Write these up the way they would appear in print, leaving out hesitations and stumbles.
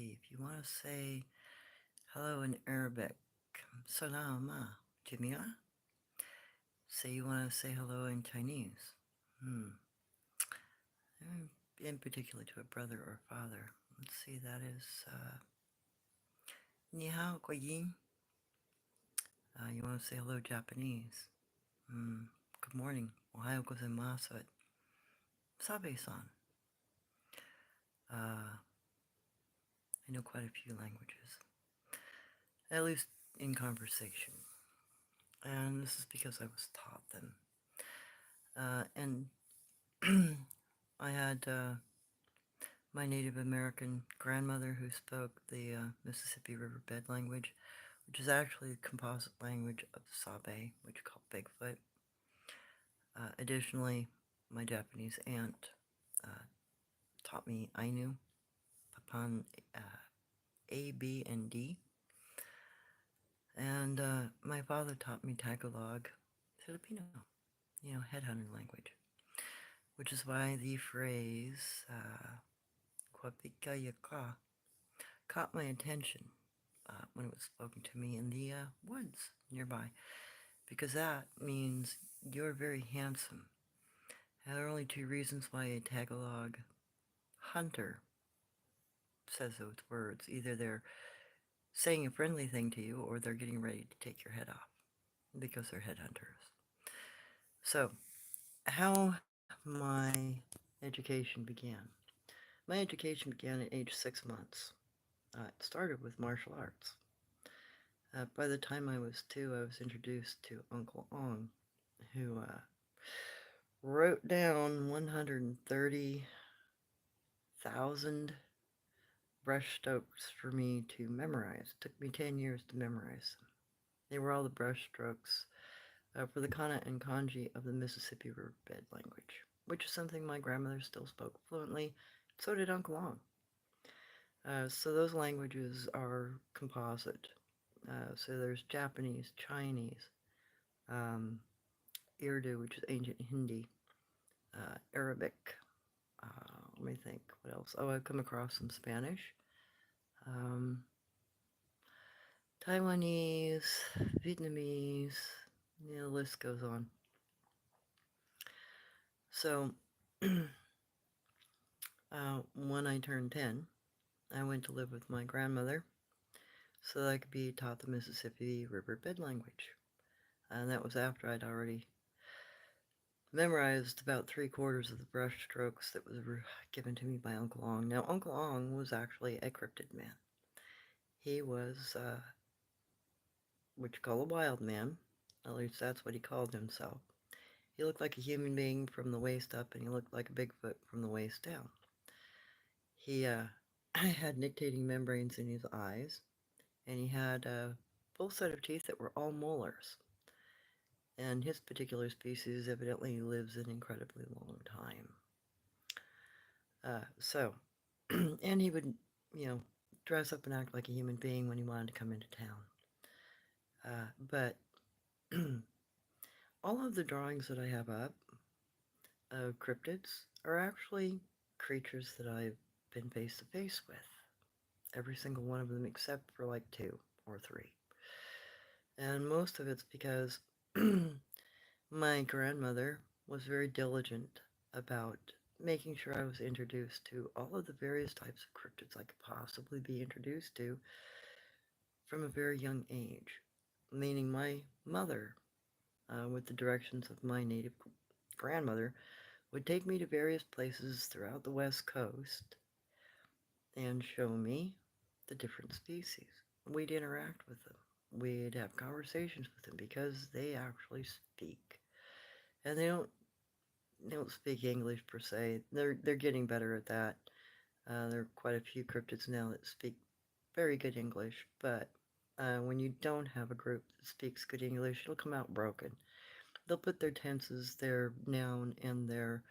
see. If you want to say hello in Arabic, salama, Jamila. Say you want to say hello in Chinese. Hmm. In particular to a brother or father. Let's see, that is ni hao guo yin. You want to say hello Japanese. Hmm. Good morning. Ohayo gozaimasu. Sabe-san. I know quite a few languages, at least in conversation. And this is because I was taught them. And I had my Native American grandmother who spoke the Mississippi Riverbed language, which is actually the composite language of the Sabe, which is called Bigfoot. Additionally, my Japanese aunt uh, taught me Ainu, Papan, A, B, and D. And my father taught me Tagalog, Filipino, headhunter language, which is why the phrase "Kwapika caught my attention when it was spoken to me in the woods nearby, because that means you're very handsome. And there are only two reasons why a Tagalog hunter says those words. Either they're saying a friendly thing to you or they're getting ready to take your head off because they're headhunters. So, how my education began. My education began at age 6 months. It started with martial arts. By the time I was 2, I was introduced to Uncle Ong, who wrote down 130,000 brush strokes for me to memorize. It took me 10 years to memorize them. They were all the brush strokes for the kana and kanji of the Mississippi Riverbed language, which is something my grandmother still spoke fluently. So did Uncle Ong. So those languages are composite. So there's Japanese, Chinese, um, Urdu, which is ancient Hindi, Arabic. Let me think, what else? Oh, I've come across some Spanish, um, Taiwanese, Vietnamese. The list goes on. So when I turned 10, I went to live with my grandmother so that I could be taught the Mississippi Riverbed language. And that was after I'd already memorized about 3/4 of the brush strokes that was given to me by Uncle Ong. Now, Uncle Ong was actually a cryptid man. He was what you call a wild man. At least that's what he called himself. He looked like a human being from the waist up, and he looked like a Bigfoot from the waist down. He had nictitating membranes in his eyes, and he had a full set of teeth that were all molars. And his particular species evidently lives an incredibly long time. So, and he would, dress up and act like a human being when he wanted to come into town. But all of the drawings that I have up of cryptids are actually creatures that I've been face to face with. Every single one of them except for like 2 or 3. And most of it's because my grandmother was very diligent about making sure I was introduced to all of the various types of cryptids I could possibly be introduced to from a very young age. Meaning my mother, with the directions of my native grandmother, would take me to various places throughout the West Coast and show me the different species. We'd interact with them. We'd have conversations with them because they actually speak. And they don't speak English per se. They're getting better at that. There are quite a few cryptids now that speak very good English, but when you don't have a group that speaks good English, it'll come out broken. They'll put their tenses, their noun, and their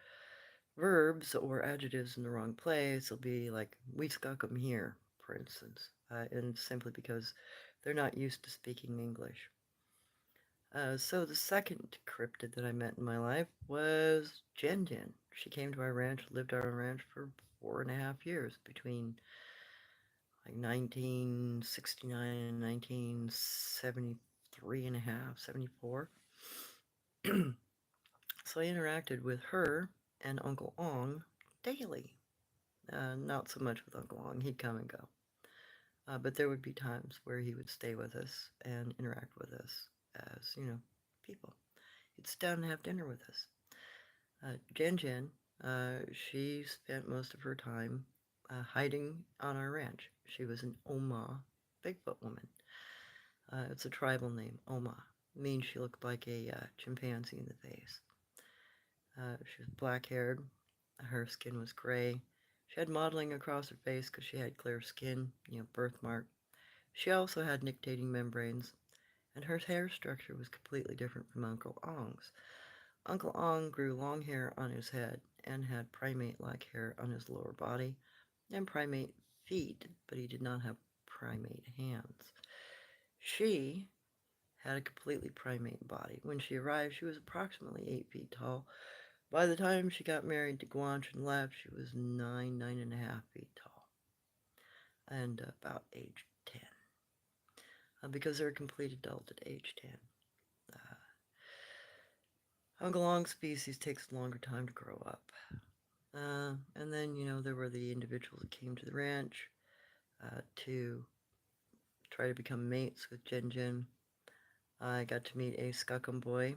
verbs or adjectives in the wrong place. It'll be like, we stuck them here, for instance, and simply because they're not used to speaking English. So the second cryptid that I met in my life was Jen Jen. She came to our ranch, lived on our ranch for 4.5 years between, like 1969 and 1973 and a half, 74. So I interacted with her and Uncle Ong daily. Not so much with Uncle Ong, he'd come and go. But there would be times where he would stay with us and interact with us as, people. He'd sit down and have dinner with us. Jen Jen, she spent most of her time hiding on our ranch. She was an Oma Bigfoot woman. It's a tribal name, Oma. It means she looked like a chimpanzee in the face. She was black haired. Her skin was gray. She had modeling across her face because she had clear skin, birthmark. She also had nictitating membranes, and her hair structure was completely different from Uncle Ong's. Uncle Ong grew long hair on his head and had primate-like hair on his lower body and primate feet, but he did not have primate hands. She had a completely primate body. When she arrived, she was approximately 8 feet tall. By the time she got married to Guanch and left, she was 9.5 feet tall, and about age 10, because they're a complete adult at age 10. Uncle Ong's species takes a longer time to grow up. And then, there were the individuals that came to the ranch to try to become mates with Jin Jin. I got to meet a Skookum boy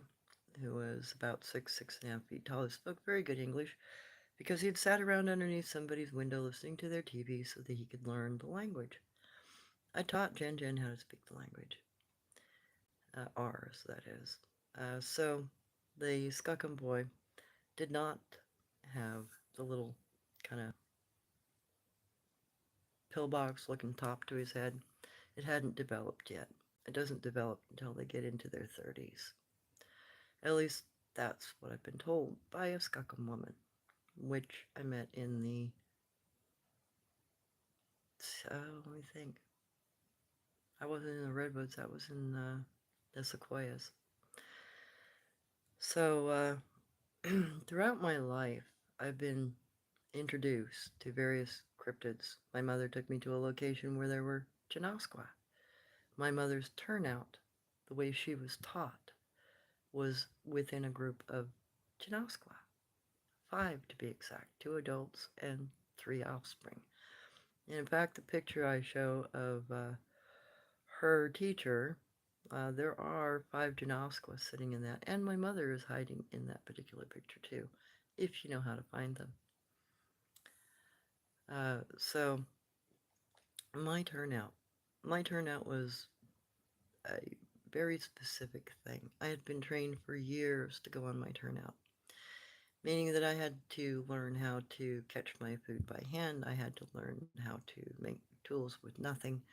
who was about 6.5 feet tall. He spoke very good English because he had sat around underneath somebody's window listening to their TV so that he could learn the language. I taught Jen Jen how to speak the language. Ours, that is. So the Skookum boy did not have the little kind of pillbox looking top to his head. It hadn't developed yet. It doesn't develop until they get into their 30s. At least that's what I've been told by a Skookum woman, which I met in the, let me think. I wasn't in the redwoods, I was in the sequoias. So throughout my life, I've been introduced to various cryptids. My mother took me to a location where there were Janoskwa. My mother's turnout, the way she was taught, was within a group of Janoskwa. 5 to be exact, 2 adults and 3 offspring. And in fact, the picture I show of her teacher, there are 5 Janoskwa sitting in that, and my mother is hiding in that particular picture too, if you know how to find them. So my turnout was a very specific thing. I had been trained for years to go on my turnout, meaning that I had to learn how to catch my food by hand. I had to learn how to make tools with nothing.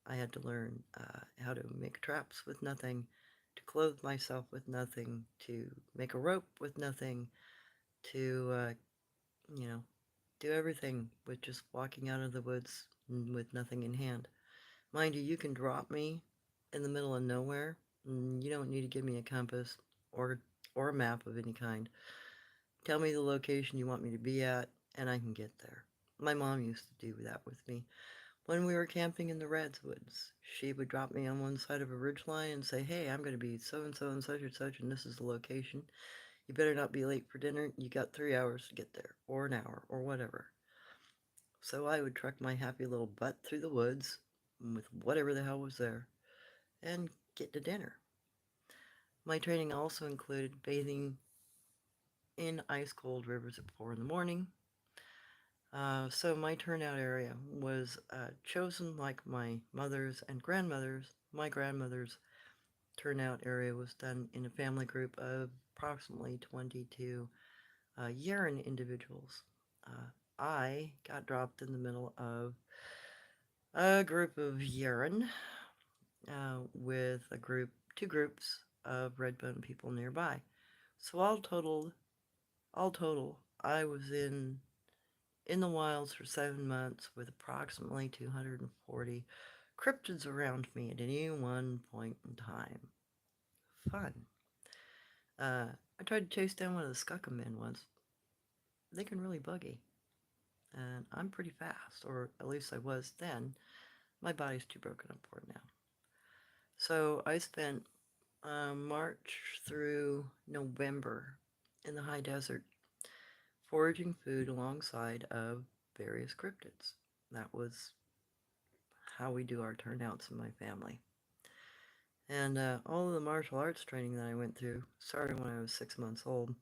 I had to learn how to make traps with nothing, to clothe myself with nothing, to make a rope with nothing, to, do everything with just walking out of the woods with nothing in hand. Mind you, you can drop me in the middle of nowhere. You don't need to give me a compass or a map of any kind. Tell me the location you want me to be at, and I can get there. My mom used to do that with me. When we were camping in the Redwoods, she would drop me on one side of a ridgeline and say, hey, I'm going to be so-and-so and such and such, and this is the location. You better not be late for dinner. You got 3 hours to get there, or an hour, or whatever. So I would truck my happy little butt through the woods with whatever the hell was there and get to dinner. My training also included bathing in ice-cold rivers at 4 in the morning. So my turnout area was chosen like my mother's and grandmother's. My grandmother's turnout area was done in a family group of approximately 22 Yaren individuals. I got dropped in the middle of a group of Yaren with two groups of Redbone people nearby. So all total, I was in the wilds for 7 months with approximately 240 cryptids around me at any one point in time. Fun. I tried to chase down one of the Skookum men once. They can really buggy. and I'm pretty fast, or at least I was then. My body's too broken up for it now. So I spent March through November in the high desert foraging food alongside of various cryptids. That was how we do our turnouts in my family. And all of the martial arts training that I went through started when I was 6 months old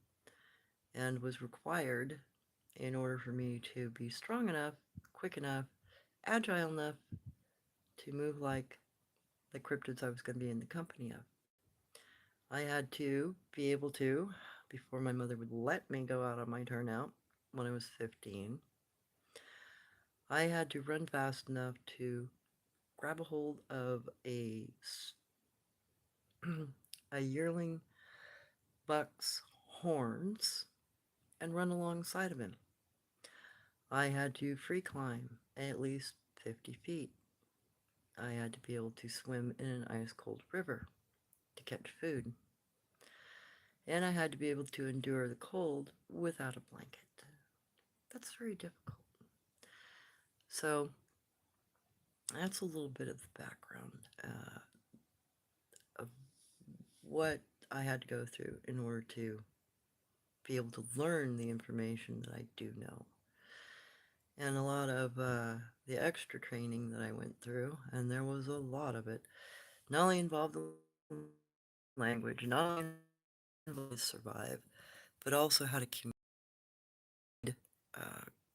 and was required in order for me to be strong enough, quick enough, agile enough to move like the cryptids I was going to be in the company of. I had to be able to, before my mother would let me go out on my turnout when I was 15, I had to run fast enough to grab a hold of a yearling buck's horns and run alongside of him. I had to free climb at least 50 feet. I had to be able to swim in an ice cold river to catch food. And I had to be able to endure the cold without a blanket. That's very difficult. So that's a little bit of the background of what I had to go through in order to be able to learn the information that I do know. And a lot of the extra training that I went through, and there was a lot of it, not only involved the language, not only involved to survive, but also how to communicate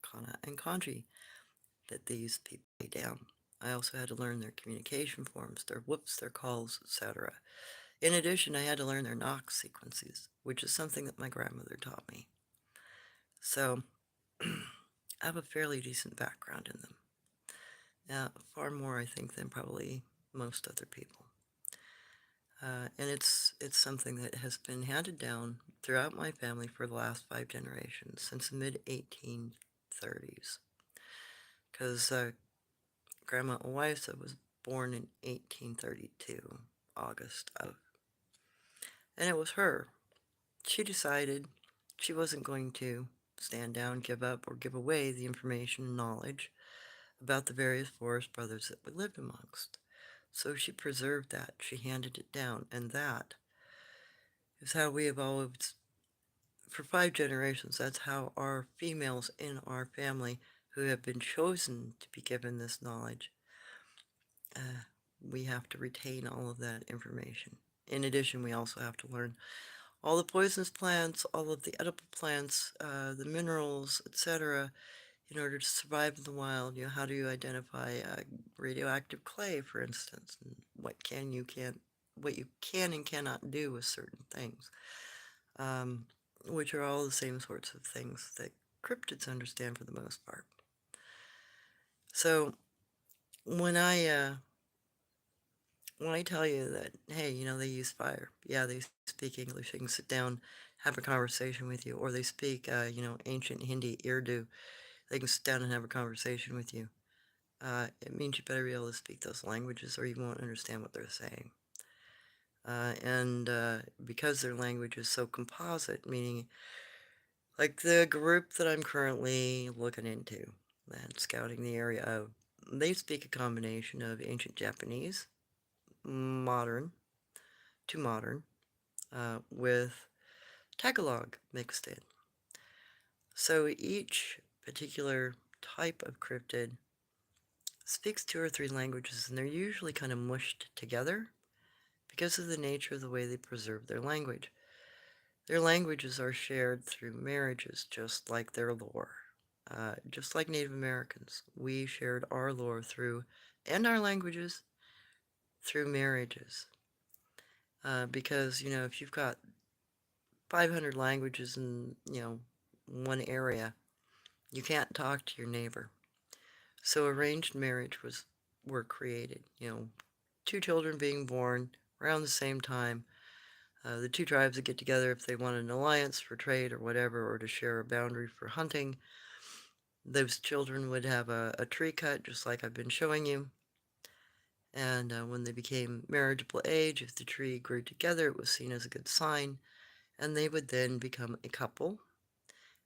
kana and kanji that these people lay down. I also had to learn their communication forms, their whoops, their calls, etc. In addition, I had to learn their knock sequences, which is something that my grandmother taught me. So I have a fairly decent background in them. Far more, I think, than probably most other people. And it's something that has been handed down throughout my family for the last 5 generations, since the mid-1830s. Because Grandma Owaisa was born in 1832, August of. And it was her. She decided she wasn't going to stand down, give up, or give away the information and knowledge about the various forest brothers that we lived amongst. So she preserved that. She handed it down. And that is how we have always, for 5 generations, that's how our females in our family who have been chosen to be given this knowledge, we have to retain all of that information. In addition, we also have to learn all the poisonous plants, all of the edible plants, the minerals, etc., in order to survive in the wild. You know, how do you identify radioactive clay, for instance, and what you can and cannot do with certain things, which are all the same sorts of things that cryptids understand for the most part. So when I tell you that, hey, you know, they use fire, yeah, they speak English, they can sit down, have a conversation with you, or they speak, ancient Hindi, Urdu, they can sit down and have a conversation with you. It means you better be able to speak those languages or you won't understand what they're saying. And because their language is so composite, meaning like the group that I'm currently looking into and scouting the area of, they speak a combination of ancient Japanese, modern to modern, with Tagalog mixed in. So each particular type of cryptid speaks 2 or 3 languages, and they're usually kind of mushed together because of the nature of the way they preserve their language. Their languages are shared through marriages, just like their lore. Just like Native Americans, we shared our lore through, and our languages, through marriages. Because, if you've got 500 languages in, one area, you can't talk to your neighbor. So arranged marriage were created, 2 children being born around the same time. The 2 tribes would get together if they wanted an alliance for trade or whatever, or to share a boundary for hunting. Those children would have a tree cut, just like I've been showing you. And when they became marriageable age, if the tree grew together, it was seen as a good sign. And they would then become a couple.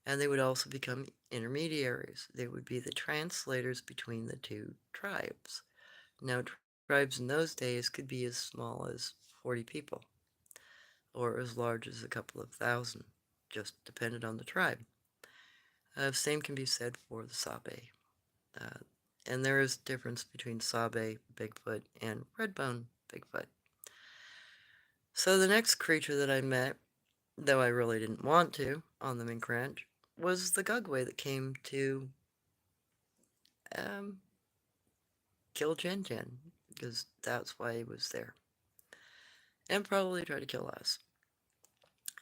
And they would also become intermediaries. They would be the translators between the two tribes. Now, tribes in those days could be as small as 40 people or as large as a couple of thousand, just depended on the tribe. Same can be said for the Sabe. Uh, and there is a difference between Sabe Bigfoot and Redbone Bigfoot. So the next creature that I met, though I really didn't want to, on the mink ranch, was the Gugway that came to um, kill Jen Jen, because that's why he was there. And probably try to kill us,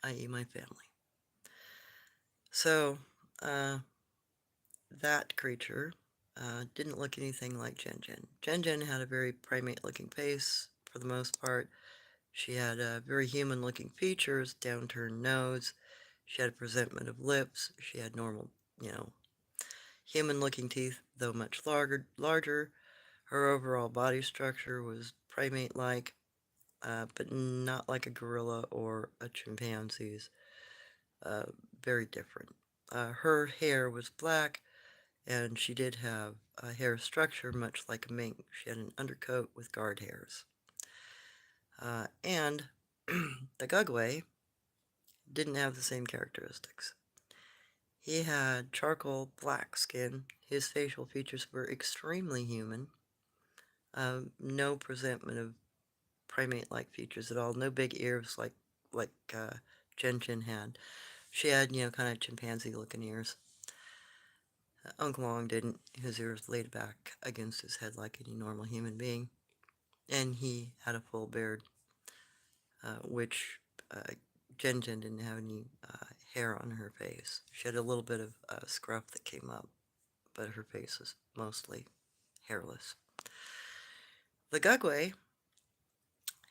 i.e. my family. So, uh, that creature didn't look anything like Jen Jen. Jen Jen had a very primate-looking face, for the most part. She had very human-looking features, downturned nose. She had a presentment of lips. She had normal, you know, human-looking teeth, though much larger. Her overall body structure was primate-like, but not like a gorilla or a chimpanzee's. Uh, Very different. Her hair was black, and she did have a hair structure much like a mink. She had an undercoat with guard hairs. And the Gugway didn't have the same characteristics. He had charcoal black skin. His facial features were extremely human. No presentment of primate-like features at all. No big ears like Jen Jen had. She had, kind of chimpanzee-looking ears. Uncle Long didn't. His ears laid back against his head like any normal human being. And he had a full beard, which Jen Jen didn't have any hair on her face. She had a little bit of scruff that came up, but her face was mostly hairless. The Gugway,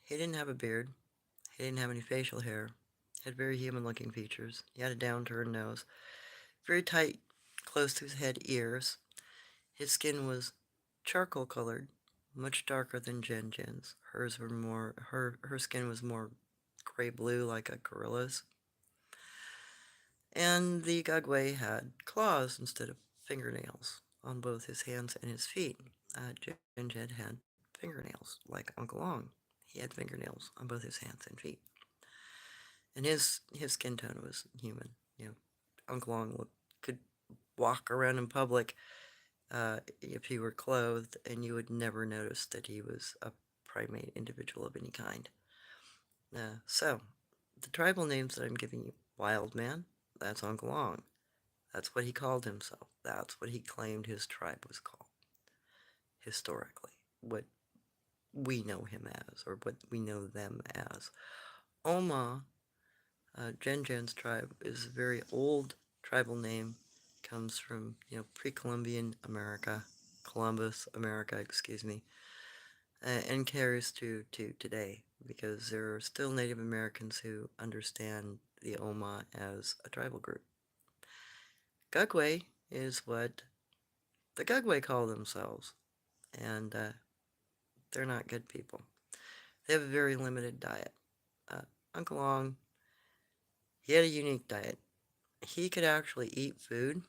he didn't have a beard. He didn't have any facial hair. He had very human-looking features. He had a downturned nose, very tight, close to his head ears. His skin was charcoal colored, much darker than Jen Jen's. Hers were more, her skin was more gray-blue like a gorilla's. And the Gugway had claws instead of fingernails on both his hands and his feet. Jen Jen had fingernails like Uncle Long. He had fingernails on both his hands and feet. And his skin tone was human. Uncle Long could walk around in public if he were clothed, and you would never notice that he was a primate individual of any kind. So, the tribal names that I'm giving you, Wild Man, that's Uncle Long. That's what he called himself. That's what he claimed his tribe was called, historically. What we know him as, or what we know them as. Oma, Jen Jen's tribe, is a very old tribal name. Comes from, pre-Columbian America, Columbus, America, excuse me, and carries to today, because there are still Native Americans who understand the Oma as a tribal group. Gugway is what the Gugway call themselves, and they're not good people. They have a very limited diet. Uh, Uncle Long, he had a unique diet. He could actually eat food,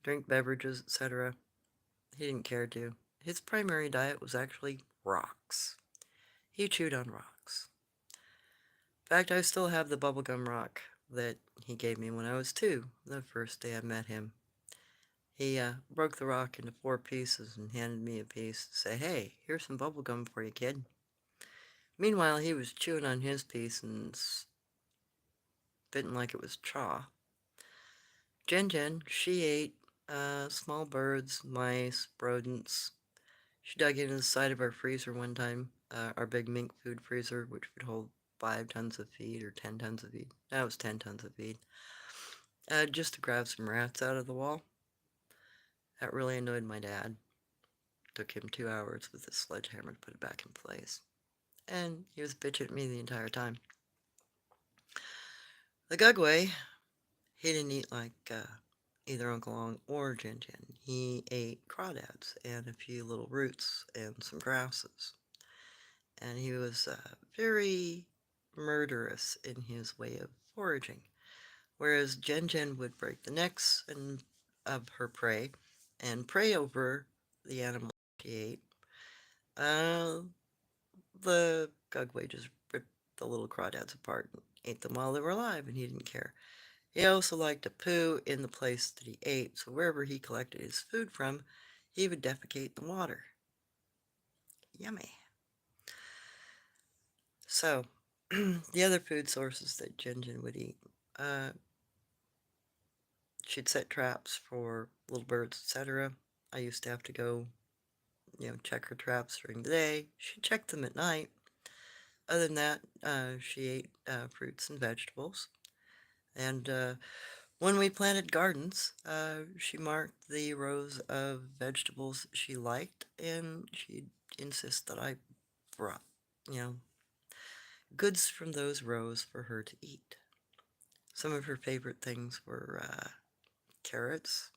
drink beverages, etc. He didn't care to. His primary diet was actually rocks. He chewed on rocks. In fact, I still have the bubblegum rock that he gave me when I was 2, the first day I met him. He broke the rock into 4 pieces and handed me a piece to say, "Hey, here's some bubblegum for you, kid." Meanwhile, he was chewing on his piece and spitting like it was chaw. Jen Jen, she ate small birds, mice, rodents. She dug into the side of our freezer one time, our big mink food freezer, which would hold 5 tons of feed or 10 tons of feed. That was 10 tons of feed. Just to grab some rats out of the wall. That really annoyed my dad. Took him 2 hours with a sledgehammer to put it back in place. And he was bitching at me the entire time. The Gugway, he didn't eat like either Uncle Long or Jin Jin. He ate crawdads and a few little roots and some grasses. And he was very murderous in his way of foraging. whereas Jen Jen would break the necks of her prey and pray over the animal she ate. Uh, the Gugway just ripped the little crawdads apart and ate them while they were alive, and he didn't care. He also liked to poo in the place that he ate, so wherever he collected his food from, he would defecate in the water. Yummy. So, the other food sources that Jinjin would eat, uh, she'd set traps for little birds, etc. I used to have to go, check her traps during the day. She'd check them at night. Other than that, she ate fruits and vegetables. And when we planted gardens, she marked the rows of vegetables she liked, and she'd insist that I brought, you know, goods from those rows for her to eat. Some of her favorite things were carrots.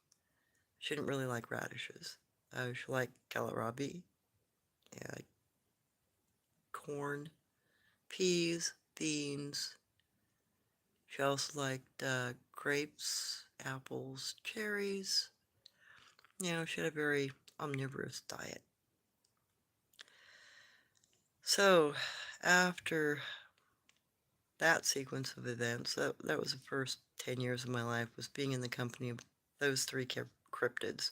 She didn't really like radishes. She liked kohlrabi, yeah, corn, peas, beans. She also liked grapes, apples, cherries. She had a very omnivorous diet. So, after that sequence of events, that was the first 10 years of my life, was being in the company of those three cryptids.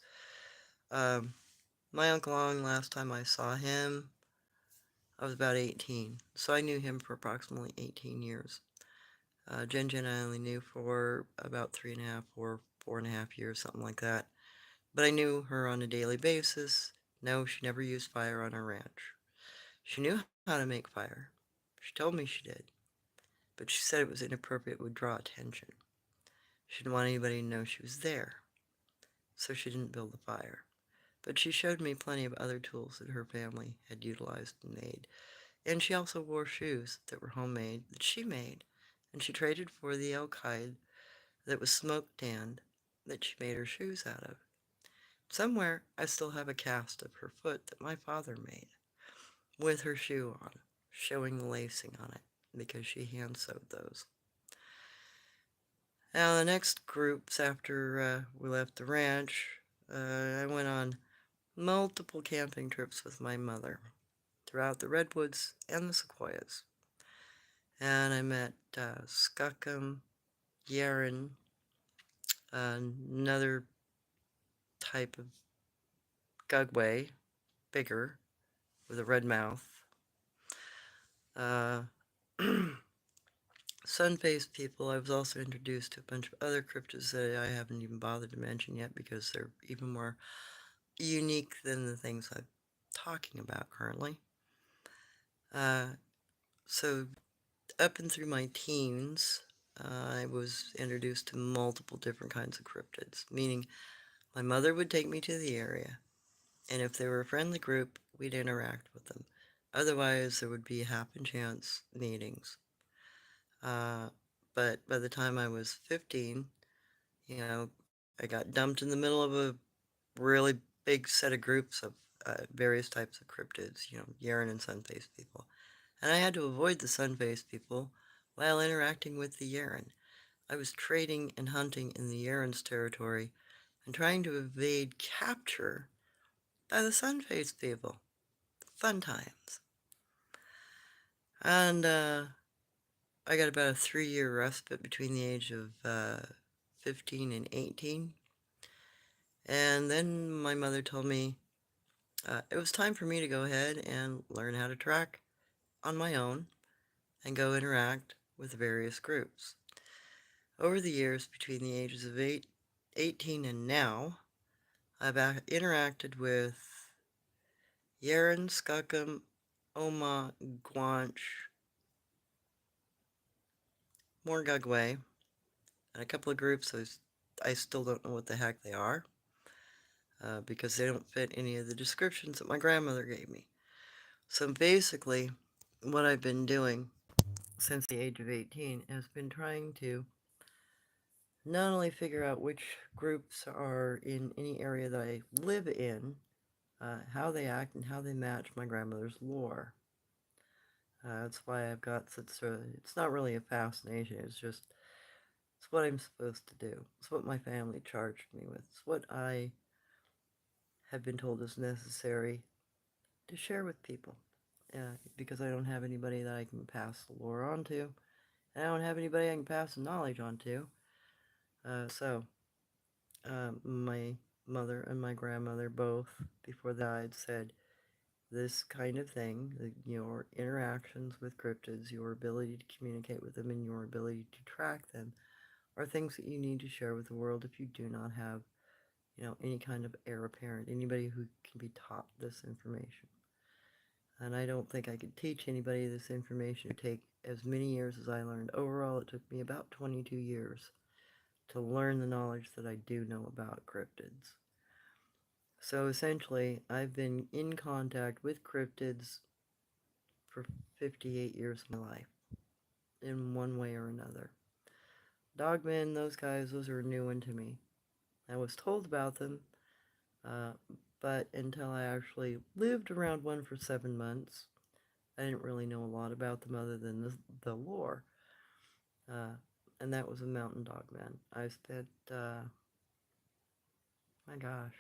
Um, my Uncle Long, last time I saw him, I was about 18, so I knew him for approximately 18 years. Jen Jen I only knew for about 3.5 or 4.5 years, something like that. But I knew her on a daily basis. No, she never used fire on her ranch. She knew how to make fire. She told me she did. But she said it was inappropriate, it would draw attention. She didn't want anybody to know she was there. So she didn't build the fire. But she showed me plenty of other tools that her family had utilized and made. And she also wore shoes that were homemade, that she made. And she traded for the elk hide that was smoke tanned, that she made her shoes out of. Somewhere I still have a cast of her foot that my father made, with her shoe on, showing the lacing on it, because she hand sewed those. Now the next groups after we left the ranch, I went on multiple camping trips with my mother throughout the redwoods and the sequoias. And I met Skookum, Yeren, another type of Gugway, bigger, with a red mouth. Uh, Sun-faced people. I was also introduced to a bunch of other cryptids that I haven't even bothered to mention yet because they're even more unique than the things I'm talking about currently. So up and through my teens, I was introduced to multiple different kinds of cryptids, meaning my mother would take me to the area, and if they were a friendly group, we'd interact with them. Otherwise, there would be happen chance meetings. But by the time I was 15, I got dumped in the middle of a really big set of groups of various types of cryptids, Yaren and sun-faced people. And I had to avoid the sun-faced people while interacting with the Yaren. I was trading and hunting in the Yaren's territory and trying to evade capture by the sun-faced people. Fun times. And I got about a 3-year respite between the age of 15 and 18. And then my mother told me it was time for me to go ahead and learn how to track on my own and go interact with various groups. Over the years between the ages of 18 and now, I've interacted with Yeren, Skookum, Oma, Guanch, more Gugway, and a couple of groups I still don't know what the heck they are because they don't fit any of the descriptions that my grandmother gave me. So basically, what I've been doing since the age of 18 has been trying to not only figure out which groups are in any area that I live in, how they act and how they match my grandmother's lore. That's why I've got such a, it's not really a fascination, it's just It's what I'm supposed to do. It's what my family charged me with. It's what I have been told is necessary to share with people. Because I don't have anybody that I can pass the lore on to, and I don't have anybody I can pass the knowledge on to. My mother and my grandmother both, before they died, said this kind of thing, your interactions with cryptids, your ability to communicate with them, and your ability to track them, are things that you need to share with the world if you do not have, any kind of heir apparent, anybody who can be taught this information. And I don't think I could teach anybody this information. It would take as many years as I learned. Overall, it took me about 22 years to learn the knowledge that I do know about cryptids. So essentially, I've been in contact with cryptids for 58 years of my life, in one way or another. Dogmen, those guys, those are a new one to me. I was told about them, uh, but until I actually lived around one for 7 months, I didn't really know a lot about them other than the lore. Uh, and that was a mountain dog man. I spent, my gosh,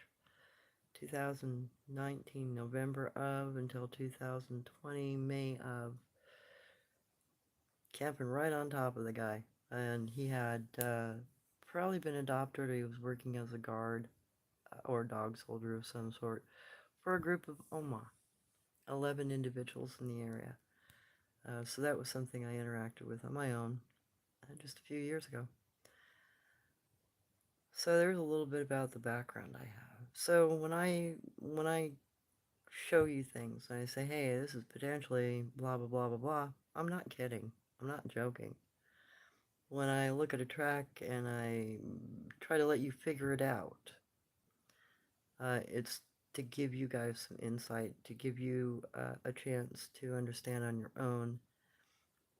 2019 November of until 2020 May of, camping right on top of the guy. And he had probably been adopted, or he was working as a guard or dog soldier of some sort for a group of 11 individuals in the area. So that was something I interacted with on my own just a few years ago. So there's a little bit about the background I have. So when I show you things and I say, hey, this is potentially blah blah blah blah blah, I'm not kidding. I'm not joking. When I look at a track and I try to let you figure it out, it's to give you guys some insight, to give you a chance to understand on your own.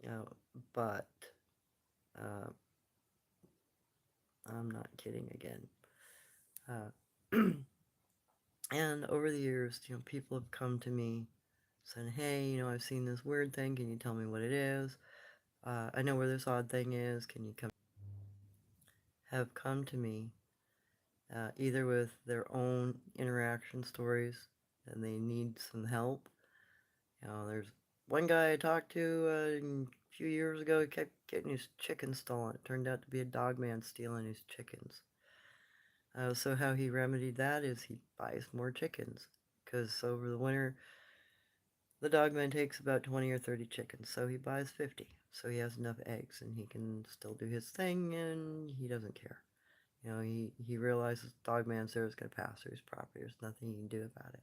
You know, but uh, I'm not kidding again. Uh, and over the years, people have come to me saying, hey, I've seen this weird thing. Can you tell me what it is? I know where this odd thing is. Can you come? Have come to me either with their own interaction stories and they need some help. There's one guy I talked to a few years ago. He kept getting his chickens stolen. It turned out to be a dog man stealing his chickens. So how he remedied that is he buys more chickens. Because over the winter, the dogman takes about 20 or 30 chickens, so he buys 50. So he has enough eggs, and he can still do his thing, and he doesn't care. He realizes dogman's there is going to pass through his property. There's nothing he can do about it.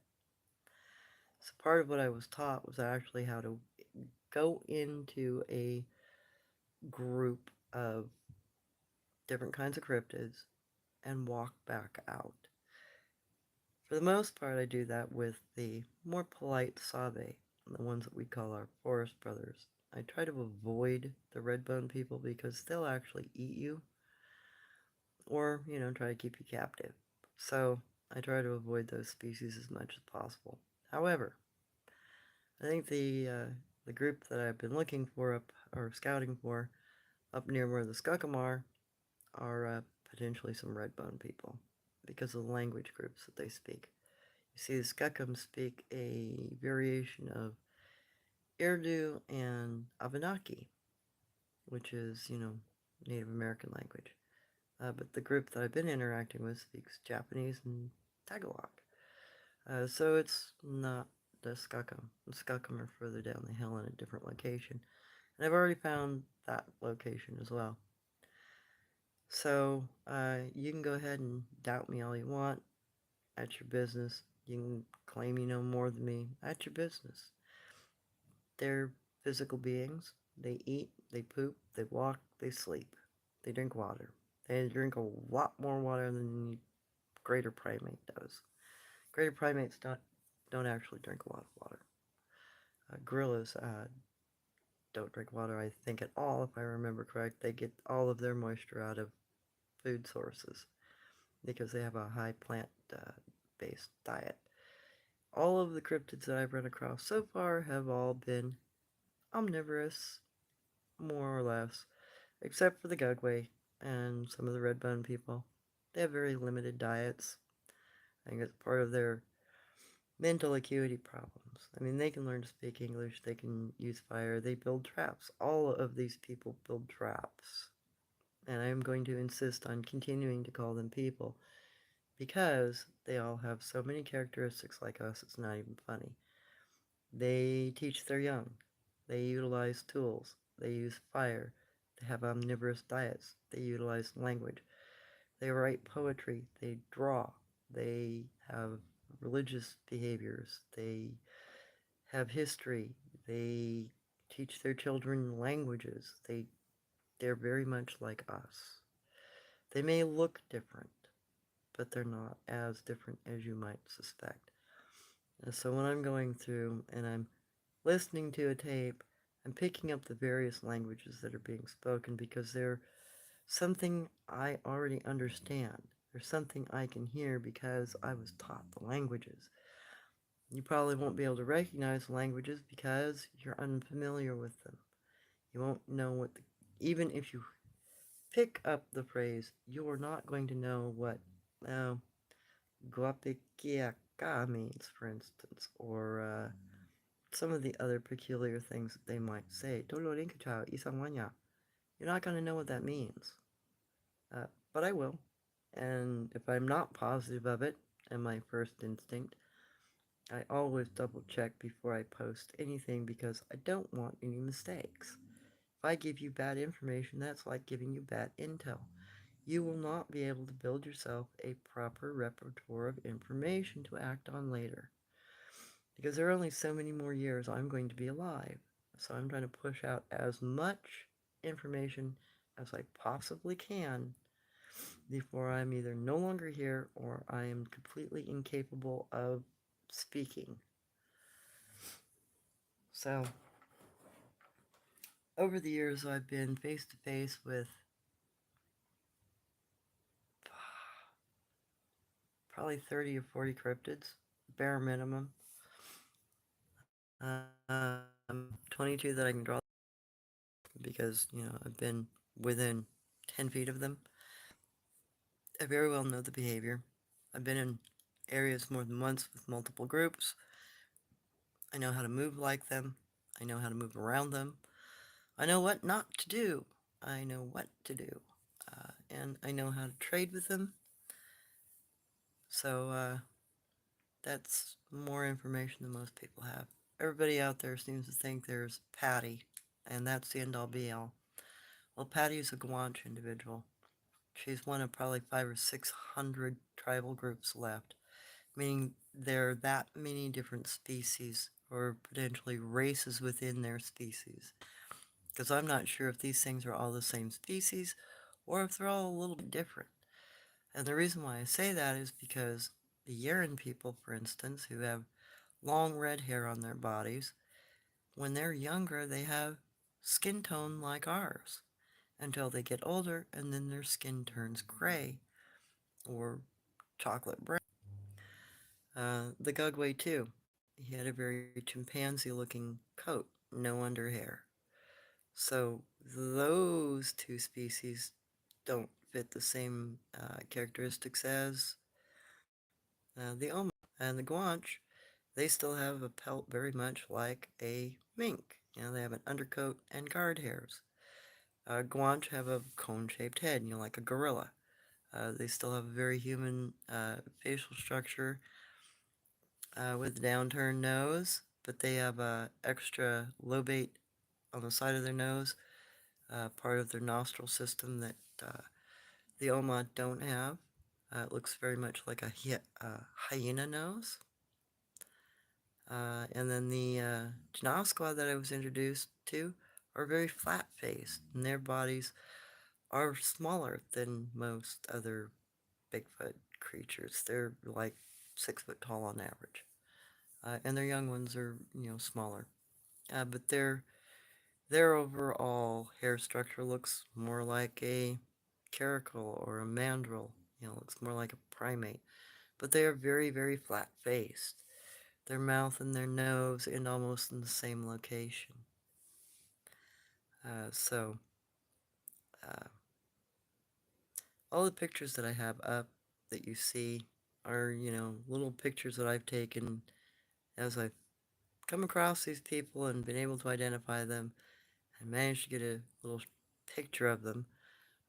So part of what I was taught was actually how to go into a group of different kinds of cryptids and walk back out. For the most part, I do that with the more polite Sabe, the ones that we call our forest brothers. I try to avoid the redbone people because they'll actually eat you or, try to keep you captive. So I try to avoid those species as much as possible. However, I think the group that I've been looking for or scouting for up near where the Skookum are potentially some redbone people because of the language groups that they speak. You see, the Skookum speak a variation of Urdu and Abenaki, which is, Native American language. But the group that I've been interacting with speaks Japanese and Tagalog. So it's not the Skookum. The Skookum are further down the hill in a different location. And I've already found that location as well. So you can go ahead and doubt me all you want. At your business. You can claim you know more than me. At your business. They're physical beings. They eat, they poop, they walk, they sleep. They drink water. They drink a lot more water than the greater primate does. Greater primates don't actually drink a lot of water. Gorillas don't drink water, I think, at all, if I remember correct. They get all of their moisture out of food sources because they have a high plant-based diet. All of the cryptids that I've run across so far have all been omnivorous, more or less, except for the Gugway. and some of the Redbone people, they have very limited diets. I think it's part of their mental acuity problems. I mean, they can learn to speak English, they can use fire, they build traps. All of these people build traps. And I'm going to insist on continuing to call them people because they all have so many characteristics like us, it's not even funny. They teach their young, they utilize tools, they use fire, they have omnivorous diets, they utilize language, they write poetry, they draw, they have religious behaviors, they have history, they teach their children languages, they're very much like us. They may look different, but they're not as different as you might suspect. And so when I'm going through and I'm listening to a tape, I'm picking up the various languages that are being spoken because they're something I already understand. There's something I can hear because I was taught the languages. You probably won't be able to recognize languages because you're unfamiliar with them. You won't know what, even if you pick up the phrase, you're not going to know what uh, guapikiaka means, for instance, or some of the other peculiar things that they might say. Tolorinkacha, isamanya. You're not going to know what that means. But I will. And if I'm not positive of it, and my first instinct, I always double check before I post anything because I don't want any mistakes. If I give you bad information, that's like giving you bad intel. You will not be able to build yourself a proper repertoire of information to act on later. Because there are only so many more years I'm going to be alive. So I'm trying to push out as much information as I possibly can before I'm either no longer here or I am completely incapable of speaking. So, over the years, I've been face to face with probably 30 or 40 cryptids, bare minimum. 22 that I can draw because, I've been within 10 feet of them. I very well know the behavior. I've been in areas more than once with multiple groups. I know how to move like them. I know how to move around them. I know what not to do. I know what to do. And I know how to trade with them. So that's more information than most people have. Everybody out there seems to think there's Patty, and that's the end-all be-all. Well, Patty's a Guanche individual. She's one of probably 500 or 600 tribal groups left, meaning there are that many different species or potentially races within their species. Because I'm not sure if these things are all the same species or if they're all a little bit different. And the reason why I say that is because the Yeren people, for instance, who have long red hair on their bodies, when they're younger, they have skin tone like ours until they get older and then their skin turns gray or chocolate brown. The Gugway, too, he had a very chimpanzee looking coat, no under hair. So those two species don't fit the same characteristics as the Oma and the Guanche. They still have a pelt very much like a mink. They have an undercoat and guard hairs. Guanche have a cone-shaped head, like a gorilla. They still have a very human facial structure with a downturned nose, but they have a extra lobate on the side of their nose, part of their nostril system that the Oma don't have. It looks very much like a hyena nose. And then the Janaskwa that I was introduced to are very flat-faced, and their bodies are smaller than most other Bigfoot creatures. They're like 6 foot tall on average. And their young ones are, smaller. But their overall hair structure looks more like a caracal or a mandrill. Looks more like a primate. But they are very, very flat-faced. Their mouth and their nose end almost in the same location. So, All the pictures that I have up that you see are, little pictures that I've taken as I've come across these people and been able to identify them and managed to get a little picture of them.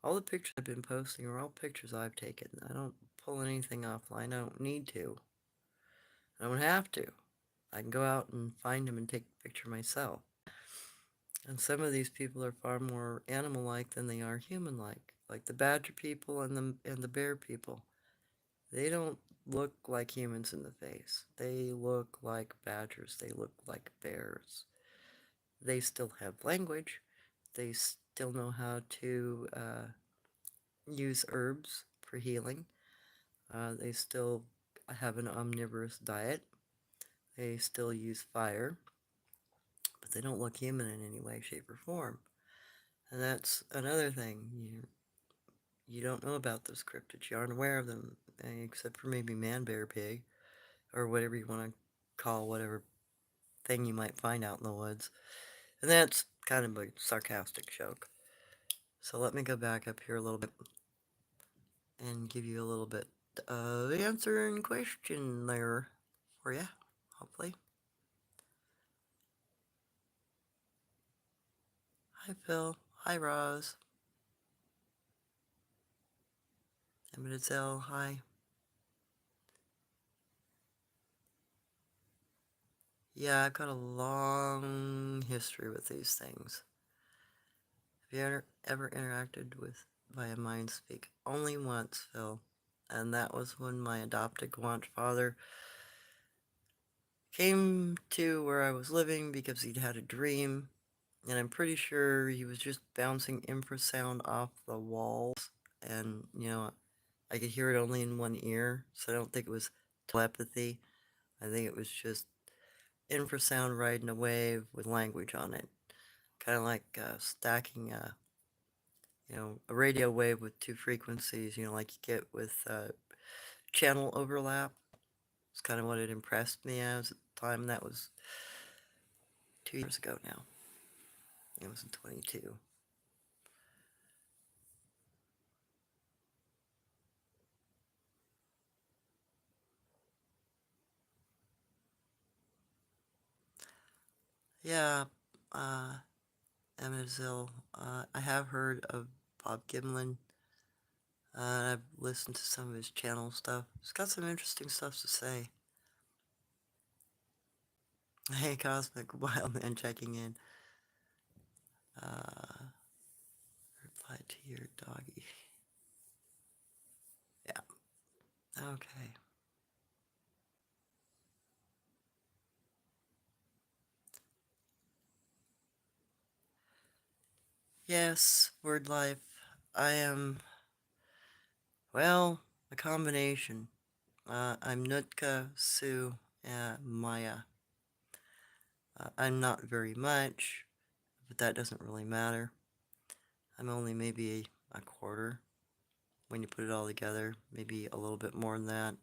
All the pictures I've been posting are all pictures I've taken. I don't pull anything offline. I don't need to. I don't have to. I can go out and find them and take a picture myself. And some of these people are far more animal-like than they are human-like, like the badger people and the bear people. They don't look like humans in the face. They look like badgers. They look like bears. They still have language. They still know how to use herbs for healing. They still have an omnivorous diet. They still use fire, but they don't look human in any way, shape, or form. And that's another thing. You don't know about those cryptids. You aren't aware of them, except for maybe man, bear, pig, or whatever you want to call whatever thing you might find out in the woods. And that's kind of a sarcastic joke. So let me go back up here a little bit and give you a little bit of answer and question there for you, hopefully. Hi, Phil. Hi, Roz. Emmett, hi. Yeah, I've got a long history with these things. Have you ever interacted with via MindSpeak? Only once, Phil. And that was when my adopted grandfather came to where I was living because he'd had a dream. And I'm pretty sure he was just bouncing infrasound off the walls. And, I could hear it only in one ear. So I don't think it was telepathy. I think it was just infrasound riding a wave with language on it. Kind of like stacking a radio wave with two frequencies, like you get with channel overlap. It's kind of what it impressed me as at the time. That was 2 years ago now. It was in 22. Yeah, uh, Emmett, I have heard of Bob Gimlin. I've listened to some of his channel stuff. He's got some interesting stuff to say. Hey, Cosmic Wildman checking in. Reply to your doggy. Yeah. Okay. Yes, word life. I am, well, a combination. I'm Nutka, Sue, and Maya. I'm not very much, but that doesn't really matter. I'm only maybe a quarter when you put it all together, maybe a little bit more than that.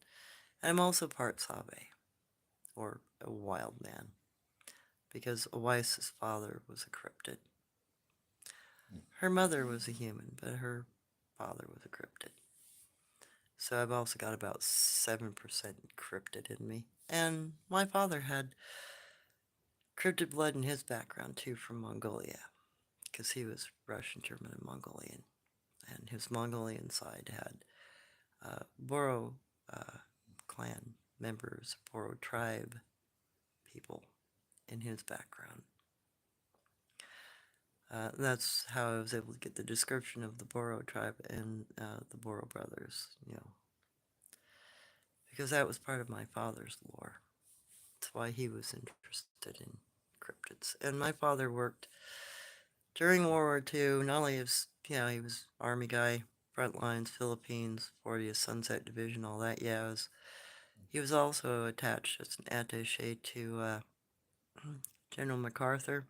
And I'm also part Sabe, or a wild man, because Oise's father was a cryptid. Her mother was a human, but her father was a cryptid. So I've also got about 7% cryptid in me. And my father had cryptid blood in his background too from Mongolia, because he was Russian, German, and Mongolian. And his Mongolian side had Boro clan members, Boro tribe people in his background. That's how I was able to get the description of the Boro tribe and the Boro brothers, because that was part of my father's lore. That's why he was interested in cryptids. And my father worked during World War II. Not only was, he was Army guy, front lines, Philippines, 40th Sunset Division, all that. Yeah, he was also attached as an attaché to General MacArthur.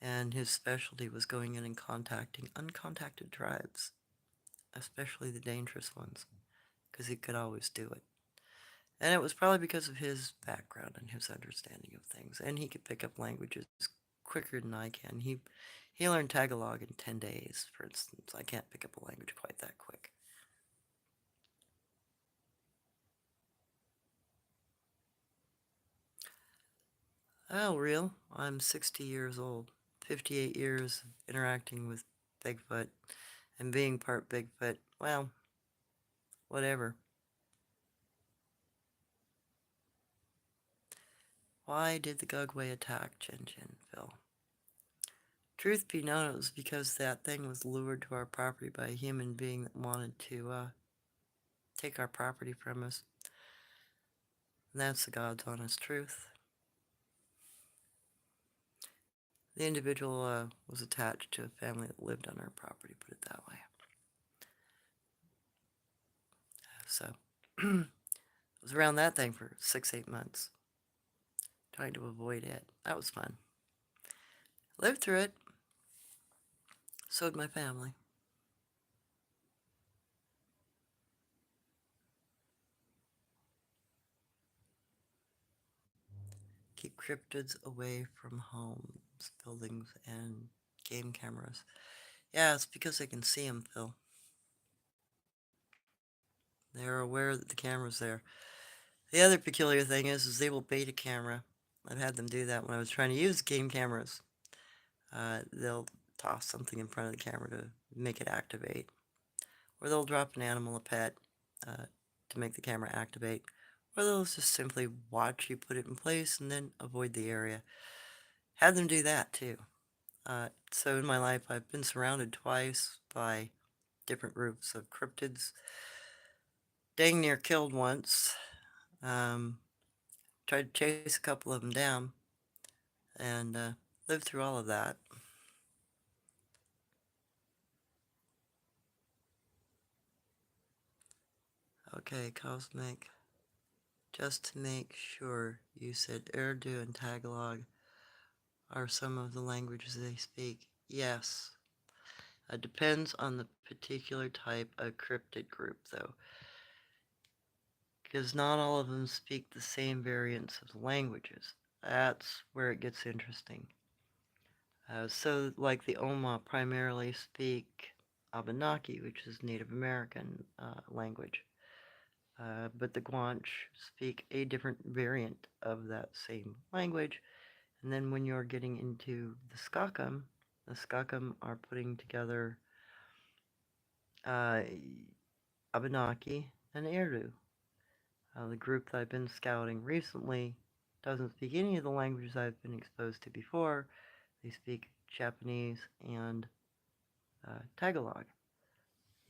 And his specialty was going in and contacting uncontacted tribes, especially the dangerous ones, because he could always do it. And it was probably because of his background and his understanding of things. And he could pick up languages quicker than I can. He learned Tagalog in 10 days, for instance. I can't pick up a language quite that quick. Oh, real? I'm 60 years old. 58 years interacting with Bigfoot and being part Bigfoot. Well, whatever. Why did the Gugway attack Chin Chin, Phil? Truth be known, it was because that thing was lured to our property by a human being that wanted to take our property from us. And that's the God's honest truth. The individual was attached to a family that lived on our property, put it that way. So, I was around that thing for 6, 8 months, trying to avoid it. That was fun. Lived through it. So did my family. Keep cryptids away from homes, buildings, and game cameras. Yeah, it's because they can see them, Phil. They're aware that the camera's there. The other peculiar thing is they will bait a camera. I've had them do that when I was trying to use game cameras. They'll toss something in front of the camera to make it activate. Or they'll drop an animal, a pet, to make the camera activate. Or they'll just simply watch you put it in place and then avoid the area. Had them do that too. So in my life, I've been surrounded twice by different groups of cryptids. Dang near killed once. Um, Tried to chase a couple of them down and lived through all of that. Okay, Cosmic. Just to make sure, you said Urdu and Tagalog are some of the languages they speak. Yes. It depends on the particular type of cryptid group, though, because not all of them speak the same variants of languages. That's where it gets interesting. So, like the Oma primarily speak Abenaki, which is Native American language. But the Guanche speak a different variant of that same language. And then when you're getting into the Skakam are putting together uh, Abenaki and Urdu. The group that I've been scouting recently doesn't speak any of the languages I've been exposed to before. They speak Japanese and Tagalog.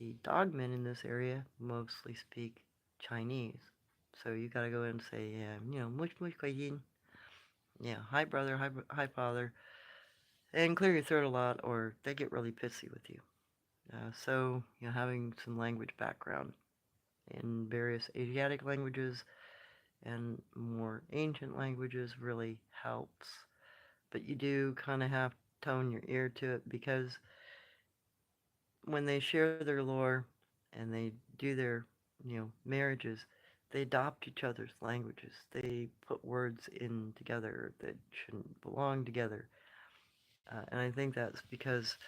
The dogmen in this area mostly speak Chinese. So you gotta go in and say, much much yin. Yeah, hi brother, hi father, and clear your throat a lot, or they get really pissy with you. So having some language background in various Asiatic languages and more ancient languages really helps. But you do kind of have to tone your ear to it because when they share their lore and they do their, marriages, they adopt each other's languages. They put words in together that shouldn't belong together. And I think that's because,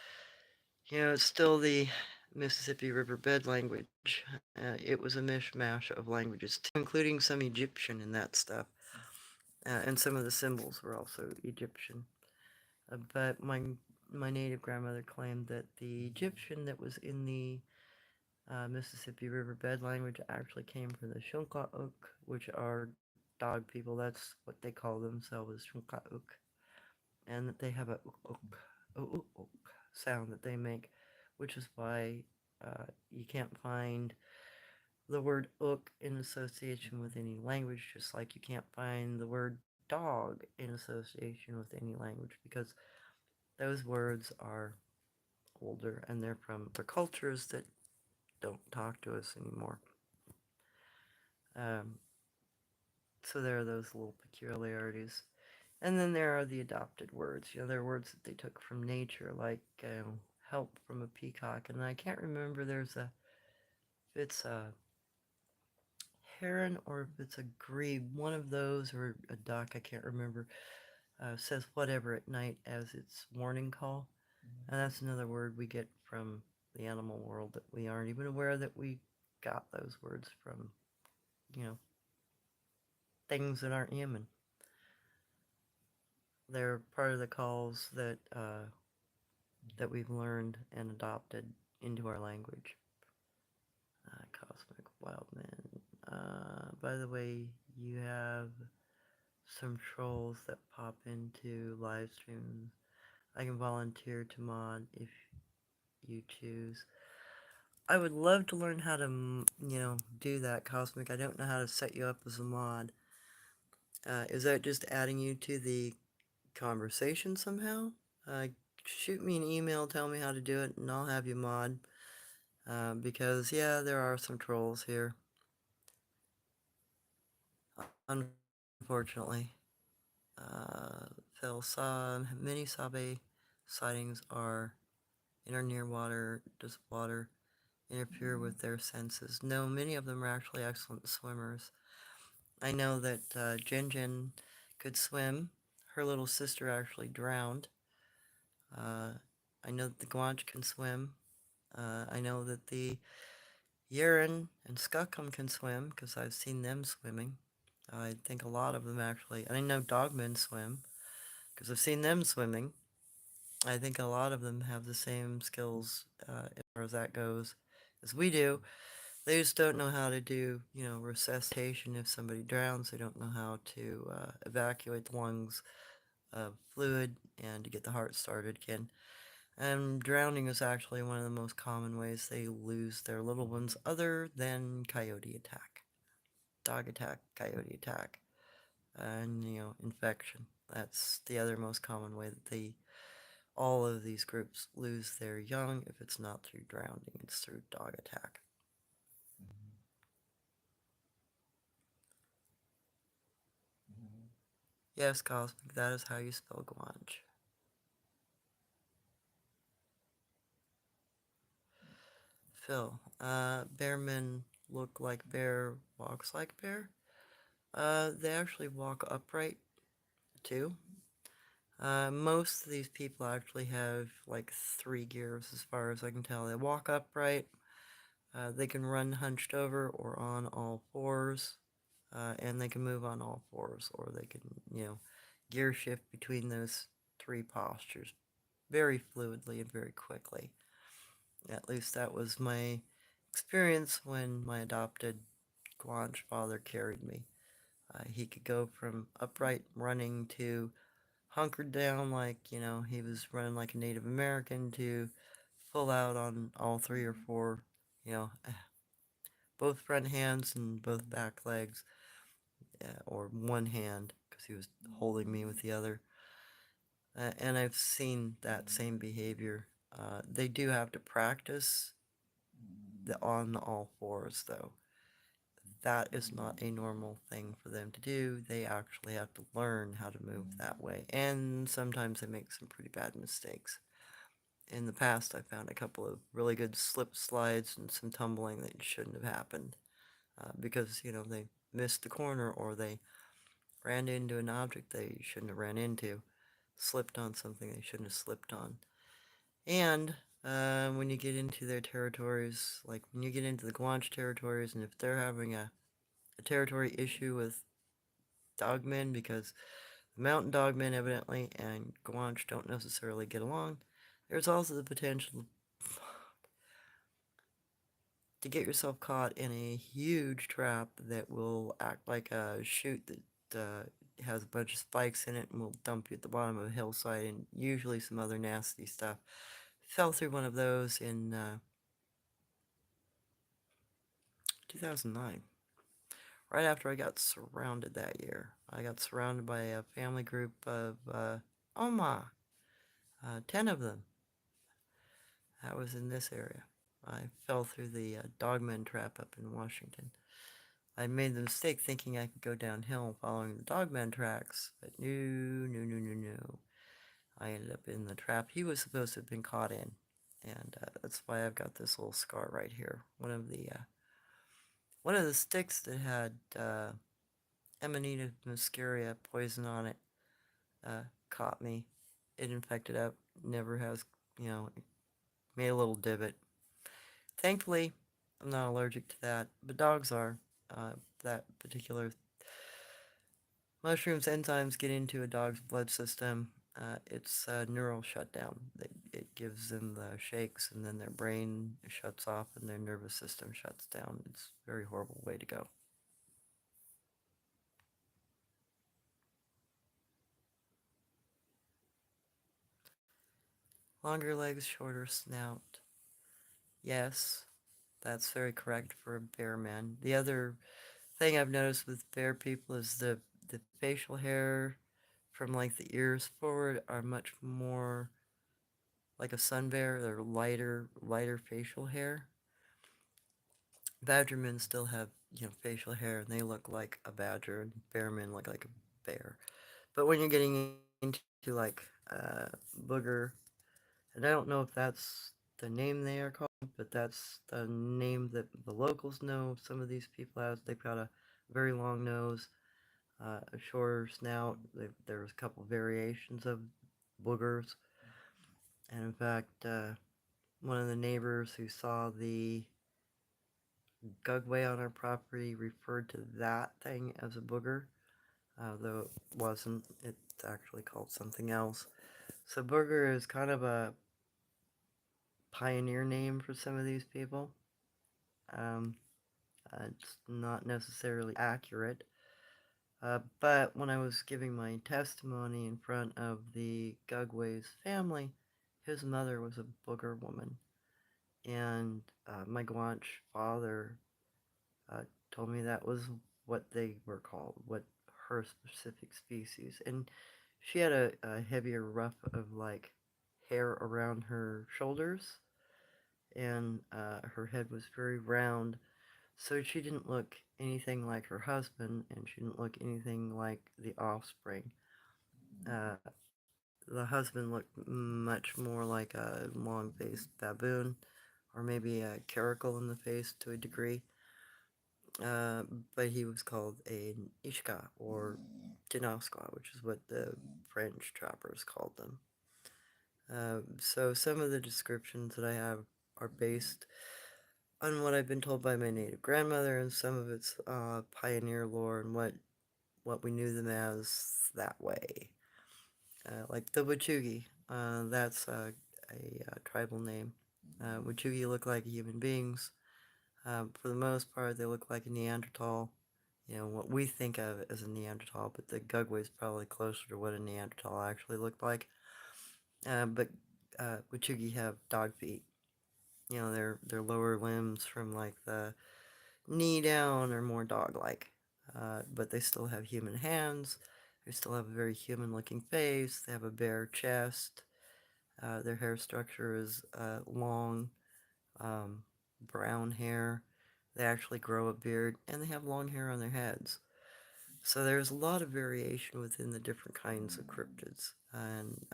it's still the Mississippi River bed language. It was a mishmash of languages, including some Egyptian and that stuff. And some of the symbols were also Egyptian. But my native grandmother claimed that the Egyptian that was in the Mississippi River bed language actually came from the Shunkauk, which are dog people. That's what they call themselves, Shunkauk. And that they have a ook sound that they make, which is why you can't find the word ook in association with any language, just like you can't find the word dog in association with any language, because those words are older and they're from the cultures that don't talk to us anymore. Um, so there are those little peculiarities. And then there are the adopted words. There are words that they took from nature, like help from a peacock. And I can't remember if it's a heron or if it's a grebe. One of those, or a duck, I can't remember, says whatever at night as its warning call. And that's another word we get from the animal world that we aren't even aware that we got those words from, you know, things that aren't human. They're part of the calls that we've learned and adopted into our language. Cosmic Wildman. By the way, you have some trolls that pop into live streams. I can volunteer to mod if you choose. I would love to learn how to, do that, Cosmic. I don't know how to set you up as a mod. Is that just adding you to the conversation somehow? Uh, Shoot me an email, tell me how to do it, and I'll have you mod. Because, yeah, there are some trolls here. Unfortunately. Phil, many Sabe sightings are in or near water. Does water interfere with their senses? No, many of them are actually excellent swimmers. I know that Jin Jin could swim. Her little sister actually drowned. Uh, I know that the Guanch can swim. I know that the Urine and Skookum can swim because I've seen them swimming. I think a lot of them actually. And I know dogmen swim because I've seen them swimming. I think a lot of them have the same skills as far as that goes as we do. They just don't know how to do, resuscitation if somebody drowns. They don't know how to evacuate the lungs of fluid and to get the heart started again. And drowning is actually one of the most common ways they lose their little ones, other than coyote attack, dog attack, coyote attack, and infection. That's the other most common way that all of these groups lose their young. If it's not through drowning, it's through dog attack. Yes, Cosmic, that is how you spell guanche. Phil, bear men look like bear, walks like bear. They actually walk upright too. Most of these people actually have like 3 gears as far as I can tell. They walk upright, they can run hunched over or on all fours, and they can move on all fours, or they can, gear shift between those three postures very fluidly and very quickly. At least that was my experience when my adopted Guanche father carried me. He could go from upright running to hunkered down like, he was running like a Native American to full out on all three or four, both front hands and both back legs, or one hand because he was holding me with the other. And I've seen that same behavior. They do have to practice on all fours, though. That is not a normal thing for them to do. They actually have to learn how to move that way. And sometimes they make some pretty bad mistakes. In the past, I found a couple of really good slip slides and some tumbling that shouldn't have happened because, they missed the corner or they ran into an object they shouldn't have ran into, slipped on something they shouldn't have slipped on. And when you get into their territories, like when you get into the Guanche territories, and if they're having a territory issue with dogmen because the mountain dogmen evidently and Guanche don't necessarily get along, there's also the potential to get yourself caught in a huge trap that will act like a chute that has a bunch of spikes in it and will dump you at the bottom of a hillside and usually some other nasty stuff. Fell through one of those in 2009, right after I got surrounded that year. I got surrounded by a family group of Oma, 10 of them. That was in this area. I fell through the dogman trap up in Washington. I made the mistake thinking I could go downhill following the dogman tracks, but no, no, no, no, no. I ended up in the trap he was supposed to have been caught in, and that's why I've got this little scar right here. One of the sticks that had Amanita muscaria poison on it caught me. It infected up, never has, made a little divot. Thankfully, I'm not allergic to that, but dogs are. That particular Mushrooms enzymes get into a dog's blood system. It's a neural shutdown. It gives them the shakes, and then their brain shuts off and their nervous system shuts down. It's a very horrible way to go. Longer legs, shorter snout. Yes, that's very correct for a bear man. The other thing I've noticed with bear people is the facial hair from like the ears forward are much more like a sun bear. They're lighter facial hair. Badger men still have, facial hair and they look like a badger, and bear men look like a bear. But when you're getting into like booger, and I don't know if that's the name they are called, but that's the name that the locals know some of these people as. They've got a very long nose, a shorter snout. There's a couple variations of boogers, and in fact, one of the neighbors who saw the gugway on our property referred to that thing as a booger, though it wasn't. It's actually called something else. So booger is kind of a pioneer name for some of these people. Um, it's not necessarily accurate. But when I was giving my testimony in front of the Gugway's family, his mother was a booger woman. And my Guanche father uh, told me that was what they were called, what her specific species. And she had a heavier ruff of like hair around her shoulders, and her head was very round. So she didn't look anything like her husband, and she didn't look anything like the offspring. Uh, the husband looked much more like a long-faced baboon, or maybe a caracal in the face to a degree. Uh, but he was called an Ishka, or Dinoskwa, which is what the French trappers called them. So some of the descriptions that I have are based on what I've been told by my native grandmother, and some of it's pioneer lore and what we knew them as that way. Like the Wachugi, that's a tribal name. Wachugi look like human beings. For the most part, they look like a Neanderthal. What we think of as a Neanderthal, but the Gugway is probably closer to what a Neanderthal actually looked like. But Wachugi have dog feet. Their lower limbs from like the knee down are more dog-like, but they still have human hands. They still have a very human-looking face. They have a bare chest. Their hair structure is long, um, brown hair. They actually grow a beard, and they have long hair on their heads. So there's a lot of variation within the different kinds of cryptids, and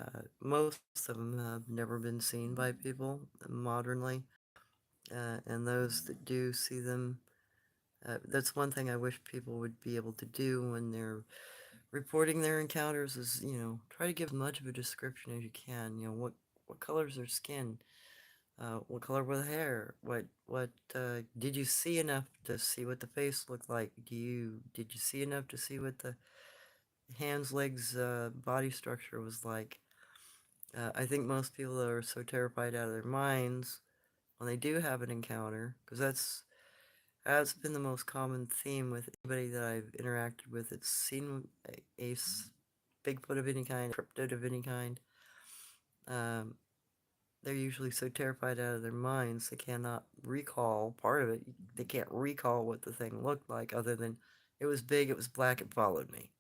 most of them have never been seen by people modernly. And those that do see them, that's one thing I wish people would be able to do when they're reporting their encounters is, try to give as much of a description as you can. What color's their skin? What color were the hair? What did you see enough to see what the face looked like? Did you see enough to see what the hands, legs, body structure was like? I think most people are so terrified out of their minds when they do have an encounter, because that's been the most common theme with anybody that I've interacted with. It's seen a Bigfoot of any kind, cryptid of any kind. Um, they're usually so terrified out of their minds they cannot recall part of it. They can't recall what the thing looked like other than it was big, it was black, it followed me.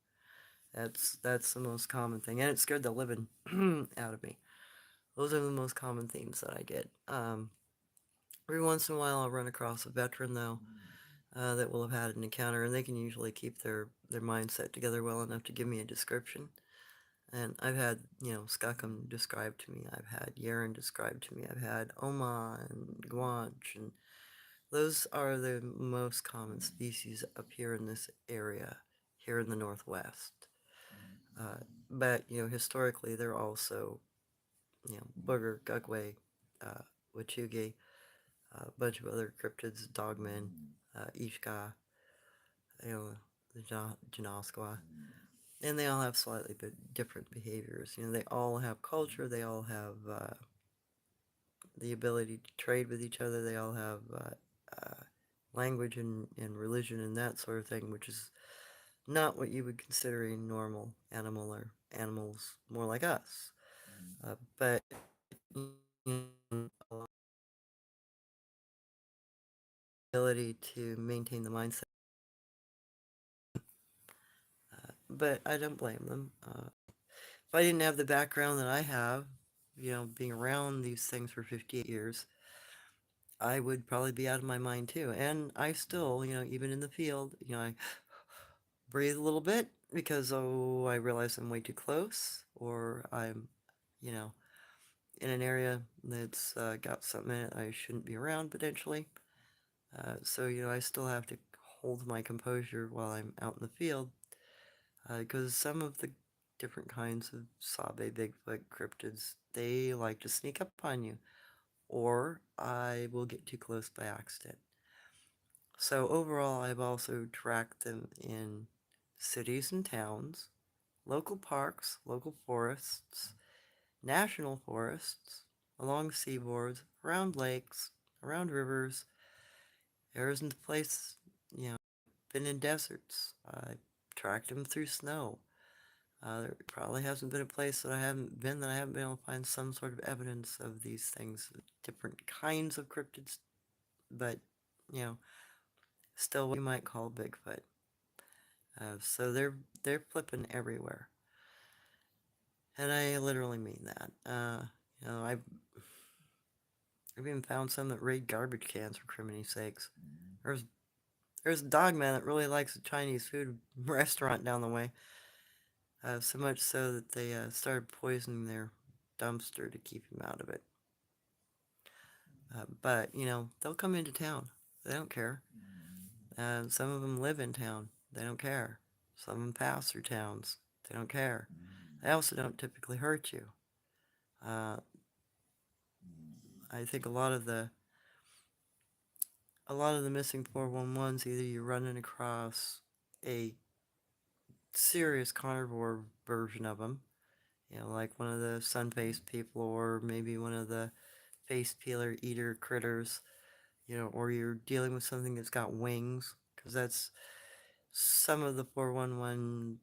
That's the most common thing, and it scared the living out of me. Those are the most common themes that I get. Every once in a while, I'll run across a veteran though that will have had an encounter, and they can usually keep their mindset together well enough to give me a description. And I've had, Skaakum described to me. I've had Yeren described to me. I've had Oma and Guanche, and those are the most common species up here in this area, here in the Northwest. Uh, but, historically, they're also, Booger, Gugway, uh, Wachugi, a bunch of other cryptids, Dogmen, Ishka, the Janoskwa. And they all have slightly different behaviors. They all have culture. They all have the ability to trade with each other. They all have language and religion and that sort of thing, which is not what you would consider a normal animal or animals more like us. But ability to maintain the mindset. But I don't blame them. If I didn't have the background that I have, being around these things for 58 years, I would probably be out of my mind too. And I still, even in the field, I breathe a little bit because, oh, I realize I'm way too close, or I'm, you know, in an area that's got something in it I shouldn't be around potentially. So, I still have to hold my composure while I'm out in the field because some of the different kinds of Sabe, Bigfoot, cryptids, they like to sneak up on you, or I will get too close by accident. So overall, I've also tracked them in cities and towns, local parks, local forests, national forests, along seaboards, around lakes, around rivers. There isn't a place, been in deserts. I tracked them through snow. There probably hasn't been a place that I haven't been that I haven't been able to find some sort of evidence of these things, different kinds of cryptids, but, you know, still what you might call Bigfoot. So they're flipping everywhere, and I literally mean that. I've even found some that raid garbage cans for criminy sakes. There's there's a dog man that really likes a Chinese food restaurant down the way, so much so that they started poisoning their dumpster to keep him out of it. But they'll come into town. They don't care. Some of them live in town. They don't care. Some of them pass through towns. They don't care. They also don't typically hurt you. Uh, I think a lot of the missing 411s, either you're running across a serious carnivore version of them, like one of the sun-faced people, or maybe one of the face peeler eater critters, or you're dealing with something that's got wings, because that's some of the 411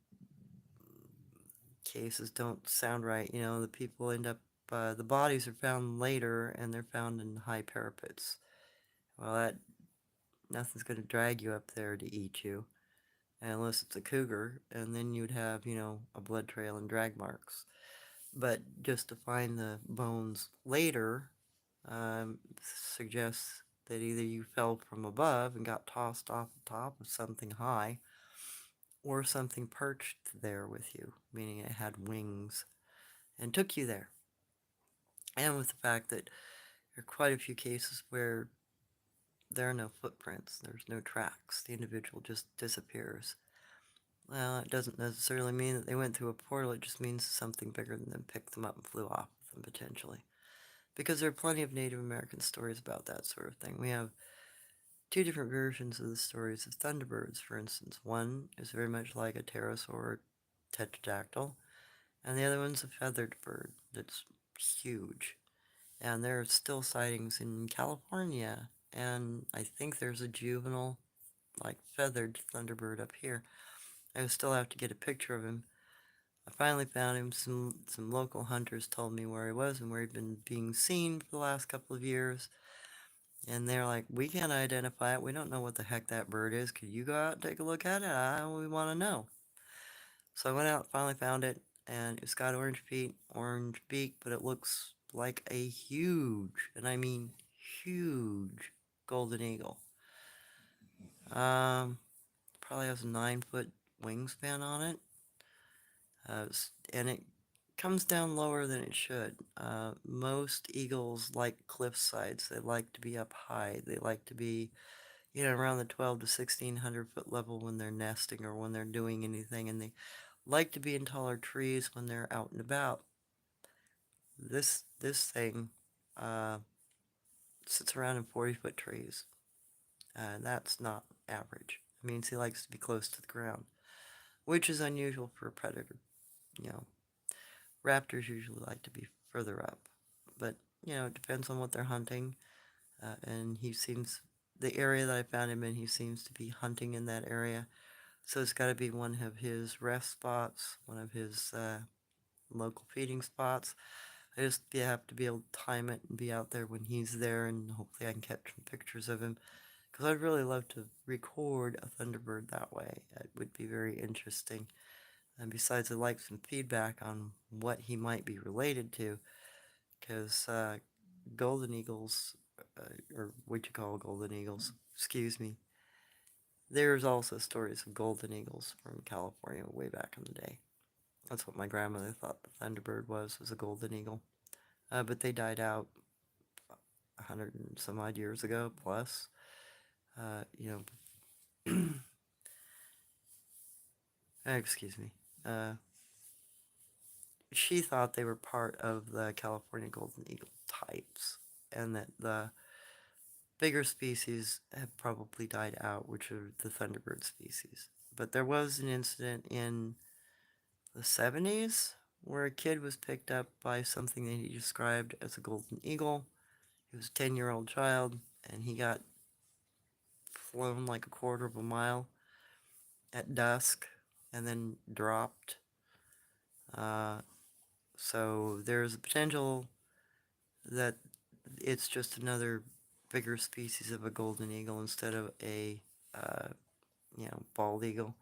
cases don't sound right. The people end up, the bodies are found later, and they're found in high parapets. Well, nothing's going to drag you up there to eat you, unless it's a cougar, and then you'd have, a blood trail and drag marks. But just to find the bones later suggests that either you fell from above and got tossed off the top of something high, or something perched there with you, meaning it had wings, and took you there. And with the fact that there are quite a few cases where there are no footprints, there's no tracks, the individual just disappears. Well, it doesn't necessarily mean that they went through a portal, it just means something bigger than them picked them up and flew off with them, potentially. Because there are plenty of Native American stories about that sort of thing. We have two different versions of the stories of thunderbirds, for instance. One is very much like a pterosaur tetradactyl, and the other one's a feathered bird that's huge. And there are still sightings in California, and I think there's a juvenile, like, feathered thunderbird up here. I still have to get a picture of him. I finally found him. Some local hunters told me where he was and where he'd been being seen for the last couple of years. And they're like, we can't identify it. We don't know what the heck that bird is. Could you go out and take a look at it? We want to know. So I went out, finally found it, and it's got orange feet, orange beak, but it looks like a huge, and I mean huge, golden eagle. Probably has a 9-foot wingspan on it, and it comes down lower than it should. Most eagles like cliff sides. They like to be up high. They like to be, around the 12 to 1600-foot level when they're nesting or when they're doing anything, and they like to be in taller trees when they're out and about. This thing sits around in 40-foot trees, and that's not average. It means he likes to be close to the ground. which is unusual for a predator. You know, raptors usually like to be further up, but it depends on what they're hunting. And he seems, the area that I found him in, he seems to be hunting in that area. So it's got to be one of his rest spots, one of his local feeding spots. I just have to be able to time it and be out there when he's there, and hopefully I can catch some pictures of him. Because I'd really love to record a thunderbird that way. It would be very interesting. And besides, I'd like some feedback on what he might be related to. Because golden eagles, or what you call golden eagles, excuse me, there's also stories of golden eagles from California way back in the day. That's what my grandmother thought the thunderbird was a golden eagle. But they died out 100 and some odd years ago plus. You know, excuse me. She thought they were part of the California golden eagle types, and that the bigger species have probably died out, which are the thunderbird species. But there was an incident in the 70s where a kid was picked up by something that he described as a golden eagle. He was a 10-year-old child, and he got flown like a quarter of a mile at dusk and then dropped. Uh, so there's a potential that it's just another bigger species of a golden eagle instead of a uh, bald eagle.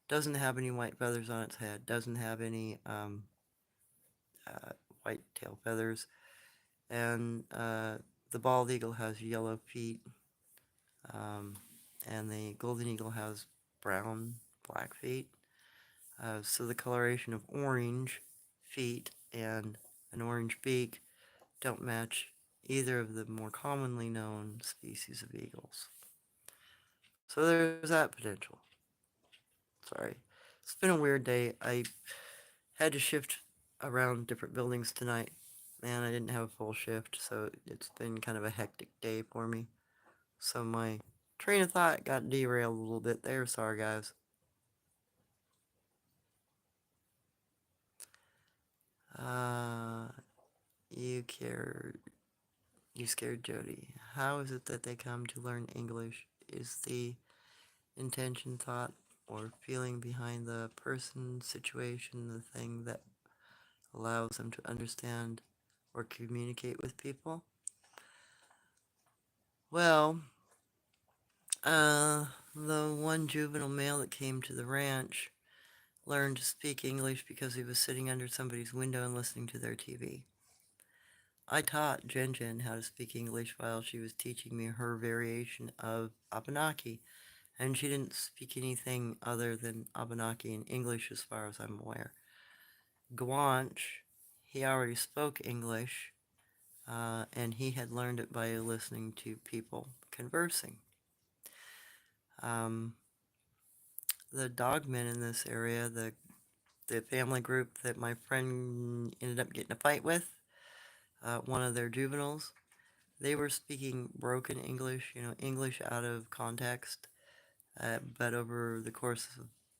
Doesn't have any white feathers on its head. Doesn't have any uh, white tail feathers. And the bald eagle has yellow feet. Um, and the golden eagle has brown, black feet. So the coloration of orange feet and an orange beak don't match either of the more commonly known species of eagles. So there's that potential. Sorry. It's been a weird day. I had to shift around different buildings tonight, and I didn't have a full shift, so it's been kind of a hectic day for me. So my train of thought got derailed a little bit there. Sorry, guys. Uh, you care You scared Jody. How is it that they come to learn English? Is the intention, thought, or feeling behind the person, situation, the thing that allows them to understand or communicate with people? Well, the one juvenile male that came to the ranch learned to speak English because he was sitting under somebody's window and listening to their TV. I taught Jen Jen how to speak English while she was teaching me her variation of Abenaki, and she didn't speak anything other than Abenaki in English as far as I'm aware. Guanche, he already spoke English, and he had learned it by listening to people conversing. Um, the dogmen in this area, the family group that my friend ended up getting a fight with, one of their juveniles, they were speaking broken English, English out of context. But over the course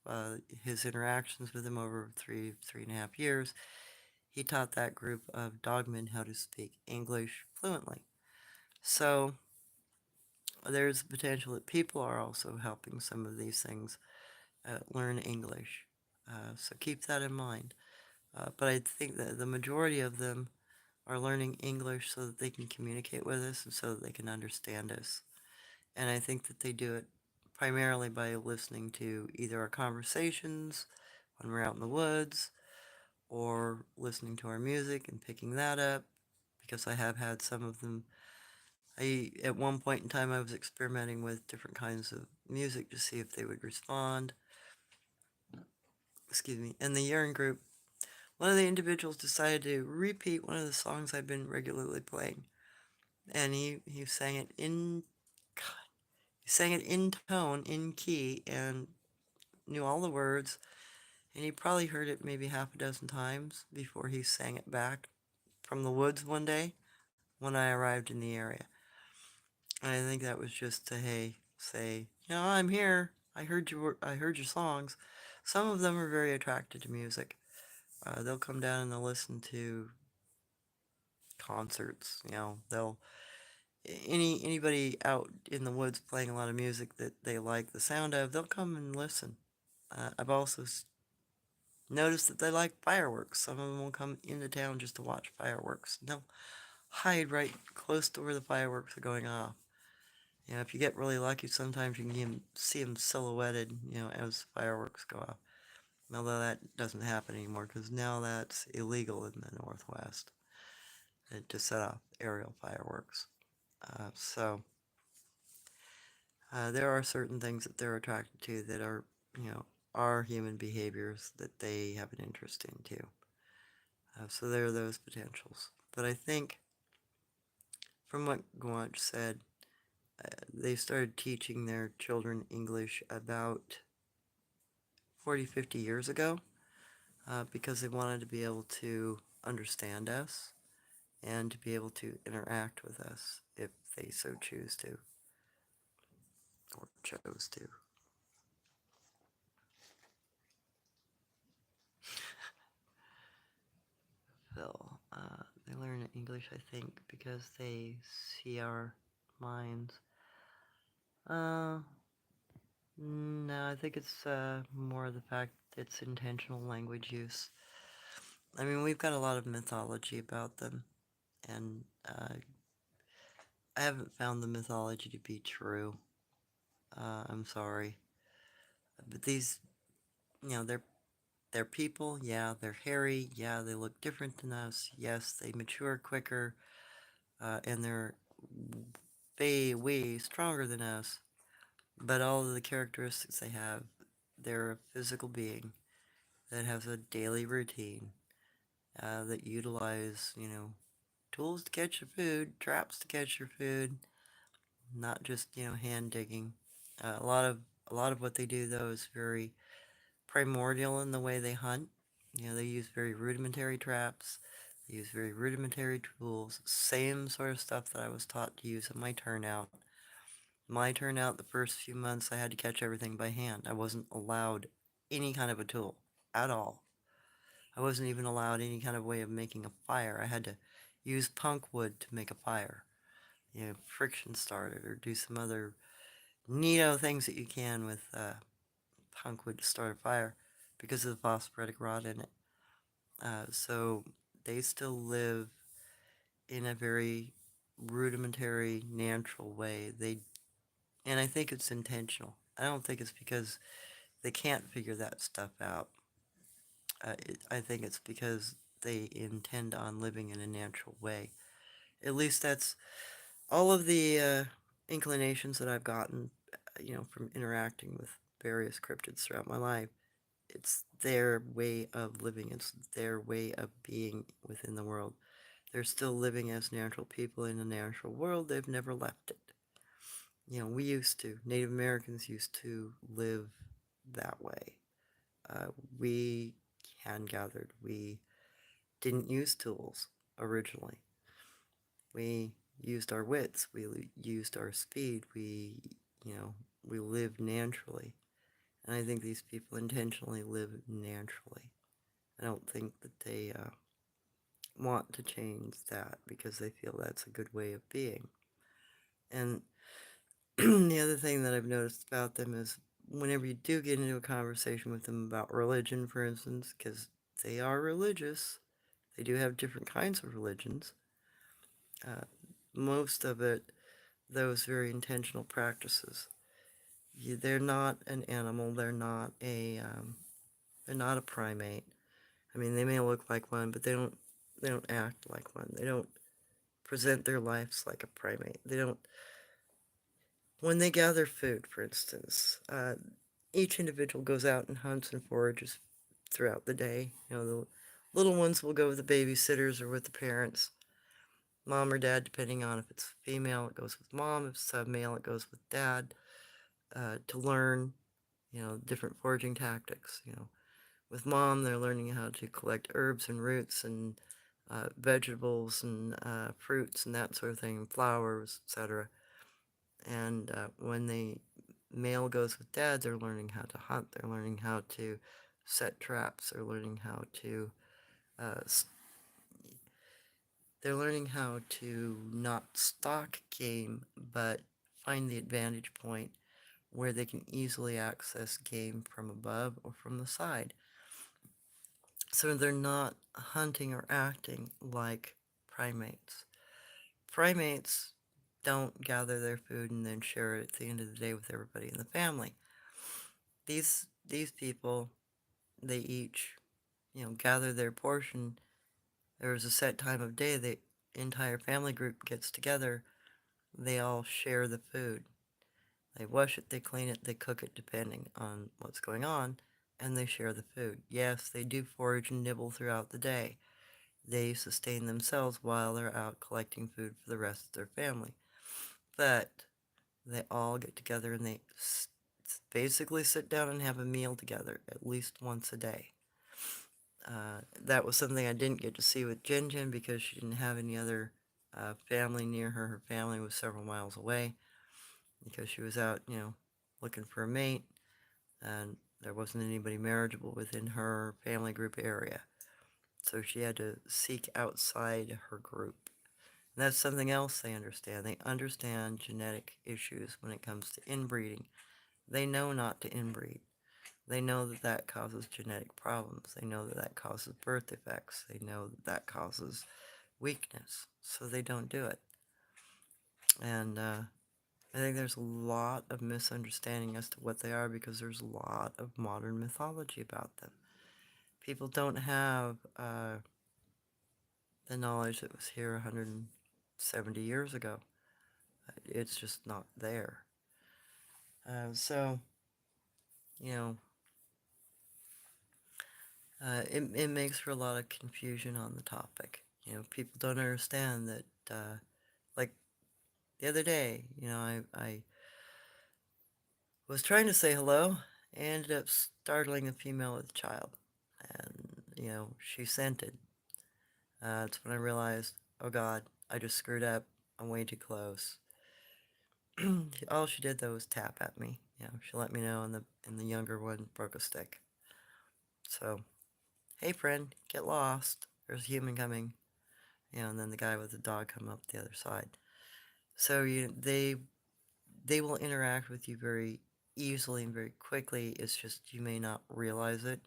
of his interactions with him over three and a half years, he taught that group of dogmen how to speak English fluently. So there's potential that people are also helping some of these things learn English. So keep that in mind. But I think that the majority of them are learning English so that they can communicate with us and so that they can understand us. And I think that they do it primarily by listening to either our conversations when we're out in the woods or listening to our music and picking that up, because I have had some of them. At one point in time, I was experimenting with different kinds of music to see if they would respond. Excuse me. In the urine group, one of the individuals decided to repeat one of the songs I've been regularly playing, and he sang it in tone, in key, and knew all the words. And he probably heard it maybe half a dozen times before he sang it back from the woods one day when I arrived in the area. And I think that was just to, hey, say, I'm here. I heard your songs. Some of them are very attracted to music. They'll come down and they'll listen to concerts. They'll anybody out in the woods playing a lot of music that they like the sound of, they'll come and listen. I've also noticed that they like fireworks. Some of them will come into town just to watch fireworks. They'll hide right close to where the fireworks are going off. If you get really lucky, sometimes you can see them silhouetted, as fireworks go off. Although that doesn't happen anymore because now that's illegal in the Northwest to set off aerial fireworks. So there are certain things that they're attracted to that are human behaviors that they have an interest in too. So there are those potentials. But I think, from what Guanch said, they started teaching their children English about 40, 50 years ago because they wanted to be able to understand us and to be able to interact with us if they so choose to, or chose to. Phil, they learn English, I think, because they see our minds. No, I think it's more the fact that it's intentional language use. I mean, we've got a lot of mythology about them, and I haven't found the mythology to be true. I'm sorry. But these, they're people, yeah, they're hairy, yeah, they look different than us, yes, they mature quicker, and they're way stronger than us. But all of the characteristics they have, they're a physical being that has a daily routine that utilize, tools to catch your food, traps to catch your food, not just, hand digging. A lot of what they do though is very primordial in the way they hunt. They use very rudimentary traps. They use very rudimentary tools. Same sort of stuff that I was taught to use in my turnout. My turnout, the first few months, I had to catch everything by hand. I wasn't allowed any kind of a tool at all. I wasn't even allowed any kind of way of making a fire. I had to use punk wood to make a fire. Friction started or do some other neato things that you can with punk wood to start a fire because of the phosphoretic rot in it. So they still live in a very rudimentary, natural way. And I think it's intentional. I don't think it's because they can't figure that stuff out. I think it's because they intend on living in a natural way. At least that's all of the inclinations that I've gotten, from interacting with various cryptids throughout my life. It's their way of living. It's their way of being within the world. They're still living as natural people in a natural world. They've never left it. Native Americans used to live that way. We hand-gathered. We didn't use tools originally. We used our wits. We used our speed. We lived naturally. And I think these people intentionally live naturally. I don't think that they want to change that because they feel that's a good way of being. And the other thing that I've noticed about them is whenever you do get into a conversation with them about religion, for instance, because they are religious, they do have different kinds of religions. Most of it, those very intentional practices. They're not an animal. They're not a primate. I mean, they may look like one, but they don't act like one. They don't present their lives like a primate. They don't. When they gather food, for instance, each individual goes out and hunts and forages throughout the day. The little ones will go with the babysitters or with the parents, mom or dad, depending on if it's female, it goes with mom. If it's a male, it goes with dad, to learn, different foraging tactics. With mom, they're learning how to collect herbs and roots and vegetables and fruits and that sort of thing, flowers, etc. And when they male goes with dad, they're learning how to hunt, they're learning how to set traps, uh, they're learning how to not stalk game, but find the advantage point where they can easily access game from above or from the side. So they're not hunting or acting like primates. Primates don't gather their food and then share it at the end of the day with everybody in the family. These people, they each, gather their portion. There's a set time of day the entire family group gets together. They all share the food. They wash it, they clean it, they cook it depending on what's going on, and they share the food. Yes, they do forage and nibble throughout the day. They sustain themselves while they're out collecting food for the rest of their family. But they all get together and they basically sit down and have a meal together at least once a day. That was something I didn't get to see with Jin Jin because she didn't have any other family near her. Her family was several miles away because she was out, looking for a mate, and there wasn't anybody marriageable within her family group area. So she had to seek outside her group. And that's something else they understand. They understand genetic issues when it comes to inbreeding. They know not to inbreed. They know that that causes genetic problems. They know that that causes birth defects. They know that that causes weakness. So they don't do it. And I think there's a lot of misunderstanding as to what they are because there's a lot of modern mythology about them. People don't have the knowledge that was here 170 years ago. It's just not there. So, you know, it makes for a lot of confusion on the topic. People don't understand that, like the other day, I was trying to say hello and ended up startling a female with a child. And, she scented. That's when I realized, oh God, I just screwed up. I'm way too close. All she did though was tap at me. She let me know, and the younger one broke a stick. So, hey friend, get lost. There's a human coming. And then the guy with the dog come up the other side. So they will interact with you very easily and very quickly. It's just you may not realize it.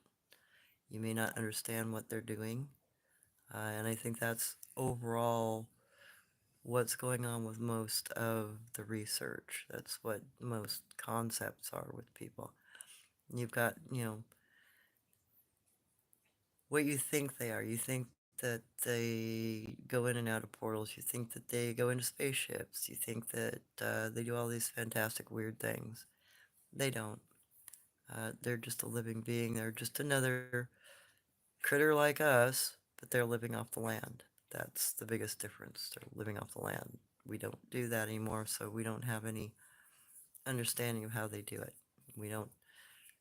You may not understand what they're doing. And I think that's overall what's going on with most of the research. That's what most concepts are with people. You've got, what you think they are. You think that they go in and out of portals. You think that they go into spaceships. You think that they do all these fantastic, weird things. They don't. They're just a living being. They're just another critter like us, but they're living off the land. That's the biggest difference. They're living off the land. We don't do that anymore, so we don't have any understanding of how they do it. We don't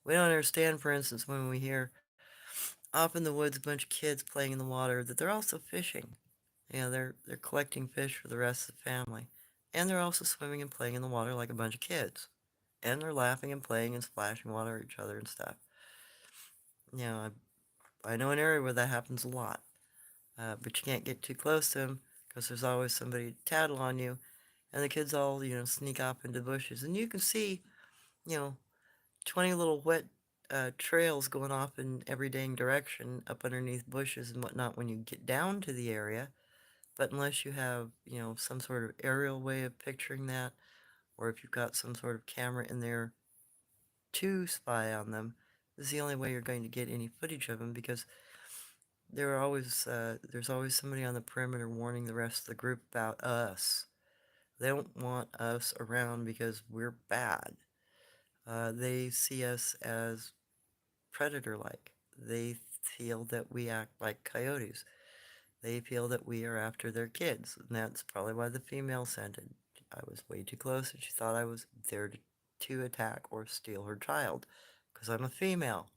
we don't understand, for instance, when we hear off in the woods a bunch of kids playing in the water that they're also fishing. They're collecting fish for the rest of the family. And they're also swimming and playing in the water like a bunch of kids. And they're laughing and playing and splashing water at each other and stuff. I know an area where that happens a lot. But you can't get too close to them because there's always somebody to tattle on you. And the kids all, sneak off into bushes. And you can see, you know, 20 little wet trails going off in every dang direction up underneath bushes and whatnot when you get down to the area. But unless you have, some sort of aerial way of picturing that, or if you've got some sort of camera in there to spy on them, this is the only way you're going to get any footage of them because there's always somebody on the perimeter warning the rest of the group about us. They don't want us around because we're bad. They see us as predator-like. They feel that we act like coyotes. They feel that we are after their kids, and that's probably why the female scented. I was way too close, and she thought I was there to attack or steal her child, because I'm a female.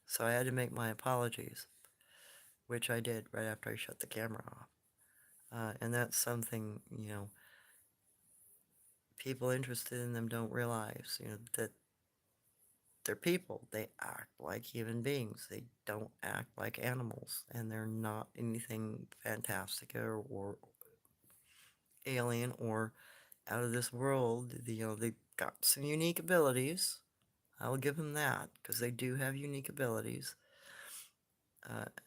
So I had to make my apologies, which I did right after I shut the camera off. And that's something, people interested in them don't realize, that they're people. They act like human beings. They don't act like animals, and they're not anything fantastic or alien or out of this world. They've got some unique abilities. I'll give them that, because they do have unique abilities.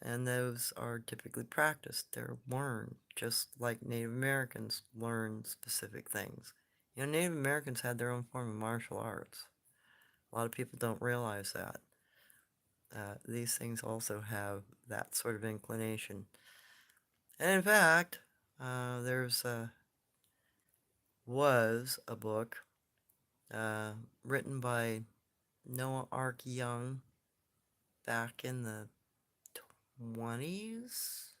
And those are typically practiced. They're learned, just like Native Americans learn specific things. Native Americans had their own form of martial arts. A lot of people don't realize that. These things also have that sort of inclination. And in fact, there's was a book uh, written by Noah Ark Young back in the 20s,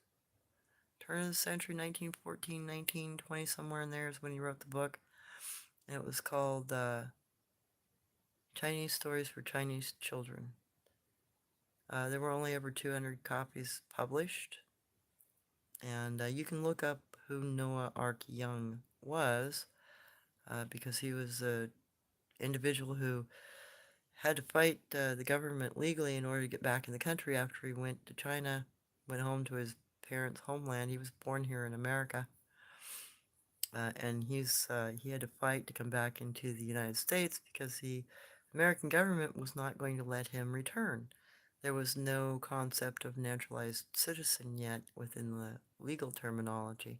turn of the century, 1914, 1920, somewhere in there is when he wrote the book. And it was called Chinese Stories for Chinese Children. There were only over 200 copies published, and you can look up who Noah Ark Young was, because he was an individual who had to fight the government legally in order to get back in the country after he went to China, went home to his parents' homeland. He was born here in America, and he had to fight to come back into the United States because the American government was not going to let him return. There was no concept of naturalized citizen yet within the legal terminology,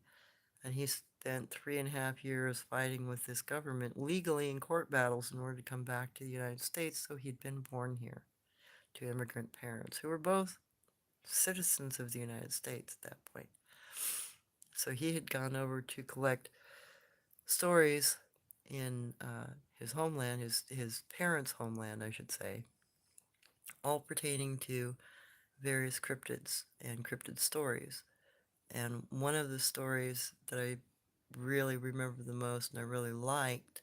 and he spent 3.5 years fighting with this government legally in court battles in order to come back to the United States. So he'd been born here to immigrant parents who were both citizens of the United States at that point. So he had gone over to collect stories in his homeland, his parents' homeland, I should say, all pertaining to various cryptids and cryptid stories. And one of the stories that I really remember the most and I really liked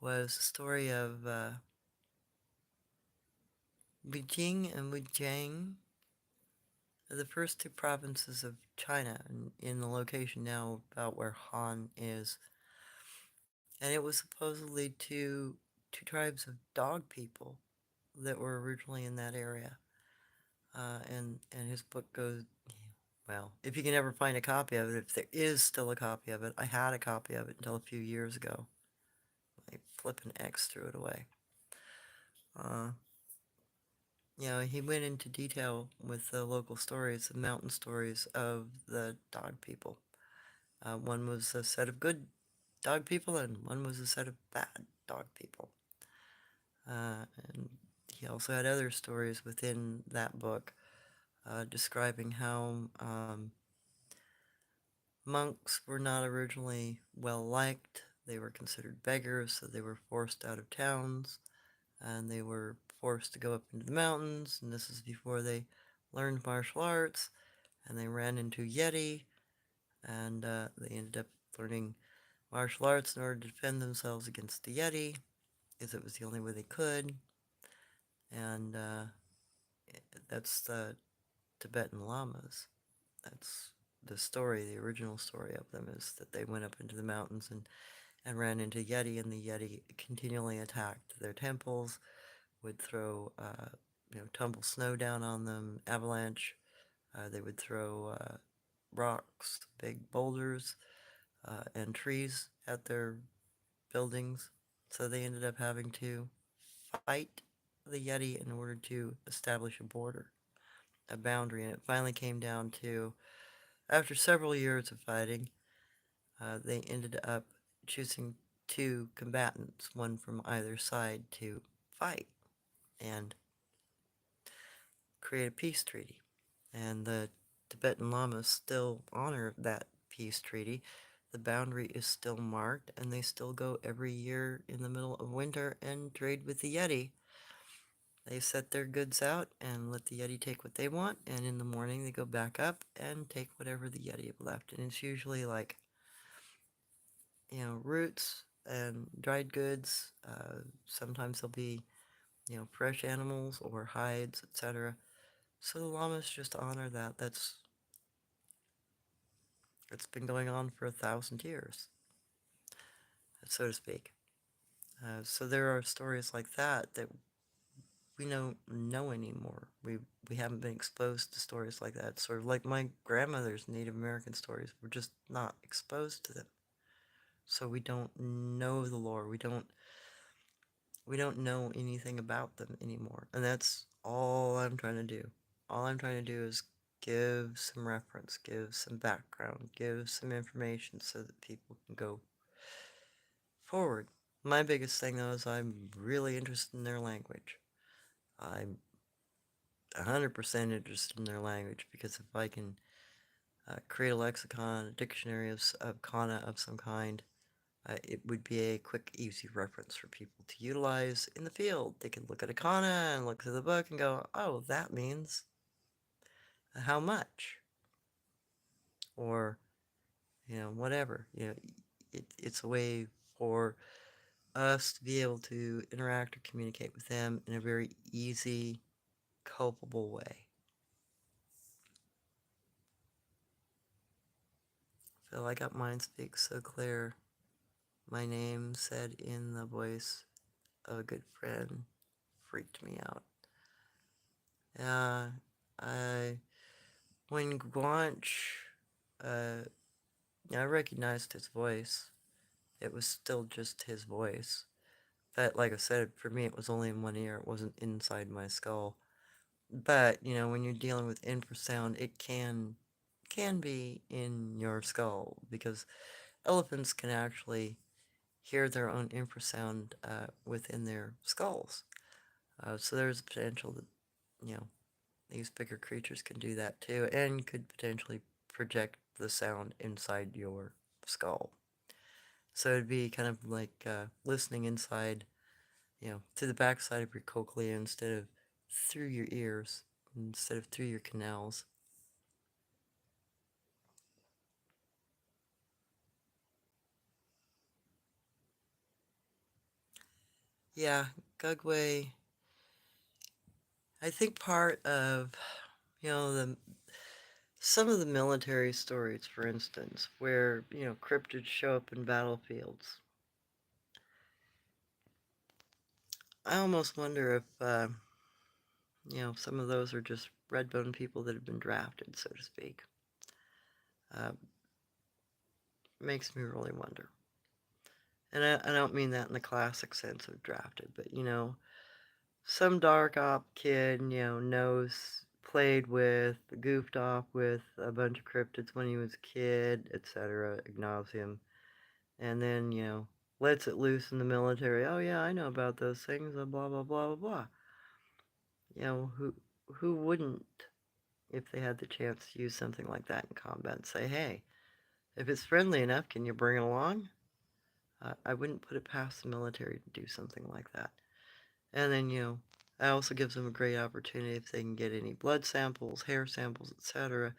was the story of Beijing and Wujiang, the first two provinces of China, in the location now about where Han is. And it was supposedly two tribes of dog people that were originally in that area. And his book goes, well, if you can ever find a copy of it, if there is still a copy of it, I had a copy of it until a few years ago. I flipped an X threw it away. Uh, he went into detail with the local stories, the mountain stories of the dog people. One was a set of good dog people, and one was a set of bad dog people. And he also had other stories within that book describing how monks were not originally well liked. They were considered beggars, so they were forced out of towns, and they were forced to go up into the mountains, and this is before they learned martial arts, and they ran into Yeti, and they ended up learning martial arts in order to defend themselves against the Yeti, because it was the only way they could, and that's the Tibetan lamas. That's the story, the original story of them is that they went up into the mountains and ran into Yeti, and the Yeti continually attacked their temples, would throw, tumble snow down on them, avalanche. They would throw rocks, big boulders, and trees at their buildings. So they ended up having to fight the Yeti in order to establish a border, a boundary, and it finally came down to, after several years of fighting, they ended up choosing two combatants, one from either side, to fight and create a peace treaty. And the Tibetan Lamas still honor that peace treaty. The boundary is still marked, and they still go every year in the middle of winter and trade with the Yeti. They set their goods out and let the Yeti take what they want, and in the morning they go back up and take whatever the Yeti have left. And it's usually like, roots and dried goods. Sometimes there'll be, fresh animals or hides, etc. So the llamas just honor that. It's been going on for 1,000 years. so to speak. So there are stories like that we don't know anymore. We haven't been exposed to stories like that. Sort of like my grandmother's Native American stories. We're just not exposed to them. So we don't know the lore. We don't know anything about them anymore. And that's all I'm trying to do. All I'm trying to do is give some reference, give some background, give some information so that people can go forward. My biggest thing though is I'm really interested in their language. I'm 100% interested in their language because if I can create a lexicon, a dictionary of kana of some kind, it would be a quick, easy reference for people to utilize in the field. They can look at a kana and look through the book and go, oh, that means how much? Or, whatever. It's a way for us to be able to interact or communicate with them in a very easy, culpable way. I feel like mine speaks so clear. My name said in the voice of a good friend freaked me out. I when Guanch, uh, I recognized his voice. It was still just his voice. But like I said, for me it was only in one ear. It wasn't inside my skull. But when you're dealing with infrasound, it can be in your skull because elephants can actually hear their own infrasound within their skulls. So there's a potential that you know these bigger creatures can do that too, and could potentially project the sound inside your skull. So it'd be kind of like listening inside, to the backside of your cochlea instead of through your ears, instead of through your canals. Yeah, Gugway. I think part of the some of the military stories, for instance, where cryptids show up in battlefields. I almost wonder if some of those are just redbone people that have been drafted, so to speak. Uh, Makes me really wonder. And I don't mean that in the classic sense of drafted, but some dark op kid, knows, played with, goofed off with a bunch of cryptids when he was a kid, etc., Ignatium, and then, lets it loose in the military. Oh yeah, I know about those things, blah blah blah blah blah. Who wouldn't, if they had the chance to use something like that in combat, and say, hey, if it's friendly enough, can you bring it along? I wouldn't put it past the military to do something like that. And then, that also gives them a great opportunity if they can get any blood samples, hair samples, etc.,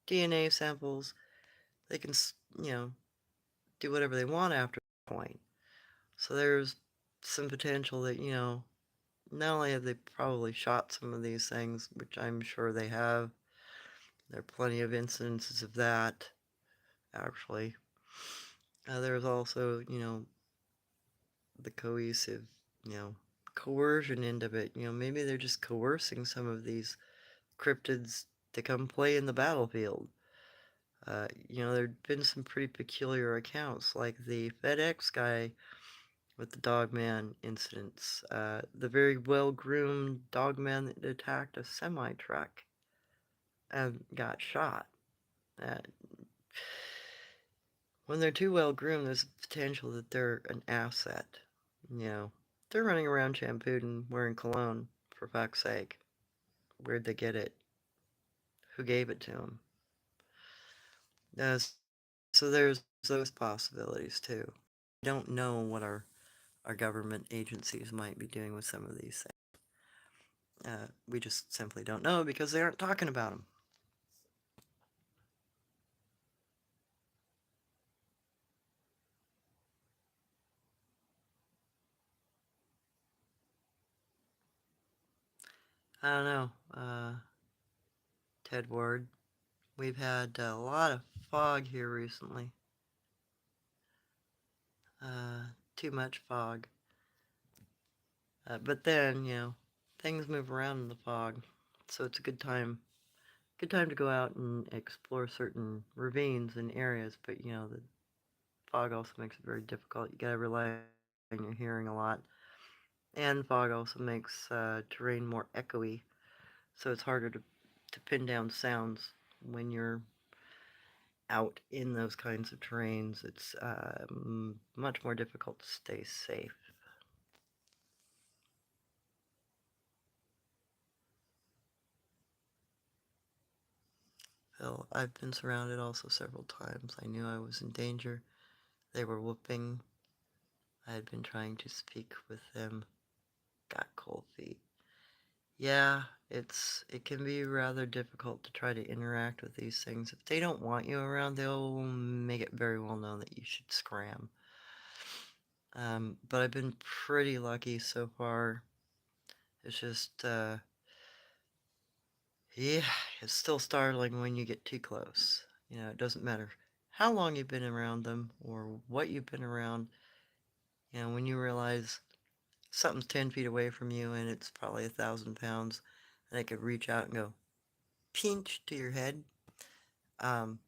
DNA samples. They can, do whatever they want after that point. So there's some potential that, not only have they probably shot some of these things, which I'm sure they have, there are plenty of incidences of that, actually. There's also, the cohesive, you know, coercion end of it. Maybe they're just coercing some of these cryptids to come play in the battlefield. There'd been some pretty peculiar accounts, like the FedEx guy with the Dogman incidents, the very well-groomed Dogman that attacked a semi-truck and got shot. Uh, when they're too well-groomed, there's a potential that they're an asset. You know, they're running around shampooed and wearing cologne, for fuck's sake. Where'd they get it? Who gave it to them? So there's those possibilities too. We don't know what our government agencies might be doing with some of these things. We just simply don't know because they aren't talking about them. I don't know. Ted Ward. We've had a lot of fog here recently. uh, too much fog. But then, things move around in the fog, so it's a good time to go out and explore certain ravines and areas. But the fog also makes it very difficult. You gotta rely on your hearing a lot, and fog also makes terrain more echoey, so it's harder to pin down sounds when you're out in those kinds of terrains. It's much more difficult to stay safe. So I've been surrounded also several times. I knew I was in danger. They were whooping. I had been trying to speak with them. Got cold feet. Yeah, it can be rather difficult to try to interact with these things. If they don't want you around, they'll make it very well known that you should scram. But I've been pretty lucky so far. It's just, yeah, it's still startling when you get too close. It doesn't matter how long you've been around them or what you've been around. When you realize something's 10 feet away from you and it's probably 1,000 pounds, and it could reach out and go pinch to your head, um,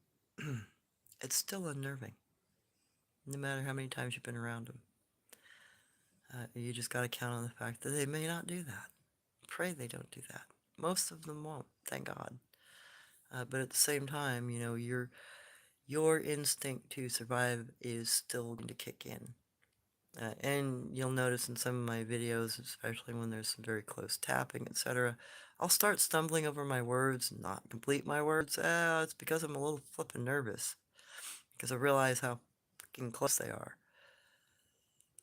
it's still unnerving, no matter how many times you've been around them. You just got to count on the fact that they may not do that. Pray they don't do that. Most of them won't, thank God. But at the same time, your instinct to survive is still going to kick in. And you'll notice in some of my videos, especially when there's some very close tapping, etc., I'll start stumbling over my words and not complete my words. It's because I'm a little flippin' nervous, because I realize how fucking close they are.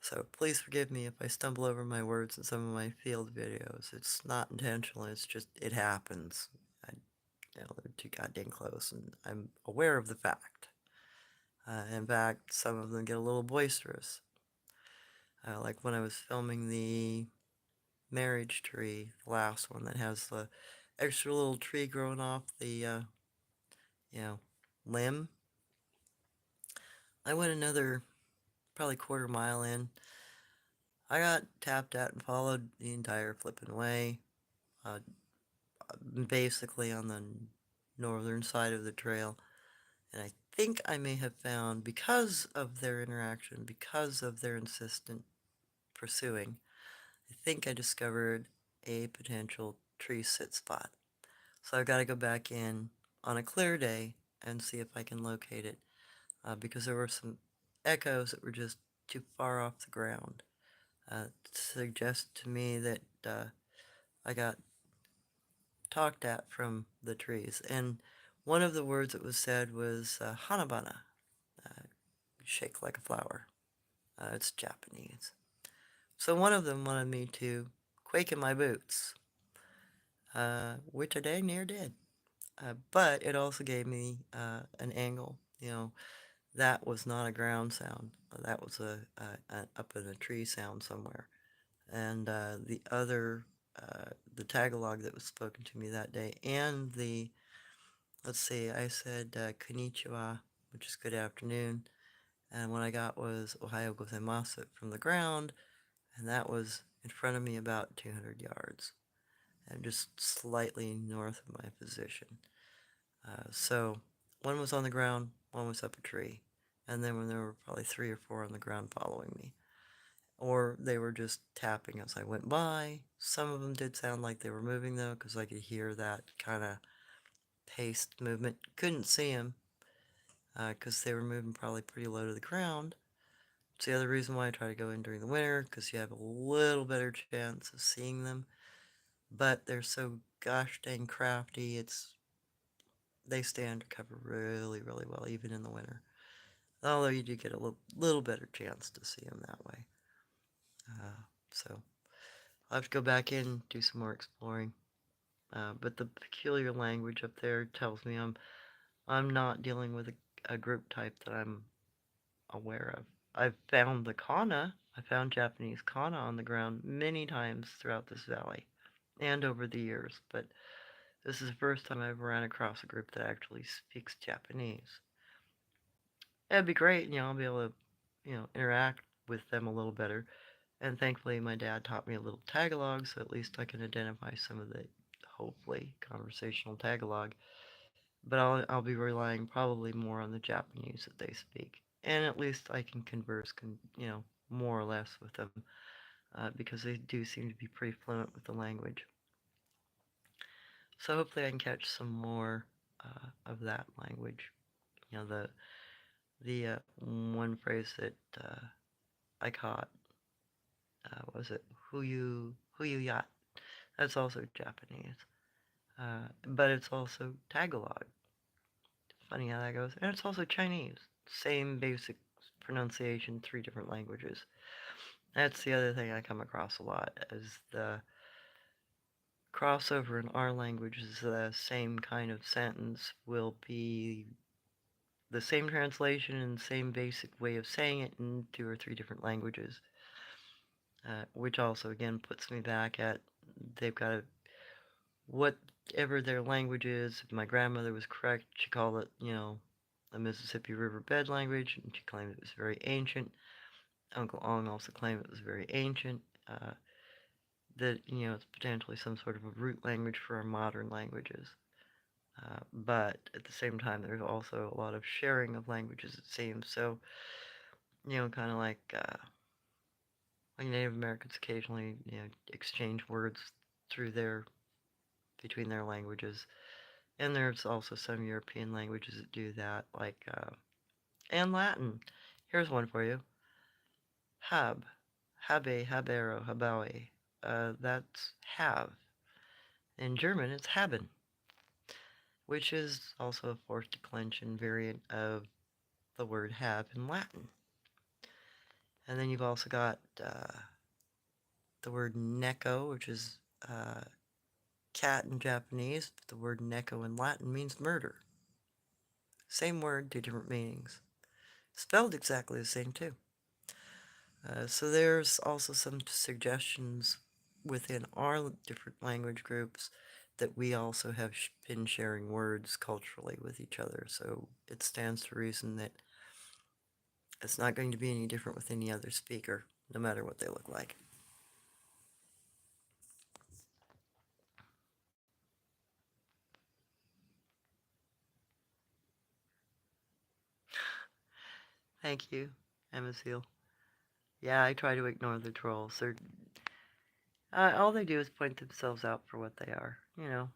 So please forgive me if I stumble over my words in some of my field videos. It's not intentional, it's just, it happens. They're too goddamn close, and I'm aware of the fact. In fact, some of them get a little boisterous. Like when I was filming the marriage tree, the last one that has the extra little tree growing off the, you know, limb. I went another probably quarter mile in. I got tapped at and followed the entire flipping way, uh, basically on the northern side of the trail. And I think I may have found, because of their interaction, because of their insistent pursuing, I think I discovered a potential tree sit spot. So I've got to go back in on a clear day and see if I can locate it, because there were some echoes that were just too far off the ground. To suggest to me that I got talked at from the trees. And one of the words that was said was hanabana, uh, shake like a flower. It's Japanese. So one of them wanted me to quake in my boots, which I dang near did. But it also gave me an angle. That was not a ground sound. That was a up in a tree sound somewhere. And the Tagalog that was spoken to me that day, and let's see, I said konnichiwa, which is good afternoon, and what I got was ohayo gozaimasu from the ground, and that was in front of me about 200 yards, and just slightly north of my position. So one was on the ground, one was up a tree, and then when there were probably 3 or 4 on the ground following me, or they were just tapping as I went by. Some of them did sound like they were moving though, because I could hear that kind of paced movement. Couldn't see them because they were moving probably pretty low to the ground. It's the other reason why I try to go in during the winter, because you have a little better chance of seeing them. But they're so gosh dang crafty, they stay undercover really, really well, even in the winter. Although you do get a little better chance to see them that way. So I'll have to go back in, do some more exploring. But the peculiar language up there tells me I'm not dealing with a group type that I'm aware of. I've found the kana. I found Japanese kana on the ground many times throughout this valley and over the years, but this is the first time I've ran across a group that actually speaks Japanese. That'd be great, I'll be able to interact with them a little better. And thankfully, my dad taught me a little Tagalog, so at least I can identify some of the hopefully conversational Tagalog. But I'll be relying probably more on the Japanese that they speak, and at least I can converse, more or less with them, because they do seem to be pretty fluent with the language. So hopefully I can catch some more of that language. The one phrase that I caught was it who you yacht? That's also Japanese, but it's also Tagalog. Funny how that goes, and it's also Chinese. Same basic pronunciation, three different languages. That's the other thing I come across a lot is the crossover in our languages. The same kind of sentence will be the same translation and same basic way of saying it in two or three different languages, which also again puts me back at they've got to, whatever their language is. If my grandmother was correct, she called it, the Mississippi River bed language, and she claimed it was very ancient. Uncle Ong also claimed it was very ancient. That it's potentially some sort of a root language for our modern languages. But at the same time, there's also a lot of sharing of languages, it seems. So, kind of like Native Americans occasionally, exchange words through between their languages. And there's also some European languages that do that, and Latin. Here's one for you. Hab. Habe, habero, habaue. That's have. In German, it's haben, which is also a fourth declension variant of the word have in Latin. And then you've also got the word neko, which is cat in Japanese. The word neko in Latin means murder. Same word, two different meanings. Spelled exactly the same, too. So there's also some suggestions within our different language groups that we also have been sharing words culturally with each other. So it stands to reason that it's not going to be any different with any other speaker, no matter what they look like. Thank you, Emma Seal. Yeah, I try to ignore the trolls. All they do is point themselves out for what they are, As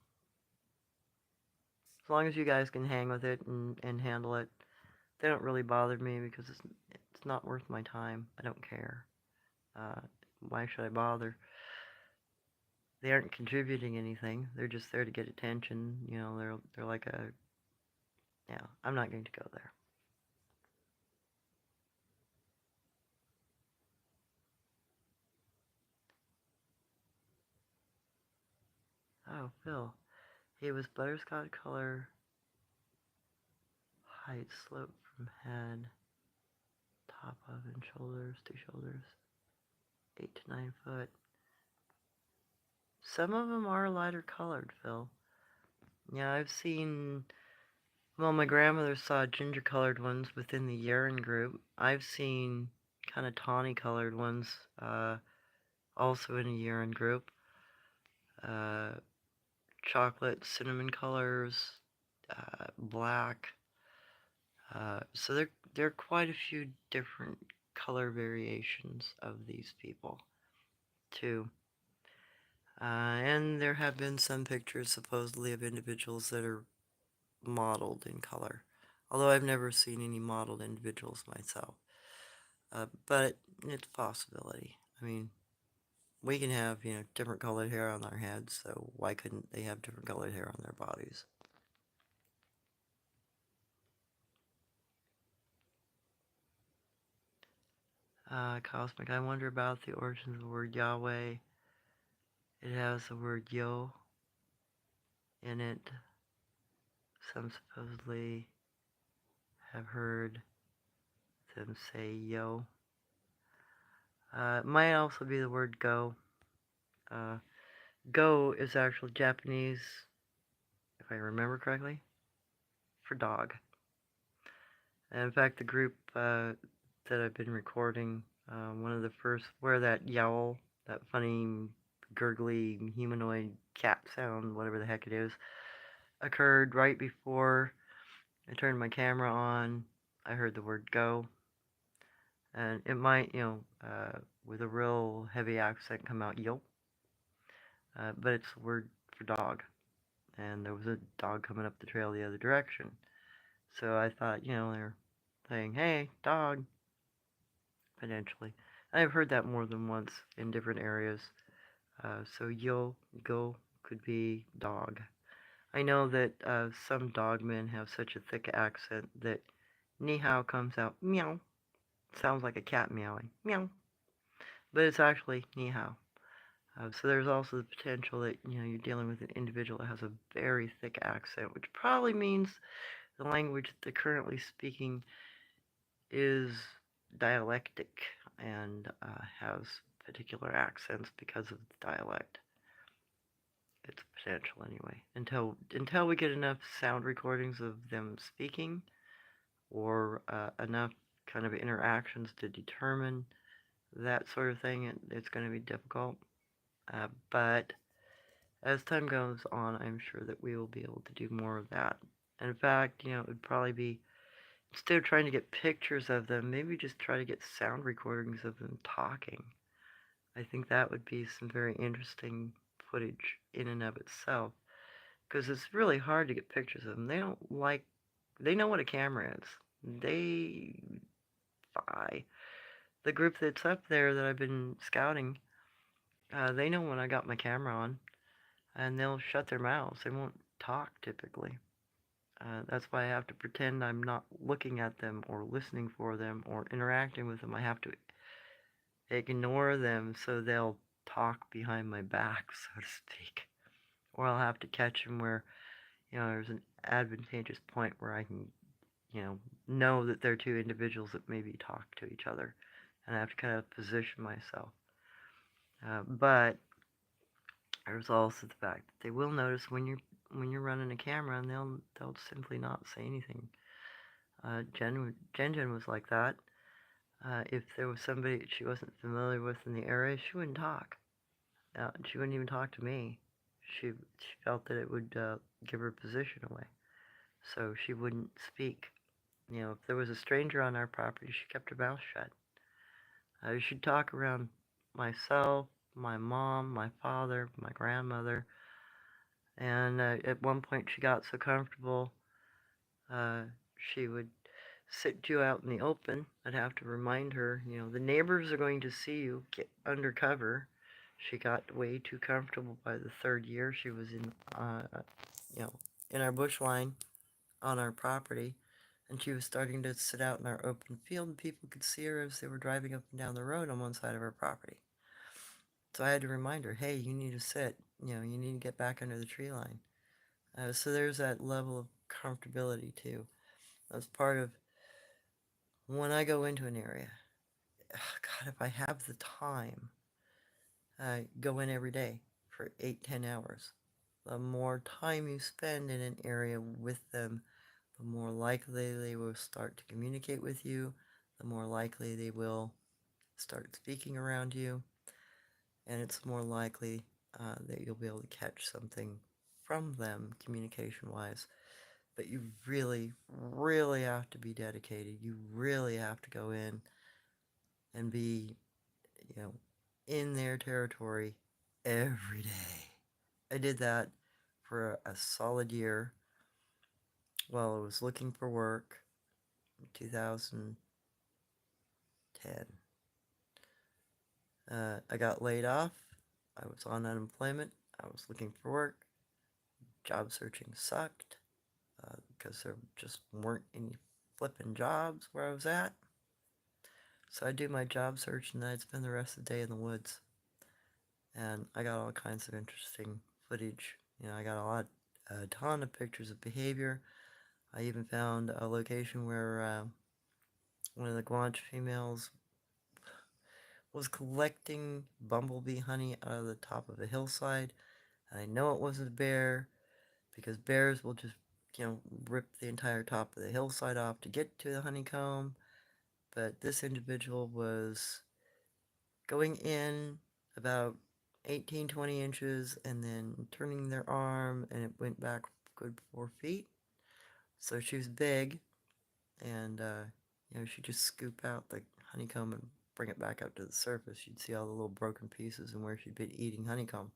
long as you guys can hang with it and handle it, they don't really bother me because it's not worth my time. I don't care. Uh, why should I bother? They aren't contributing anything. They're just there to get attention. They're like a, yeah. I'm not going to go there. Oh, Phil. He was butterscotch color, height, slope from head, top of and shoulders, 2 shoulders, 8 to 9 foot. Some of them are lighter colored, Phil. Yeah, I've seen. Well, my grandmother saw ginger colored ones within the urine group. I've seen kind of tawny colored ones, also in a urine group. Uh, chocolate, cinnamon colors, black. So there are quite a few different color variations of these people, too. And there have been some pictures supposedly of individuals that are modeled in color, although I've never seen any modeled individuals myself. But it's a possibility. I mean, we can have, different colored hair on our heads, so why couldn't they have different colored hair on their bodies? Cosmic, I wonder about the origins of the word Yahweh. It has the word Yo in it. Some supposedly have heard them say Yo. It might also be the word Go. Uh, Go is actually Japanese, if I remember correctly, for dog. And in fact, the group that I've been recording. One of the first where that yowl, that funny gurgly humanoid cat sound, whatever the heck it is, occurred right before I turned my camera on. I heard the word go, and it might, with a real heavy accent come out yo, but it's the word for dog. And there was a dog coming up the trail the other direction. So I thought, they're saying, hey, dog, potentially. I've heard that more than once in different areas. So yo, go could be dog. I know that some dogmen have such a thick accent that ni hao comes out meow. Sounds like a cat meowing. Meow. But it's actually ni hao. So there's also the potential that, you're dealing with an individual that has a very thick accent, which probably means the language that they're currently speaking is dialectic and has particular accents because of the dialect. It's potential anyway. Until we get enough sound recordings of them speaking or enough kind of interactions to determine that sort of thing, it's going to be difficult. But as time goes on, I'm sure that we will be able to do more of that. And in fact, it would probably be, instead of trying to get pictures of them, maybe just try to get sound recordings of them talking. I think that would be some very interesting footage in and of itself, because it's really hard to get pictures of them. They know what a camera is. They, I, the group that's up there that I've been scouting, they know when I got my camera on, and they'll shut their mouths. They won't talk typically. That's why I have to pretend I'm not looking at them or listening for them or interacting with them. I have to ignore them so they'll talk behind my back, so to speak. Or I'll have to catch them where, there's an advantageous point where I can, know that they're two individuals that maybe talk to each other. And I have to kind of position myself. But there's also the fact that they will notice when you're running a camera, and they'll simply not say anything. Jen was like that. If there was somebody that she wasn't familiar with in the area, she wouldn't talk. She wouldn't even talk to me. She felt that it would give her position away, so she wouldn't speak. If there was a stranger on our property, she kept her mouth shut. She'd talk around myself, my mom, my father, my grandmother, and at one point she got so comfortable, she would sit you out in the open. I'd have to remind her, the neighbors are going to see you, get under cover. She got way too comfortable by the third year she was you know, in our bush line on our property, and she was starting to sit out in our open field, and people could see her as they were driving up and down the road on one side of our property. So I had to remind her, hey, you need to sit, you need to get back under the tree line. So there's that level of comfortability too. That's part of when I go into an area. God, if I have the time, I go in every day for 8-10 hours. The more time you spend in an area with them, the more likely they will start to communicate with you, the more likely they will start speaking around you, and it's more likely that you'll be able to catch something from them communication-wise. But you really, really have to be dedicated. You really have to go in and be, you know, in their territory every day. I did that for a solid year while I was looking for work in 2010. I got laid off. I was on unemployment. I was looking for work. Job searching sucked because there just weren't any flipping jobs where I was at. So I'd do my job search and then I'd spend the rest of the day in the woods. And I got all kinds of interesting footage. I got a ton of pictures of behavior. I even found a location where one of the Guanche females was collecting bumblebee honey out of the top of a hillside. And I know it wasn't a bear because bears will just, rip the entire top of the hillside off to get to the honeycomb. but this individual was going in about 18, 20 inches and then turning their arm, and it went back good 4 feet. So she was big, and she'd just scoop out the honeycomb and bring it back up to the surface. You'd see all the little broken pieces and where she'd been eating honeycomb.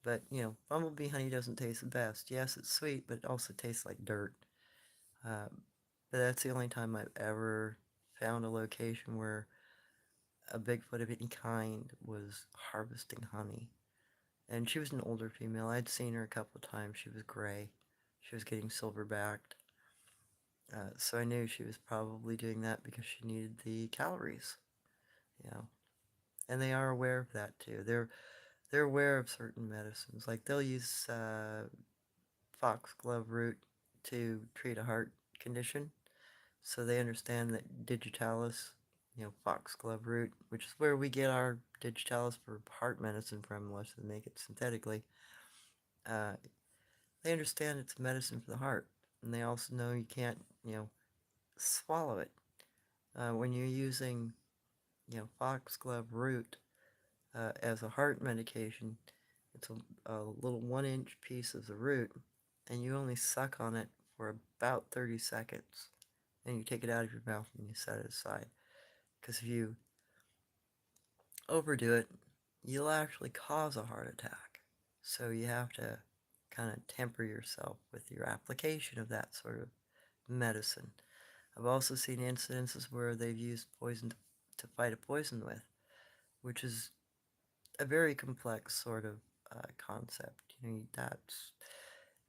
But, bumblebee honey doesn't taste the best. Yes, it's sweet, but it also tastes like dirt. Um, but that's the only time I've ever found a location where a Bigfoot of any kind was harvesting honey. And she was an older female. I'd seen her a couple of times. She was gray. She was getting silver-backed. So I knew she was probably doing that because she needed the calories, you know. And they are aware of that too. They're aware of certain medicines. Like they'll use foxglove root to treat a heart condition. So they understand that digitalis, foxglove root, which is where we get our digitalis for heart medicine from, unless they make it synthetically. Uh, they understand it's medicine for the heart, and they also know you can't, swallow it. When you're using, foxglove root as a heart medication, it's a little 1 inch piece of the root, and you only suck on it for about 30 seconds. And you take it out of your mouth and you set it aside. Because if you overdo it, you'll actually cause a heart attack. So you have to kind of temper yourself with your application of that sort of medicine. I've also seen incidences where they've used poison to fight a poison with, which is a very complex sort of concept.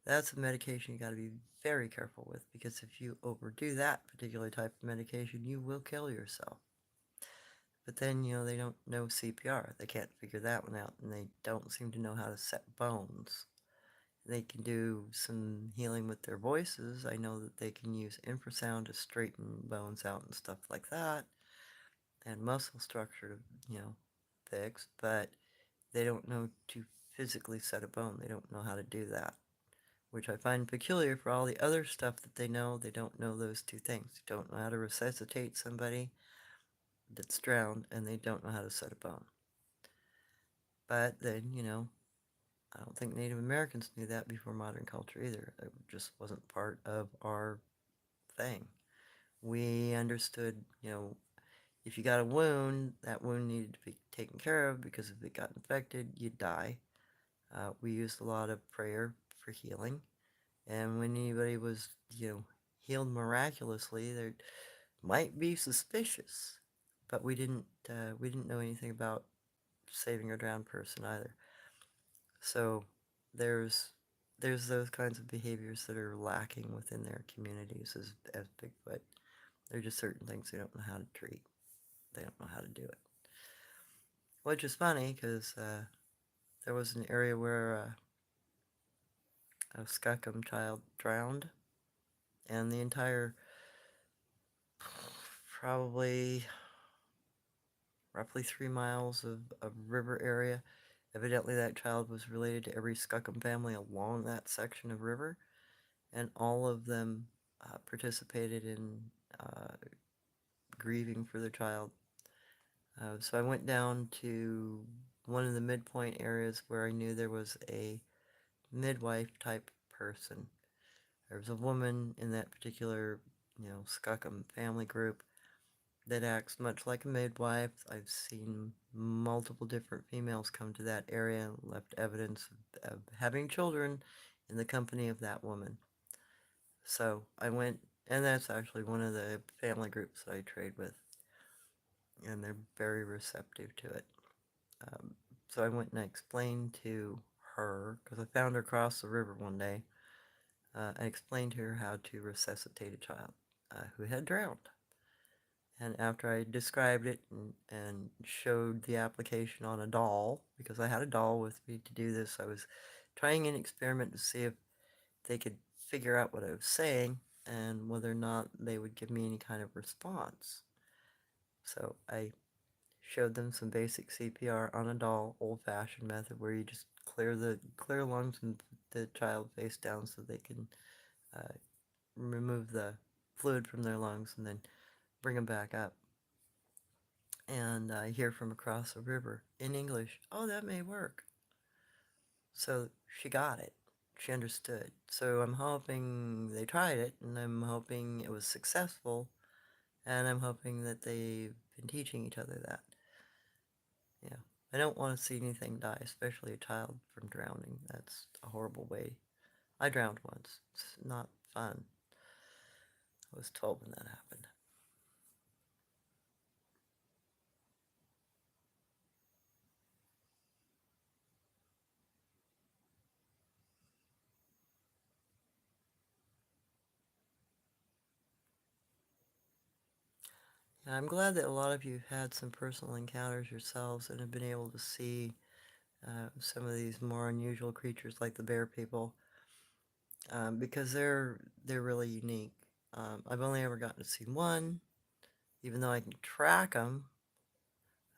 That's a medication you got to be very careful with, because if you overdo that particular type of medication, you will kill yourself. But then, they don't know CPR. They can't figure that one out, and they don't seem to know how to set bones. They can do some healing with their voices. I know that they can use infrasound to straighten bones out and stuff like that, and muscle structure to, fix, but they don't know to physically set a bone. They don't know how to do that, which I find peculiar. For all the other stuff that they don't know those two things. They don't know how to resuscitate somebody that's drowned, and they don't know how to set a bone. But then, I don't think Native Americans knew that before modern culture either. It just wasn't part of our thing. We understood, if you got a wound, that wound needed to be taken care of, because if it got infected, you'd die. We used a lot of prayer for healing. And when anybody was, healed miraculously, they might be suspicious. But we didn't know anything about saving a drowned person either. So there's those kinds of behaviors that are lacking within their communities as Bigfoot. There are just certain things they don't know how to treat. They don't know how to do it. Which is funny, because there was an area where a Skookum child drowned, and the entire, probably roughly 3 miles of river area, evidently that child was related to every Skookum family along that section of river, and all of them participated in uh, grieving for their child. So I went down to one of the midpoint areas where I knew there was a midwife type person. There was a woman in that particular, Skookum family group that acts much like a midwife. I've seen multiple different females come to that area and left evidence of having children in the company of that woman. So I went, and that's actually one of the family groups that I trade with, and they're very receptive to it. So I went and I explained to her, because I found her across the river one day. I explained to her how to resuscitate a child who had drowned. And after I described it and showed the application on a doll, because I had a doll with me to do this, I was trying an experiment to see if they could figure out what I was saying and whether or not they would give me any kind of response. So I showed them some basic CPR on a doll, old-fashioned method, where you just clear lungs and put the child face down so they can remove the fluid from their lungs, and then bring them back up. And I hear from across the river in English, oh, that may work. So she got it. She understood. So I'm hoping they tried it, and I'm hoping it was successful, and I'm hoping that they've been teaching each other that. Yeah. I don't want to see anything die, especially a child from drowning. That's a horrible way. I drowned once. It's not fun. I was 12 when that happened. And I'm glad that a lot of you had some personal encounters yourselves and have been able to see some of these more unusual creatures like the bear people, because they're really unique. I've only ever gotten to see one, even though I can track them.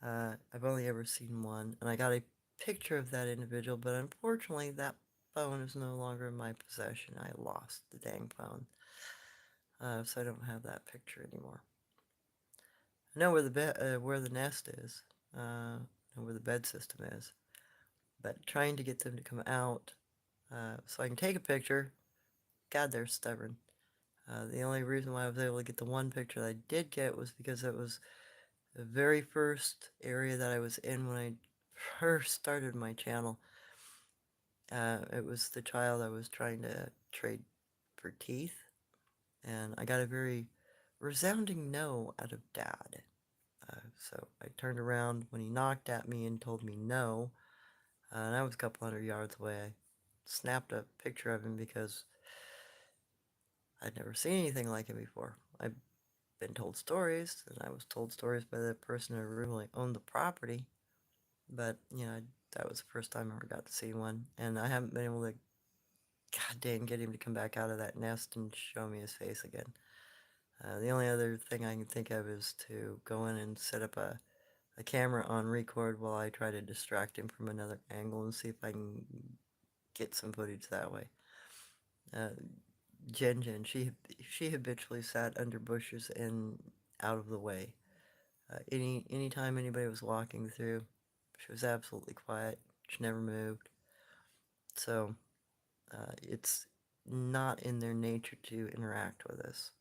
I've only ever seen one, and I got a picture of that individual, but unfortunately, that phone is no longer in my possession. I lost the dang phone, so I don't have that picture anymore. I know where the nest is, and where the bed system is, but trying to get them to come out so I can take a picture. God, they're stubborn. The only reason why I was able to get the one picture that I did get was because it was the very first area that I was in when I first started my channel. It was the child I was trying to trade for teeth, and I got a very resounding no out of Dad. So I turned around when he knocked at me and told me no, and I was a couple hundred yards away. I snapped a picture of him because I'd never seen anything like him before. I've been told stories, and I was told stories by the person who originally owned the property, but, that was the first time I ever got to see one, and I haven't been able to, god dang, get him to come back out of that nest and show me his face again. The only other thing I can think of is to go in and set up a camera on record while I try to distract him from another angle and see if I can get some footage that way. Uh, Jen, she habitually sat under bushes and out of the way. Anytime anybody was walking through, she was absolutely quiet. She never moved. So it's not in their nature to interact with us.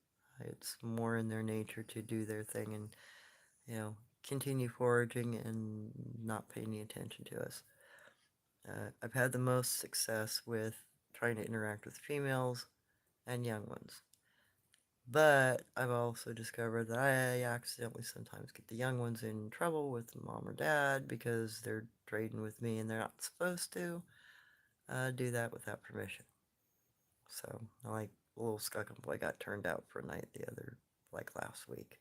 It's more in their nature to do their thing and, continue foraging and not pay any attention to us. I've had the most success with trying to interact with females and young ones. But I've also discovered that I accidentally sometimes get the young ones in trouble with mom or dad because they're trading with me and they're not supposed to do that without permission. So, like, little Skunk Boy got turned out for a night last week,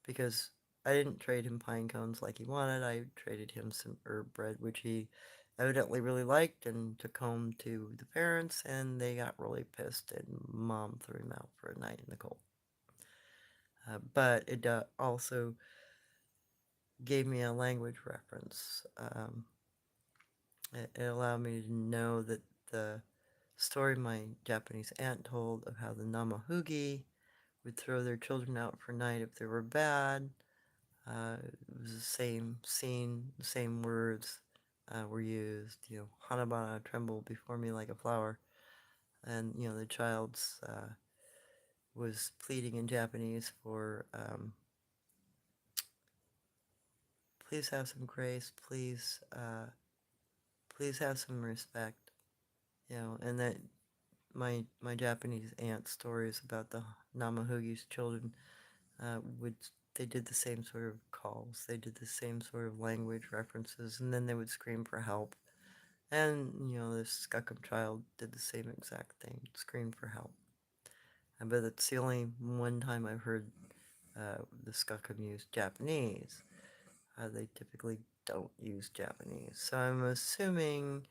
because I didn't trade him pine cones like he wanted. I traded him some herb bread, which he evidently really liked, and took home to the parents, and they got really pissed, and mom threw him out for a night in the cold. But it also gave me a language reference. It allowed me to know that the story my Japanese aunt told of how the Namahugi would throw their children out for night if they were bad. It was the same scene, the same words were used. Hanabana, tremble before me like a flower. And, the child's was pleading in Japanese for, please have some grace, please have some respect. And that my Japanese aunt's stories about the Namahugi's children would they did the same sort of calls, they did the same sort of language references, and then they would scream for help. And this Skookum child did the same exact thing, scream for help. But it's the only one time I've heard the Skookum use Japanese. They typically don't use Japanese, so I'm assuming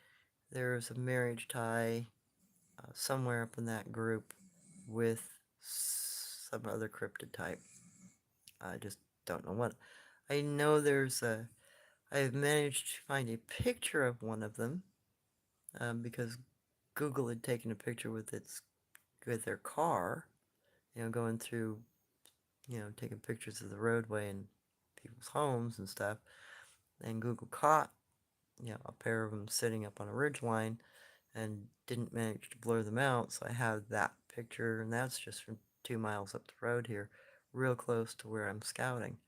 there's a marriage tie somewhere up in that group with some other cryptid type. I just don't know what. I know I've managed to find a picture of one of them because Google had taken a picture with their car, going through taking pictures of the roadway and people's homes and stuff. And Google caught, a pair of them sitting up on a ridge line and didn't manage to blur them out. So I have that picture, and that's just from 2 miles up the road here, real close to where I'm scouting.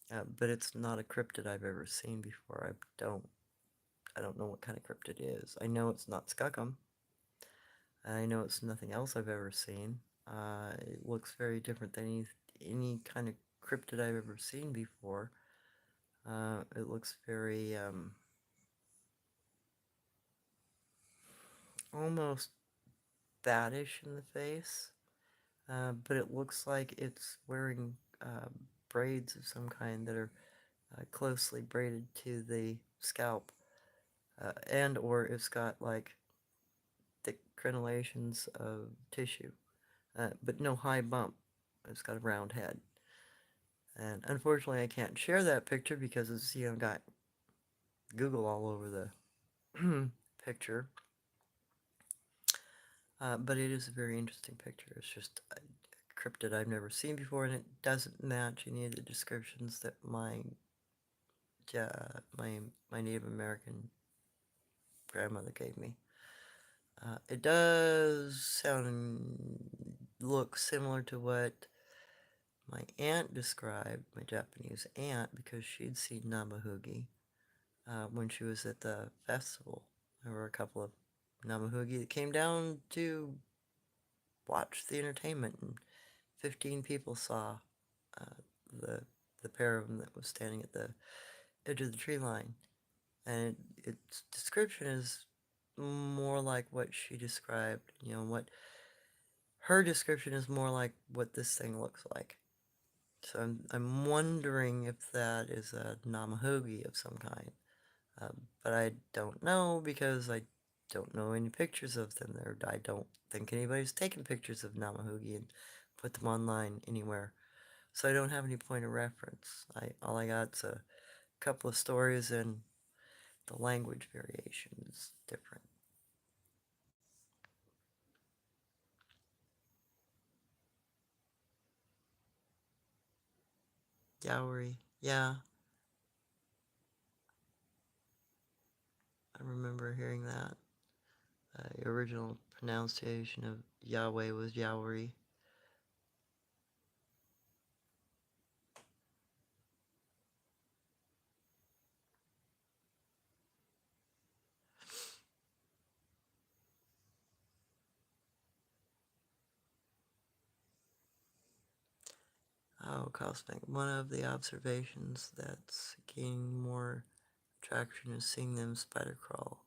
But it's not a cryptid I've ever seen before. I don't know what kind of cryptid it is. I know it's not Skookum. I know it's nothing else I've ever seen. It looks very different than any kind of cryptid I've ever seen before. It looks very almost baddish in the face, but it looks like it's wearing braids of some kind that are closely braided to the scalp, and or it's got like thick crenellations of tissue, but no high bump. It's got a round head. And unfortunately, I can't share that picture because it's, got Google all over the picture. But it is a very interesting picture. It's just a cryptid I've never seen before, and it doesn't match any of the descriptions that my Native American grandmother gave me. It does look similar to what my aunt described, my Japanese aunt, because she'd seen Namahugi when she was at the festival. There were a couple of Namahugi that came down to watch the entertainment, and 15 people saw uh, the the pair of them that was standing at the edge of the tree line. And its description is more like what she described. What her description is more like what this thing looks like. So I'm wondering if that is a Namahugi of some kind. But I don't know because I don't know any pictures of them there. I don't think anybody's taken pictures of Namahugi and put them online anywhere. So I don't have any point of reference. All I got's a couple of stories, and the language variation is different. Yowery, yeah, I remember hearing that. The original pronunciation of Yahweh was Yowery. Oh, cosmic. One of the observations that's gaining more traction is seeing them spider crawl.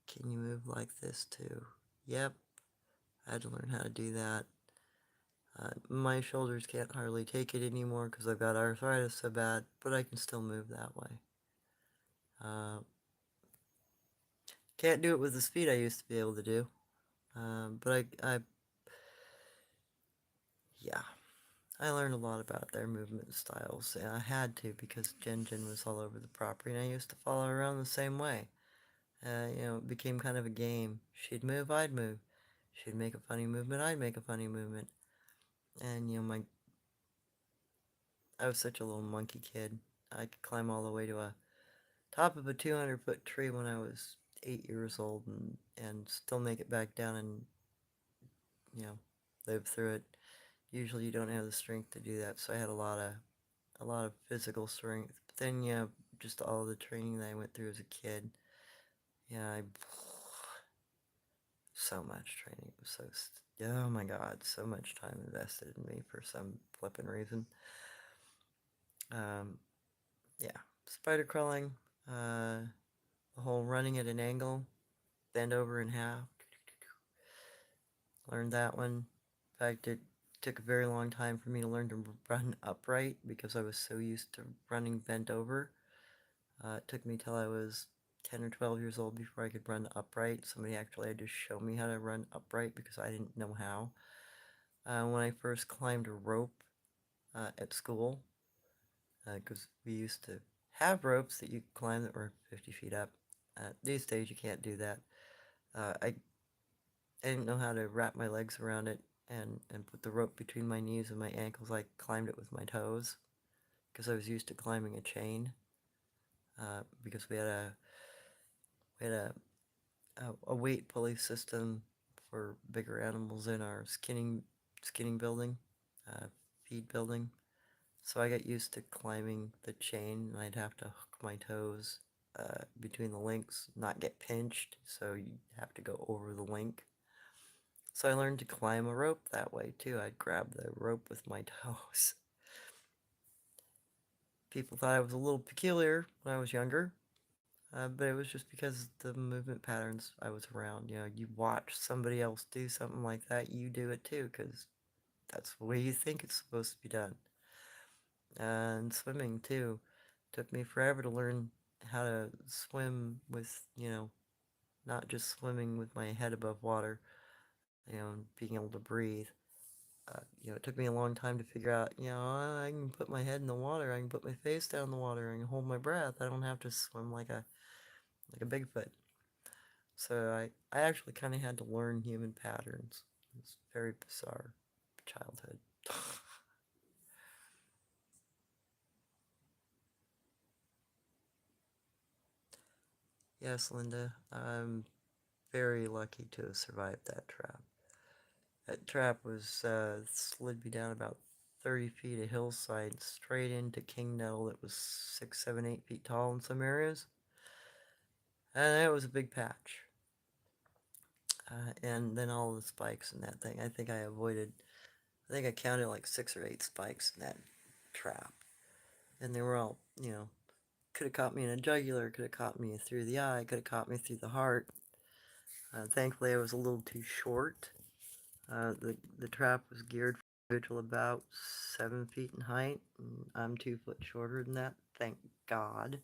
Can you move like this too? Yep, I had to learn how to do that. My shoulders can't hardly take it anymore because I've got arthritis so bad, but I can still move that way. Uh, can't do it with the speed I used to be able to do. But yeah, I learned a lot about their movement styles. And I had to because Jen was all over the property, and I used to follow her around the same way. It became kind of a game. She'd move, I'd move. She'd make a funny movement, I'd make a funny movement. And, I was such a little monkey kid. I could climb all the way to a top of a 200-foot tree when I was 8 years old, and still make it back down and, you know, live through it. Usually you don't have the strength to do that, so I had a lot of physical strength. But then, just all the training that I went through as a kid. Yeah, so much training. It was oh my god, so much time invested in me for some flippin' reason. Um, yeah, spider crawling, the whole running at an angle, bend over in half. Learned that one. In fact, it took a very long time for me to learn to run upright because I was so used to running bent over. It took me till I was 10 or 12 years old before I could run upright. Somebody actually had to show me how to run upright because I didn't know how. When I first climbed a rope at school, because we used to have ropes that you could climb that were 50 feet up. These days you can't do that. I didn't know how to wrap my legs around it. and put the rope between my knees and my ankles. I climbed it with my toes because I was used to climbing a chain. Because we had a weight pulley system for bigger animals in our skinning building, uh, feed building. So I got used to climbing the chain, and I'd have to hook my toes between the links, not get pinched, so you have to go over the link. So I learned to climb a rope that way too. I'd grab the rope with my toes. People thought I was a little peculiar when I was younger, but it was just because the movement patterns I was around. You know, you watch somebody else do something like that, you do it too, because that's the way you think it's supposed to be done. And swimming too. Took me forever to learn how to swim with, not just swimming with my head above water, and being able to breathe. It took me a long time to figure out, I can put my head in the water, I can put my face down in the water, I can hold my breath. I don't have to swim like a Bigfoot. So I actually kind of had to learn human patterns. It's very bizarre childhood. Yes, Linda, I'm very lucky to have survived that trap. That trap was slid me down about 30 feet of hillside straight into king nettle that was 6, 7, 8 feet tall in some areas. And it was a big patch. And then all the spikes in that thing. I think I counted like 6 or 8 spikes in that trap. And they were all, could have caught me in a jugular, could have caught me through the eye, could have caught me through the heart. Thankfully, I was a little too short. The trap was geared for an individual about 7 feet in height. And I'm 2 foot shorter than that, thank God.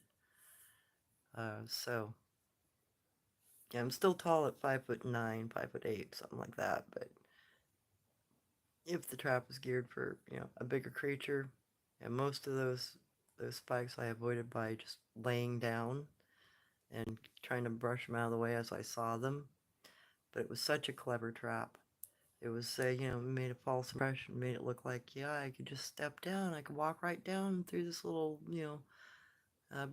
So yeah, I'm still tall at 5'9", 5'8", something like that. But if the trap was geared for a bigger creature, and most of those spikes I avoided by just laying down and trying to brush them out of the way as I saw them. But it was such a clever trap. It was, made a false impression, made it look like, yeah, I could just step down. I could walk right down through this little,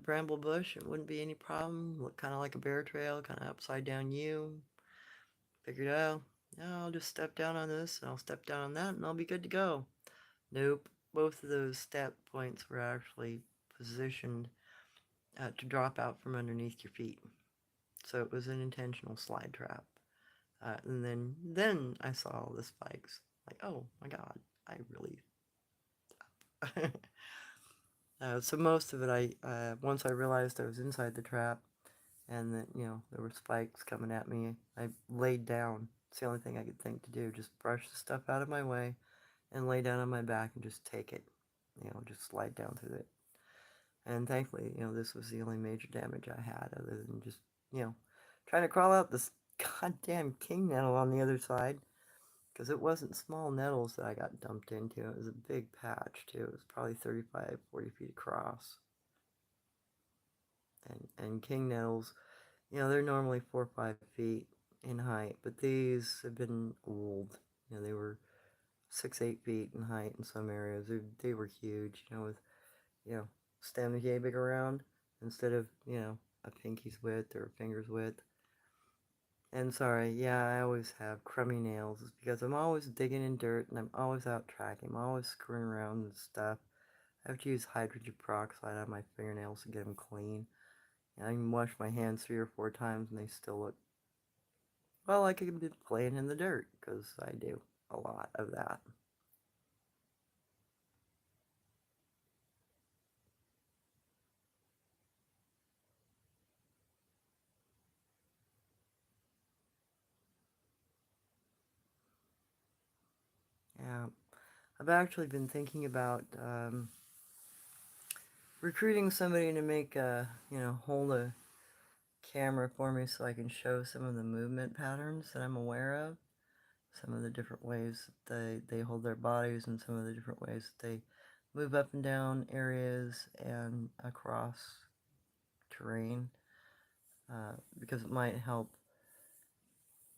bramble bush. It wouldn't be any problem. Look kind of like a bear trail, kind of upside down U. Figured out, yeah, I'll just step down on this, and I'll step down on that, and I'll be good to go. Nope. Both of those step points were actually positioned to drop out from underneath your feet. So it was an intentional slide trap. And then I saw all the spikes. Like, oh my god, I really. So most of it, once I realized I was inside the trap, and that there were spikes coming at me, I laid down. It's the only thing I could think to do. Just brush the stuff out of my way, and lay down on my back and just take it. Just slide down through it. And thankfully, this was the only major damage I had, other than just trying to crawl out this goddamn king nettle on the other side. Because it wasn't small nettles that I got dumped into. It was a big patch, too. It was probably 35, 40 feet across. And king nettles, they're normally 4 or 5 feet in height, but these have been old. They were 6, 8 feet in height in some areas. They were huge, with, stems yay big around instead of, a pinky's width or a finger's width. And sorry, yeah, I always have crummy nails. It's because I'm always digging in dirt and I'm always out tracking. I'm always screwing around and stuff. I have to use hydrogen peroxide on my fingernails to get them clean. And I can wash my hands 3 or 4 times and they still look, well, like I could be playing in the dirt, because I do a lot of that. Yeah, I've actually been thinking about recruiting somebody to make hold a camera for me so I can show some of the movement patterns that I'm aware of, some of the different ways that they hold their bodies, and some of the different ways that they move up and down areas and across terrain, because it might help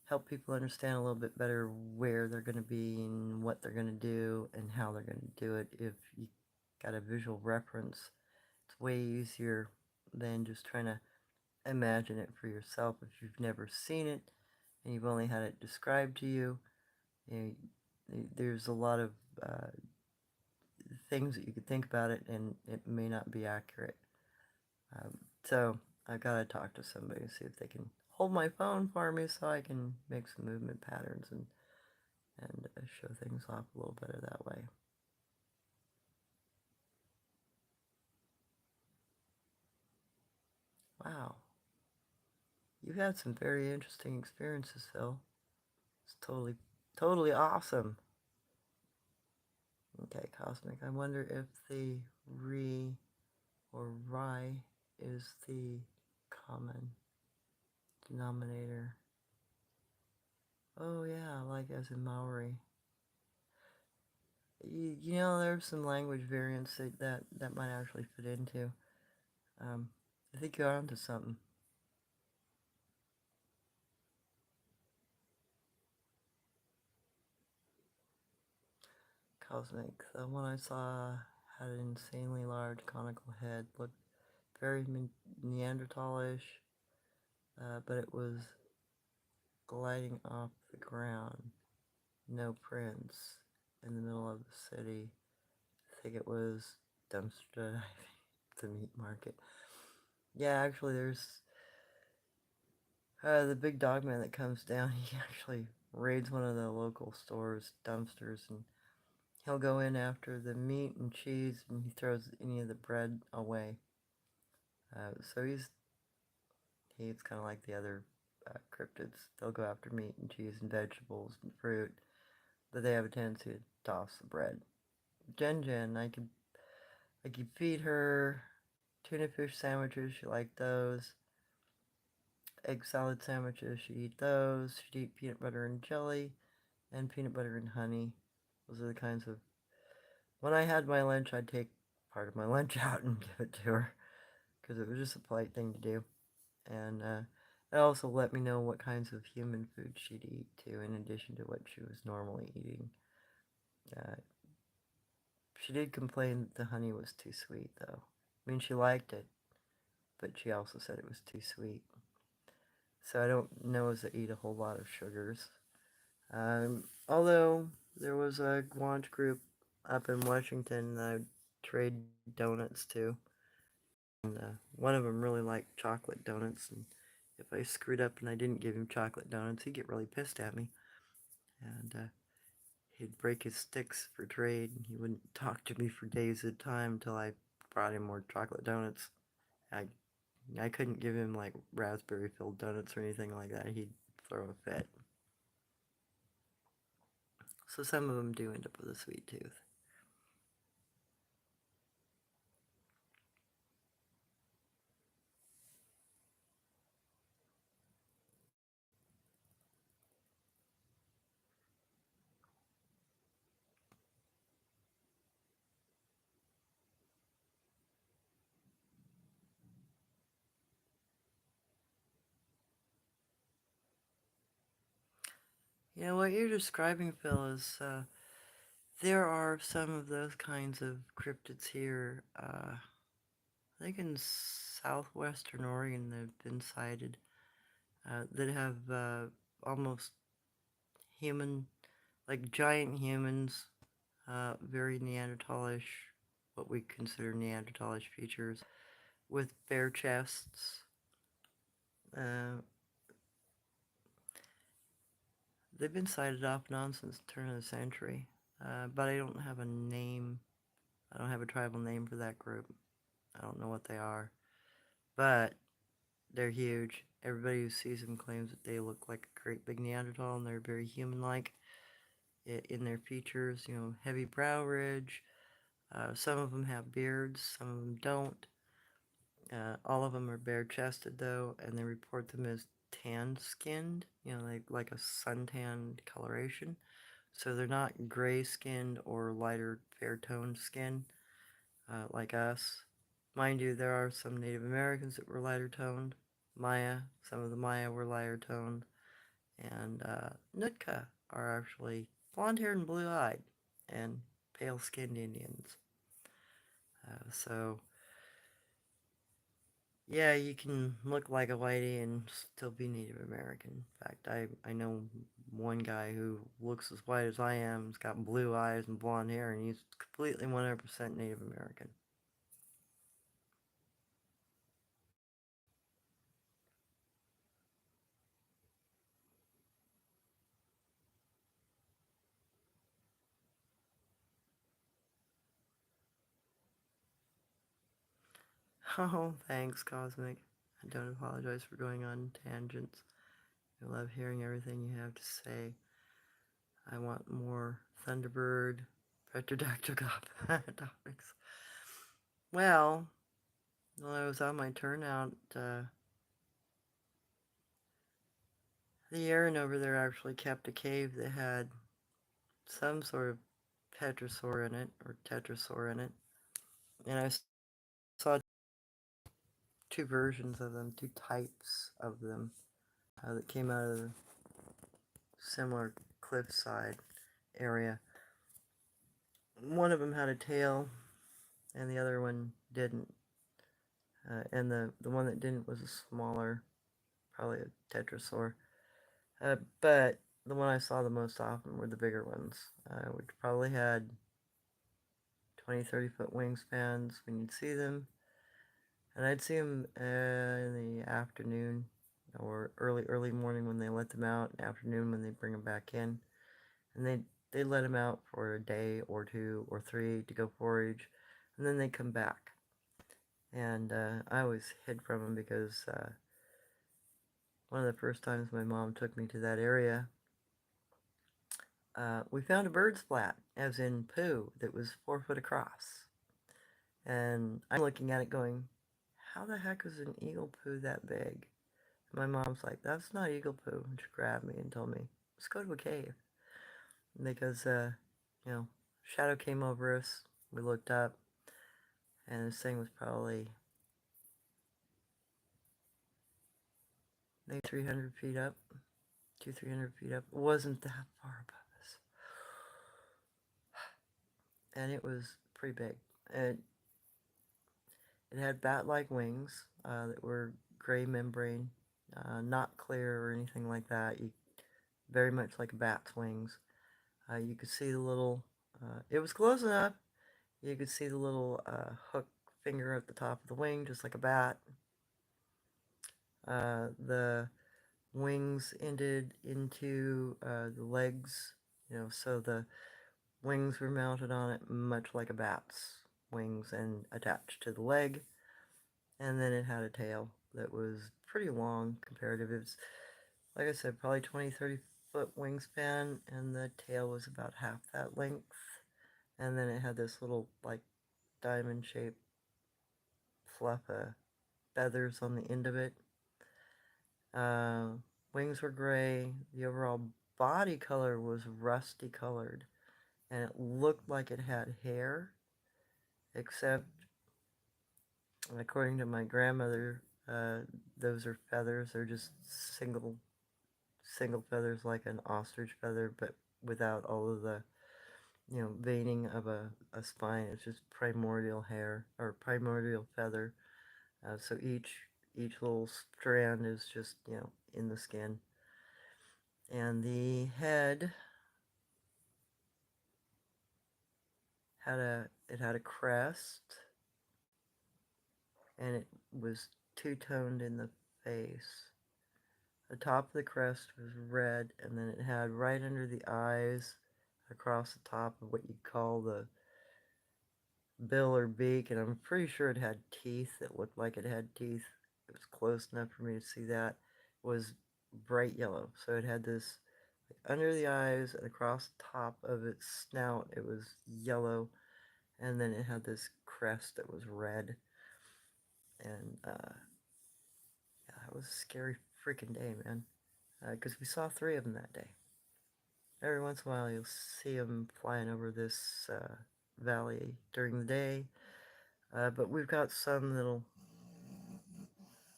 help people understand a little bit better where they're going to be and what they're going to do and how they're going to do it. If you got a visual reference, it's way easier than just trying to imagine it for yourself. If you've never seen it and you've only had it described to you, you know, there's a lot of uh, things that you could think about it, and it may not be accurate. So I gotta talk to somebody to see if they can hold my phone for me so I can make some movement patterns and show things off a little better that way. Wow, you've had some very interesting experiences, Phil. It's totally awesome. Okay, Cosmic, I wonder if the re or rye is the common denominator. Oh yeah, like as in Maori. You know, there's some language variants that might actually fit into. Um, I think you're onto something. Cosmic. The one I saw had an insanely large conical head, looked very Neanderthalish, but it was gliding off the ground. No prints in the middle of the city. I think it was dumpster diving, the meat market. Yeah, actually, there's the big dog man that comes down. He actually raids one of the local stores, dumpsters, and he'll go in after the meat and cheese, and he throws any of the bread away. So he's kind of like the other cryptids. They'll go after meat and cheese and vegetables and fruit, but they have a tendency to toss the bread. Jen, I could feed her tuna fish sandwiches. She liked those. Egg salad sandwiches. She'd eat those. She'd eat peanut butter and jelly and peanut butter and honey. Those are the kinds of... When I had my lunch, I'd take part of my lunch out and give it to her because it was just a polite thing to do. And it also let me know what kinds of human food she'd eat too, in addition to what she was normally eating. Uh, she did complain that the honey was too sweet, though. I mean, she liked it, but she also said it was too sweet. So I don't know as I eat a whole lot of sugars. Although there was a launch group up in Washington that I trade donuts to. And one of them really liked chocolate donuts, and if I screwed up and I didn't give him chocolate donuts, he'd get really pissed at me. And he'd break his sticks for trade, and he wouldn't talk to me for days at a time until I brought him more chocolate donuts. I, I couldn't give him like raspberry filled donuts or anything like that. He'd throw a fit. So some of them do end up with a sweet tooth. You know, what you're describing, Phil, is there are some of those kinds of cryptids here. I think in southwestern Oregon they've been sighted that have almost human, like giant humans, very Neanderthalish, what we consider Neanderthalish features, with bare chests. Uh, they've been sighted off and on since the turn of the century, but I don't have a name. I don't have a tribal name for that group. I don't know what they are, but they're huge. Everybody who sees them claims that they look like a great big Neanderthal, and they're very human-like in their features. You know, heavy brow ridge. Some of them have beards, some of them don't. All of them are bare-chested though, and they report them as tan-skinned. You know, like a suntan coloration. So they're not gray-skinned or lighter fair-toned skin like us. Mind you, there are some Native Americans that were lighter toned. Maya, some of the Maya were lighter toned. And Nootka are actually blonde-haired and blue-eyed and pale-skinned Indians. So yeah, you can look like a whitey and still be Native American. In fact, I know one guy who looks as white as I am, has got blue eyes and blonde hair, and he's completely 100% Native American. Oh, thanks, Cosmic. I don't apologize for going on tangents. I love hearing everything you have to say. I want more Thunderbird, Petrodactyl topics. Well, while I was on my turnout, the Aaron over there actually kept a cave that had some sort of petrosaur in it, or tetrasaur in it. And I saw two versions of them, two types of them that came out of the similar cliffside area. One of them had a tail, and the other one didn't. And the one that didn't was a smaller, probably a tetrasaur. But the one I saw the most often were the bigger ones, which probably had 20, 30-foot wingspans when you'd see them. And I'd see them in the afternoon or early morning when they let them out, and afternoon when they bring them back in. And they let them out for a day or two or three to go forage, and then they come back. And I always hid from them because one of the first times my mom took me to that area, we found a bird splat, as in poo, that was 4 foot across. And I'm looking at it going, how the heck is an eagle poo that big? And my mom's like, that's not eagle poo. And she grabbed me and told me, let's go to a cave. Because, shadow came over us. We looked up, and this thing was probably maybe 300 feet up, 300 feet up. It wasn't that far above us. And it was pretty big. It had bat-like wings that were gray membrane, not clear or anything like that. Very much like a bat's wings. You could see the little, it was close enough. You could see the little hook finger at the top of the wing, just like a bat. The wings ended into the legs, so the wings were mounted on it much like a bat's wings and attached to the leg. And then it had a tail that was pretty long comparative. It was, like I said, probably 20, 30-foot wingspan, and the tail was about half that length. And then it had this little, like, diamond-shaped fluff of feathers on the end of it. Uh, Wings were gray. The overall body color was rusty colored, and it looked like it had hair, except, according to my grandmother, those are feathers. They're just single feathers like an ostrich feather, but without all of the, veining of a spine. It's just primordial hair, or primordial feather. So each little strand is just, in the skin. And the head had a crest, and it was two-toned in the face. The top of the crest was red, and then it had right under the eyes, across the top of what you'd call the bill or beak, and I'm pretty sure it had teeth that looked like it had teeth. It was close enough for me to see that. It was bright yellow, so it had this, like, under the eyes and across the top of its snout, it was yellow, and then it had this crest that was red. And yeah, that was a scary freaking day, man, because we saw three of them that day. Every once in a while, you'll see them flying over this valley during the day, but we've got some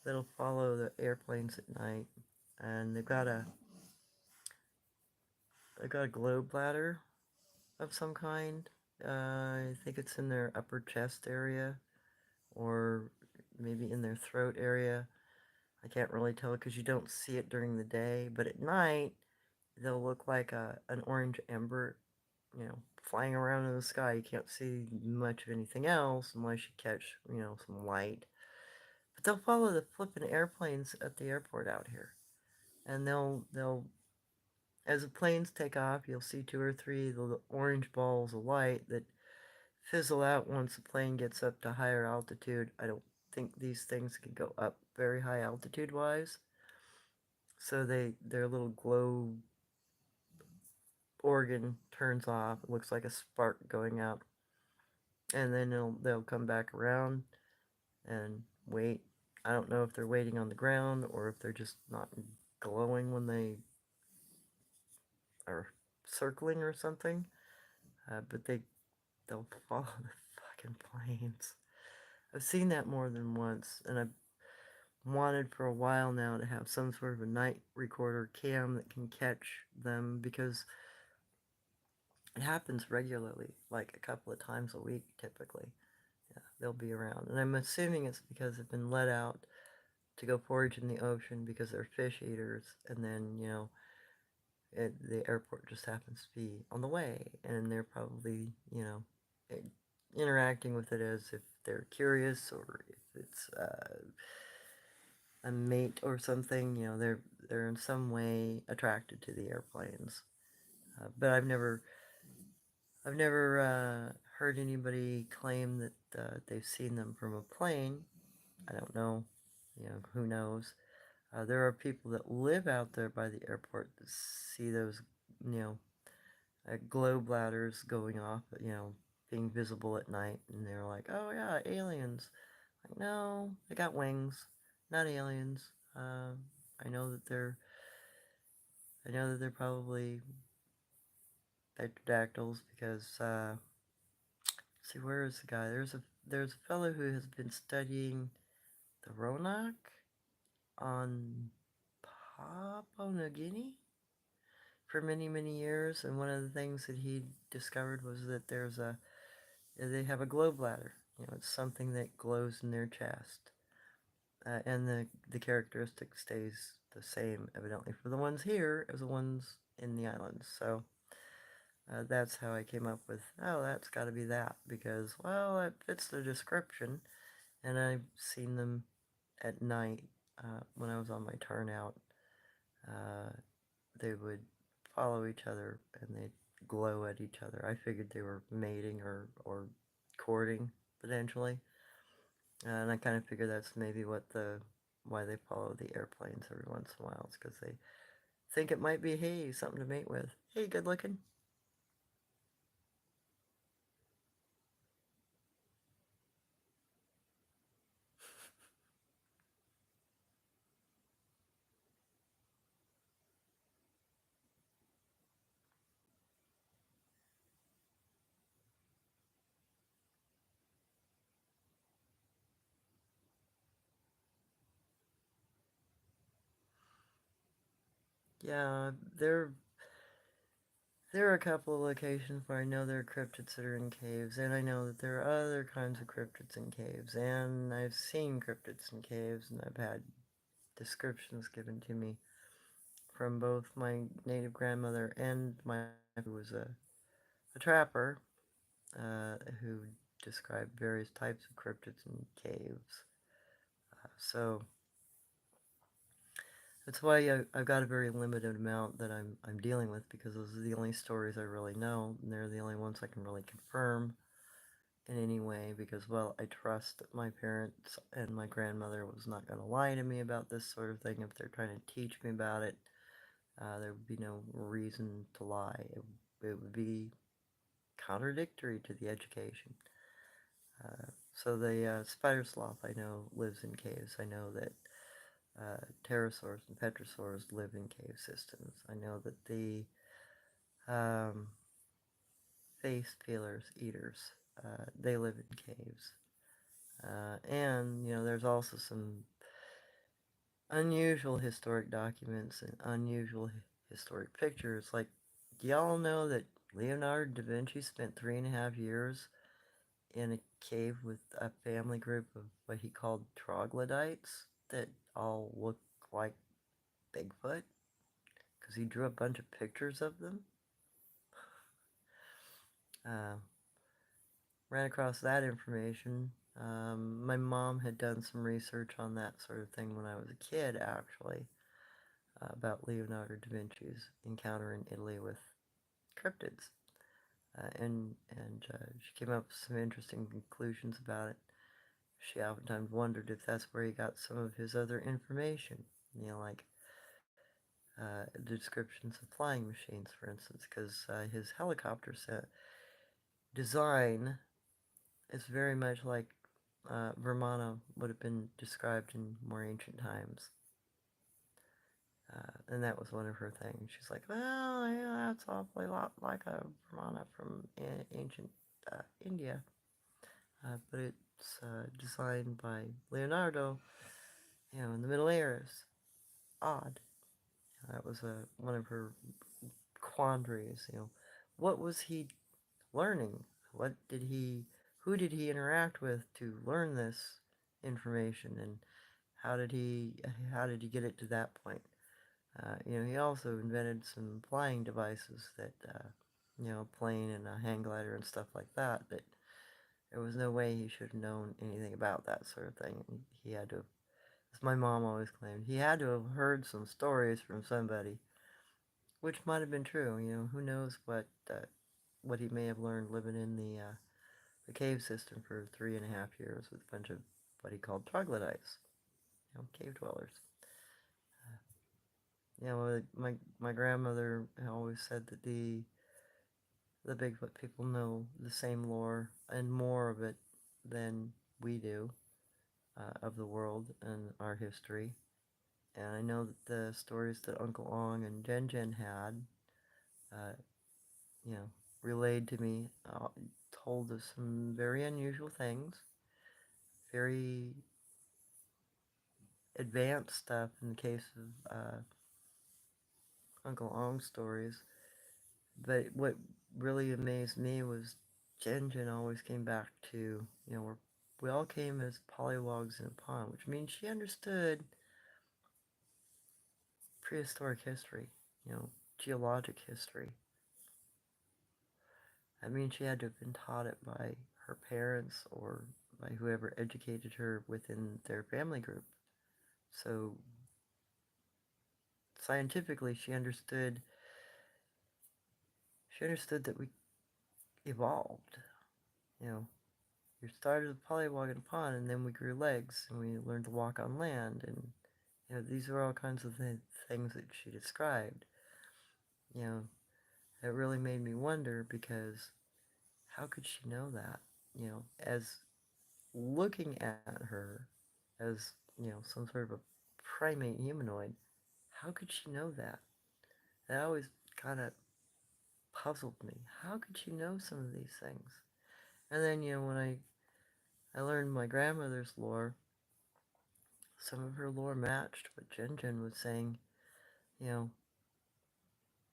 that'll follow the airplanes at night, and they've got a I got a globe bladder of some kind. I think it's in their upper chest area or maybe in their throat area. I can't really tell because you don't see it during the day, but at night they'll look like an orange ember, flying around in the sky. You can't see much of anything else unless you catch, some light. But they'll follow the flipping airplanes at the airport out here, and they'll as the planes take off, you'll see two or three little orange balls of light that fizzle out once the plane gets up to higher altitude. I don't think these things can go up very high altitude wise, so their little glow organ turns off. It looks like a spark going out, and then they'll come back around and wait. I don't know if they're waiting on the ground or if they're just not glowing when they are circling or something. But they'll follow the fucking planes. I've seen that more than once, and I've wanted for a while now to have some sort of a night recorder cam that can catch them because it happens regularly, like a couple of times a week typically. Yeah, they'll be around. And I'm assuming it's because they've been let out to go forage in the ocean because they're fish eaters, and then, the airport just happens to be on the way, and they're probably, i- interacting with it as if they're curious or if it's a mate or something. They're in some way attracted to the airplanes. But I've never heard anybody claim that they've seen them from a plane. I don't know. Who knows? There are people that live out there by the airport that see those, you know, glow bladders going off, being visible at night, and they're like, "Oh yeah, aliens." Like, no, they got wings, not aliens. I know that they're probably pterodactyls because see, where is the guy? There's a fellow who has been studying the Roanoke on Papua New Guinea for many, many years, and one of the things that he discovered was that they have a glow bladder. It's something that glows in their chest, and the characteristic stays the same, evidently, for the ones here as the ones in the islands. So that's how I came up with, oh, that's got to be that, because, well, it fits the description, and I've seen them at night when I was on my turnout. Uh, they would follow each other and they'd glow at each other. I figured they were mating or courting potentially, and I kind of figure that's maybe why they follow the airplanes every once in a while. It's because they think it might be, hey, something to mate with. Hey, good looking. Yeah, there are a couple of locations where I know there are cryptids that are in caves, and I know that there are other kinds of cryptids in caves, and I've seen cryptids in caves, and I've had descriptions given to me from both my native grandmother and my who was a trapper, who described various types of cryptids in caves. So that's why I've got a very limited amount that I'm dealing with, because those are the only stories I really know, and they're the only ones I can really confirm in any way, because, well, I trust that my parents and my grandmother was not going to lie to me about this sort of thing. If they're trying to teach me about it, there would be no reason to lie. It would be contradictory to the education. So the spider sloth, I know, lives in caves. I know that pterosaurs and petrosaurs live in cave systems. I know that the um, face peelers, eaters, they live in caves. And, there's also some unusual historic documents and unusual historic pictures, like Do y'all know that Leonardo da Vinci spent 3.5 years in a cave with a family group of what he called troglodytes that all look like Bigfoot? Because he drew a bunch of pictures of them. Uh, ran across that information. My mom had done some research on that sort of thing when I was a kid, actually, about Leonardo da Vinci's encounter in Italy with cryptids. And she came up with some interesting conclusions about it. She oftentimes wondered if that's where he got some of his other information, like descriptions of flying machines, for instance, because his helicopter set design is very much like Vermana would have been described in more ancient times. And that was one of her things. She's like, well, yeah, that's awfully lot like a Vermana from ancient India. But it's designed by Leonardo, in the Middle Ages. Odd. That was one of her quandaries. What was he learning? Who did he interact with to learn this information, and how did he, get it to that point? He also invented some flying devices that, plane and a hang glider and stuff like that, that there was no way he should have known anything about that sort of thing. He had to, as my mom always claimed, he had to have heard some stories from somebody, which might have been true. Who knows what he may have learned living in the cave system for 3.5 years with a bunch of what he called troglodytes, cave dwellers. My grandmother always said that the Bigfoot people know the same lore and more of it than we do, of the world and our history. And I know that the stories that Uncle Ong and Jen Jen had, uh, you know, relayed to me, told us some very unusual things, very advanced stuff in the case of Uncle Ong's stories. But what really amazed me was Jen Jen always came back to, we all came as polywogs in a pond, which means she understood prehistoric history, geologic history. I mean, she had to have been taught it by her parents or by whoever educated her within their family group. So scientifically, she understood that we evolved. You know, we started with polywog in a pond, and then we grew legs, and we learned to walk on land, and these were all kinds of things that she described. You know, it really made me wonder, because how could she know that? As looking at her as, some sort of a primate humanoid, how could she know that? That always kind of puzzled me. How could she know some of these things? And then, when I learned my grandmother's lore, some of her lore matched what Jen Jen was saying, you know.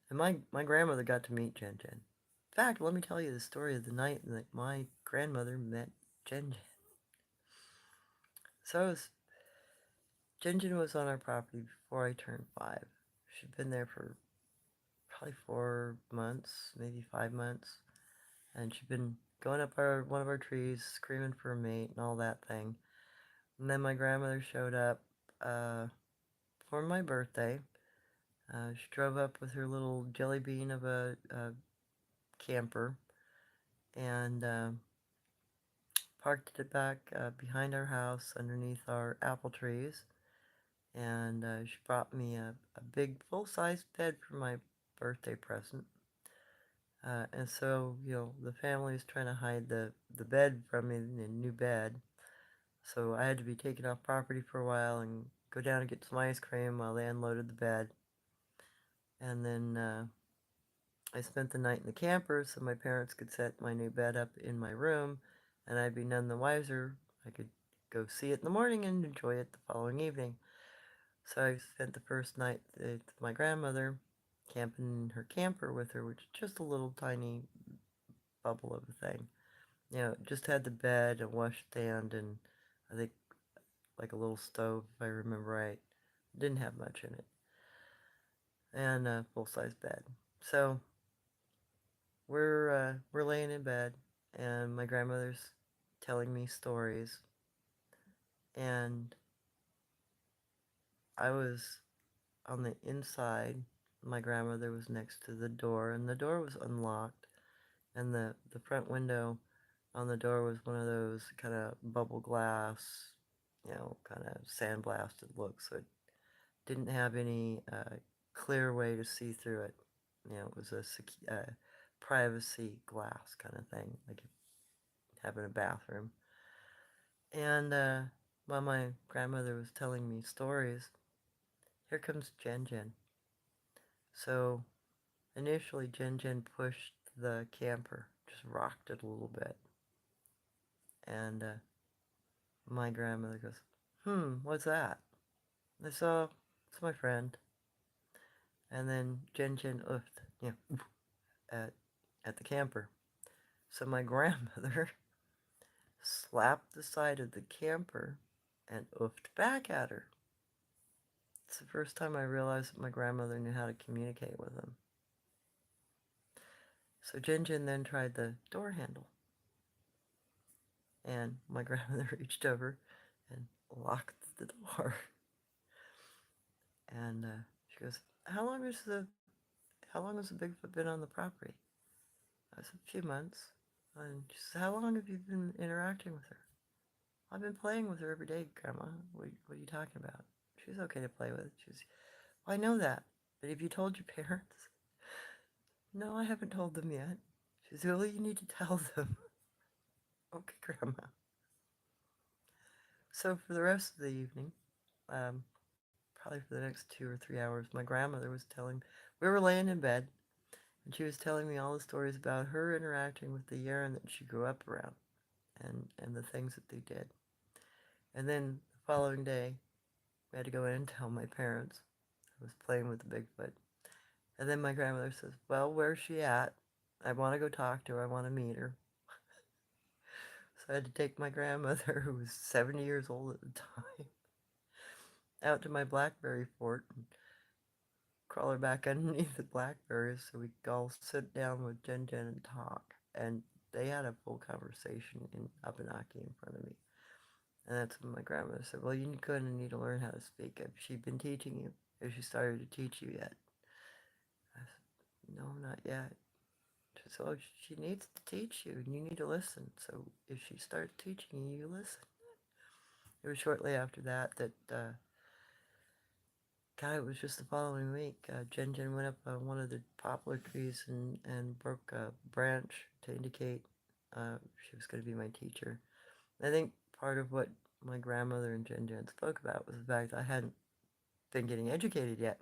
And my grandmother got to meet Jen Jen. In fact, let me tell you the story of the night that my grandmother met Jen Jen. So Jen Jen was on our property before I turned 5. She'd been there for probably 4 months, maybe 5 months. And she'd been going up one of our trees, screaming for a mate and all that thing. And then my grandmother showed up for my birthday. She drove up with her little jelly bean of a camper, and parked it back behind our house underneath our apple trees. And she brought me a big full-size bed for my birthday present. And so, the family was trying to hide the bed from me, the new bed. So I had to be taken off property for a while and go down and get some ice cream while they unloaded the bed. And then I spent the night in the camper so my parents could set my new bed up in my room, and I'd be none the wiser. I could go see it in the morning and enjoy it the following evening. So I spent the first night with my grandmother, camping in her camper with her, which is just a little tiny bubble of a thing. You know, it just had the bed, a washstand, and I think like a little stove, if I remember right. Didn't have much in it, and a full size bed. So we're laying in bed, and my grandmother's telling me stories, and I was on the inside. My grandmother was next to the door, and the door was unlocked, and the front window on the door was one of those kind of bubble glass, you know, kind of sandblasted look, so it didn't have any clear way to see through it. You know, it was a privacy glass kind of thing, like you have in a bathroom. And while my grandmother was telling me stories, here comes Jen Jen. So initially, Jen Jen pushed the camper, just rocked it a little bit. And my grandmother goes, what's that? I saw, it's my friend. And then Jen Jen oofed, you know, at, at the camper. So my grandmother slapped the side of the camper and oofed back at her. It's the first time I realized that my grandmother knew how to communicate with them. So Jen Jen then tried the door handle. And my grandmother reached over and locked the door. And she goes, how long has the Bigfoot been on the property? I said, a few months. And she says, how long have you been interacting with her? I've been playing with her every day, Grandma. What are you talking about? She's okay to play with. She's, well, I know that. But have you told your parents? No, I haven't told them yet. She says, well, you need to tell them. Okay, Grandma. So for the rest of the evening, um, probably for the next 2 or 3 hours, my grandmother was telling, we were laying in bed, and she was telling me all the stories about her interacting with the Yaren that she grew up around, and the things that they did. And then the following day, we had to go in and tell my parents I was playing with the Bigfoot. And then my grandmother says, well, where's she at? I want to go talk to her. I want to meet her. So I had to take my grandmother, who was 70 years old at the time, out to my blackberry fort and crawl her back underneath the blackberries so we could all sit down with Jen Jen and talk. And they had a full conversation in Abenaki in front of me. And that's when my grandmother said, well, you're going to need to learn how to speak. Has she been teaching you? Has she started to teach you yet? I said, no, not yet. She said, oh, she needs to teach you, and you need to listen. So if she starts teaching you, you listen. It was shortly after that God, it was just the following week. Jen Jen went up one of the poplar trees and broke a branch to indicate she was going to be my teacher. I think part of what my grandmother and Jen Jen spoke about was the fact I hadn't been getting educated yet.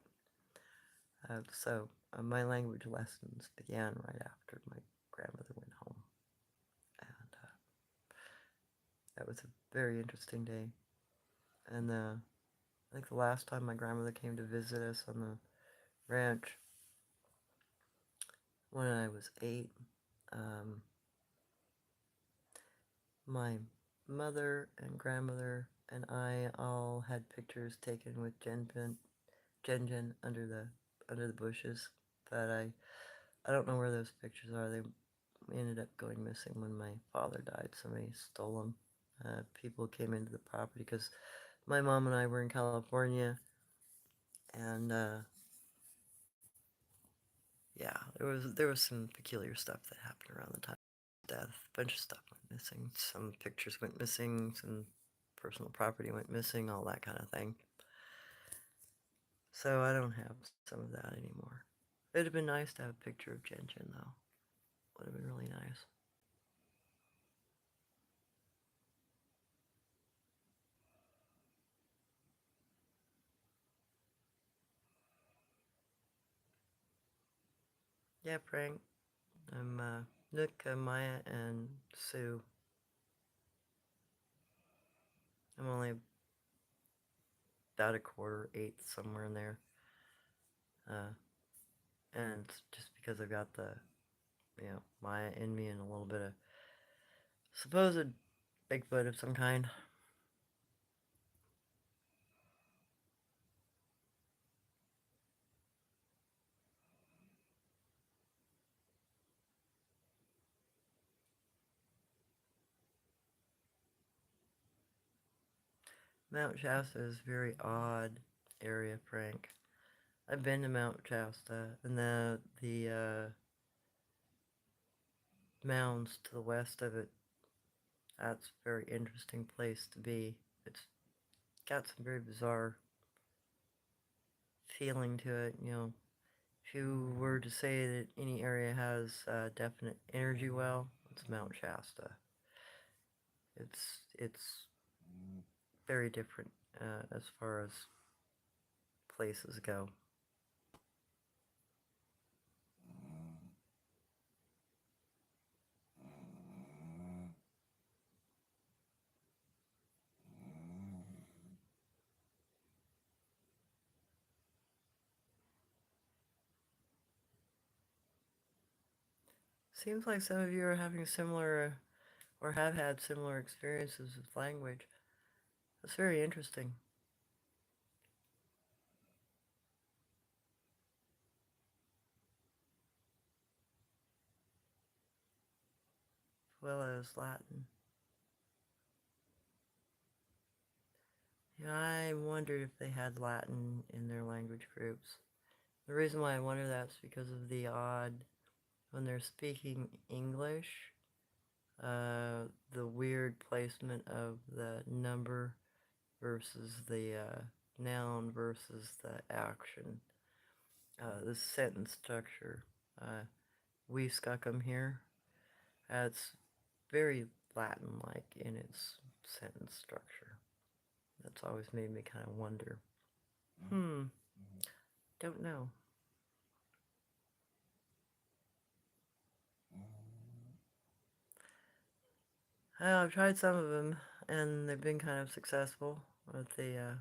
So my language lessons began right after my grandmother went home. And that was a very interesting day. And I think the last time my grandmother came to visit us on the ranch, when I was 8, um, my mother and grandmother and I all had pictures taken with Jen Jen under the bushes, but I don't know where those pictures are. They ended up going missing when my father died. Somebody stole them. People came into the property because my mom and I were in California, and yeah, there was some peculiar stuff that happened around the time of his death. A bunch of stuff went missing. Some pictures went missing. Some personal property went missing. All that kind of thing. So I don't have some of that anymore. It'd have been nice to have a picture of Jen Jen, though. Would have been really nice. Yeah, Frank. I'm Nick, Maya, and Sue. I'm only about a quarter, eighth, somewhere in there. Uh, and it's just because I've got the, Maya in me and a little bit of supposed Bigfoot of some kind. Mount Shasta is a very odd area, Frank. I've been to Mount Shasta, and the mounds to the west of it. That's a very interesting place to be. It's got some very bizarre feeling to it. If you were to say that any area has a definite energy well, it's Mount Shasta. It's very different as far as places go. Seems like some of you are having similar or have had similar experiences with language. That's very interesting. As well as Latin. I wondered if they had Latin in their language groups. The reason why I wonder that is because of the odd, when they're speaking English, the weird placement of the number versus the noun versus the action. The sentence structure. Uh, we stuck 'em here. It's very Latin-like in its sentence structure. That's always made me kind of wonder. Don't know. I've tried some of them, and they've been kind of successful with the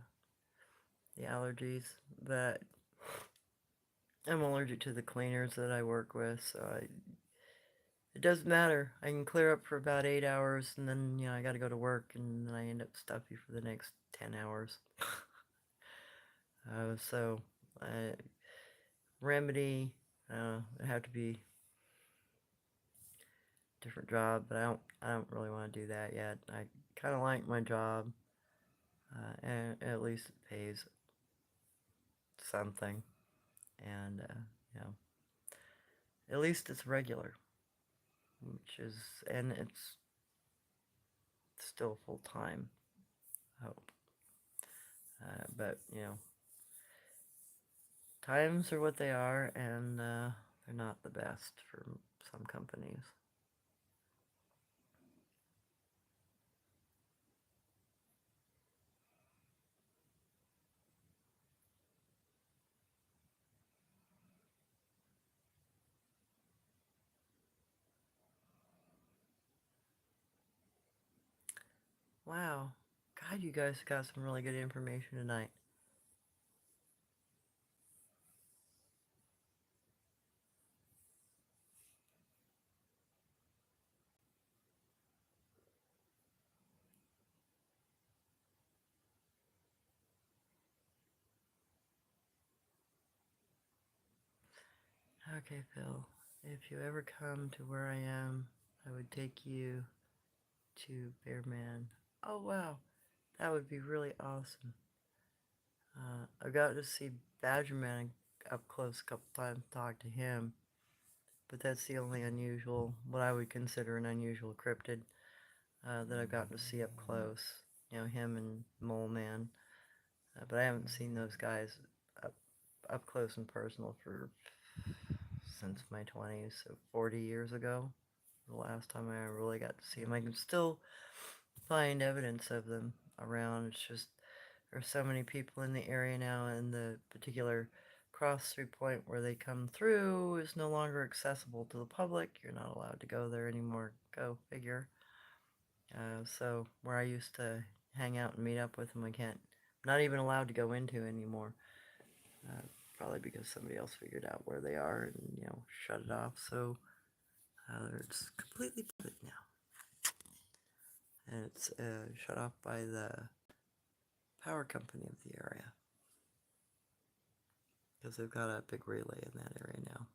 allergies, but I'm allergic to the cleaners that I work with, so it doesn't matter. I can clear up for about 8 hours, and then I got to go to work, and then I end up stuffy for the next 10 hours. So remedy, it have to be different job, but I don't really want to do that yet. I kind of like my job, and at least it pays something, and you know, at least it's regular, and it's still full time. I hope, but times are what they are, and they're not the best for some companies. Wow, God, you guys got some really good information tonight. Okay, Phil, if you ever come to where I am, I would take you to Bear Man. Oh, wow, that would be really awesome. I got to see Badger Man up close a couple times, talk to him, but that's the only unusual, what I would consider an unusual cryptid that I've gotten to see up close. Him and Mole Man, but I haven't seen those guys up up close and personal for since my 20s, so 40 years ago. The last time I really got to see them, I can still find evidence of them around. It's just there's so many people in the area now, and the particular cross-through point where they come through is no longer accessible to the public. You're not allowed to go there anymore. Go figure. So where I used to hang out and meet up with them, I can't. Not even allowed to go into anymore. probably because somebody else figured out where they are and, shut it off. So it's completely public now. And it's shut off by the power company of the area. Because they've got a big relay in that area now.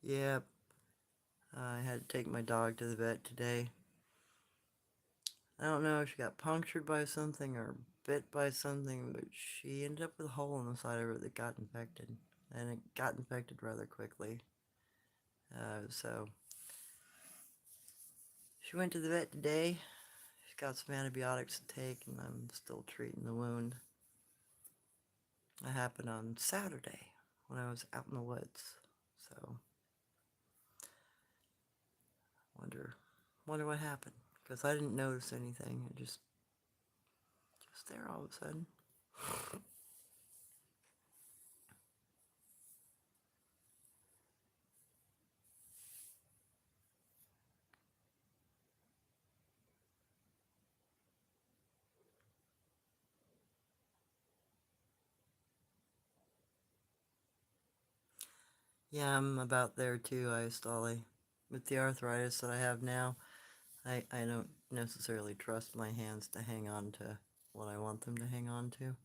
Yep. I had to take my dog to the vet today. I don't know if she got punctured by something or bit by something, but she ended up with a hole in the side of her that got infected. And it got infected rather quickly. So she went to the vet today. She's got some antibiotics to take, and I'm still treating the wound. That happened on Saturday when I was out in the woods. So wonder what happened, because I didn't notice anything. It just there all of a sudden. Yeah, I'm about there too, Iastolly. With the arthritis that I have now, I don't necessarily trust my hands to hang on to what I want them to hang on to.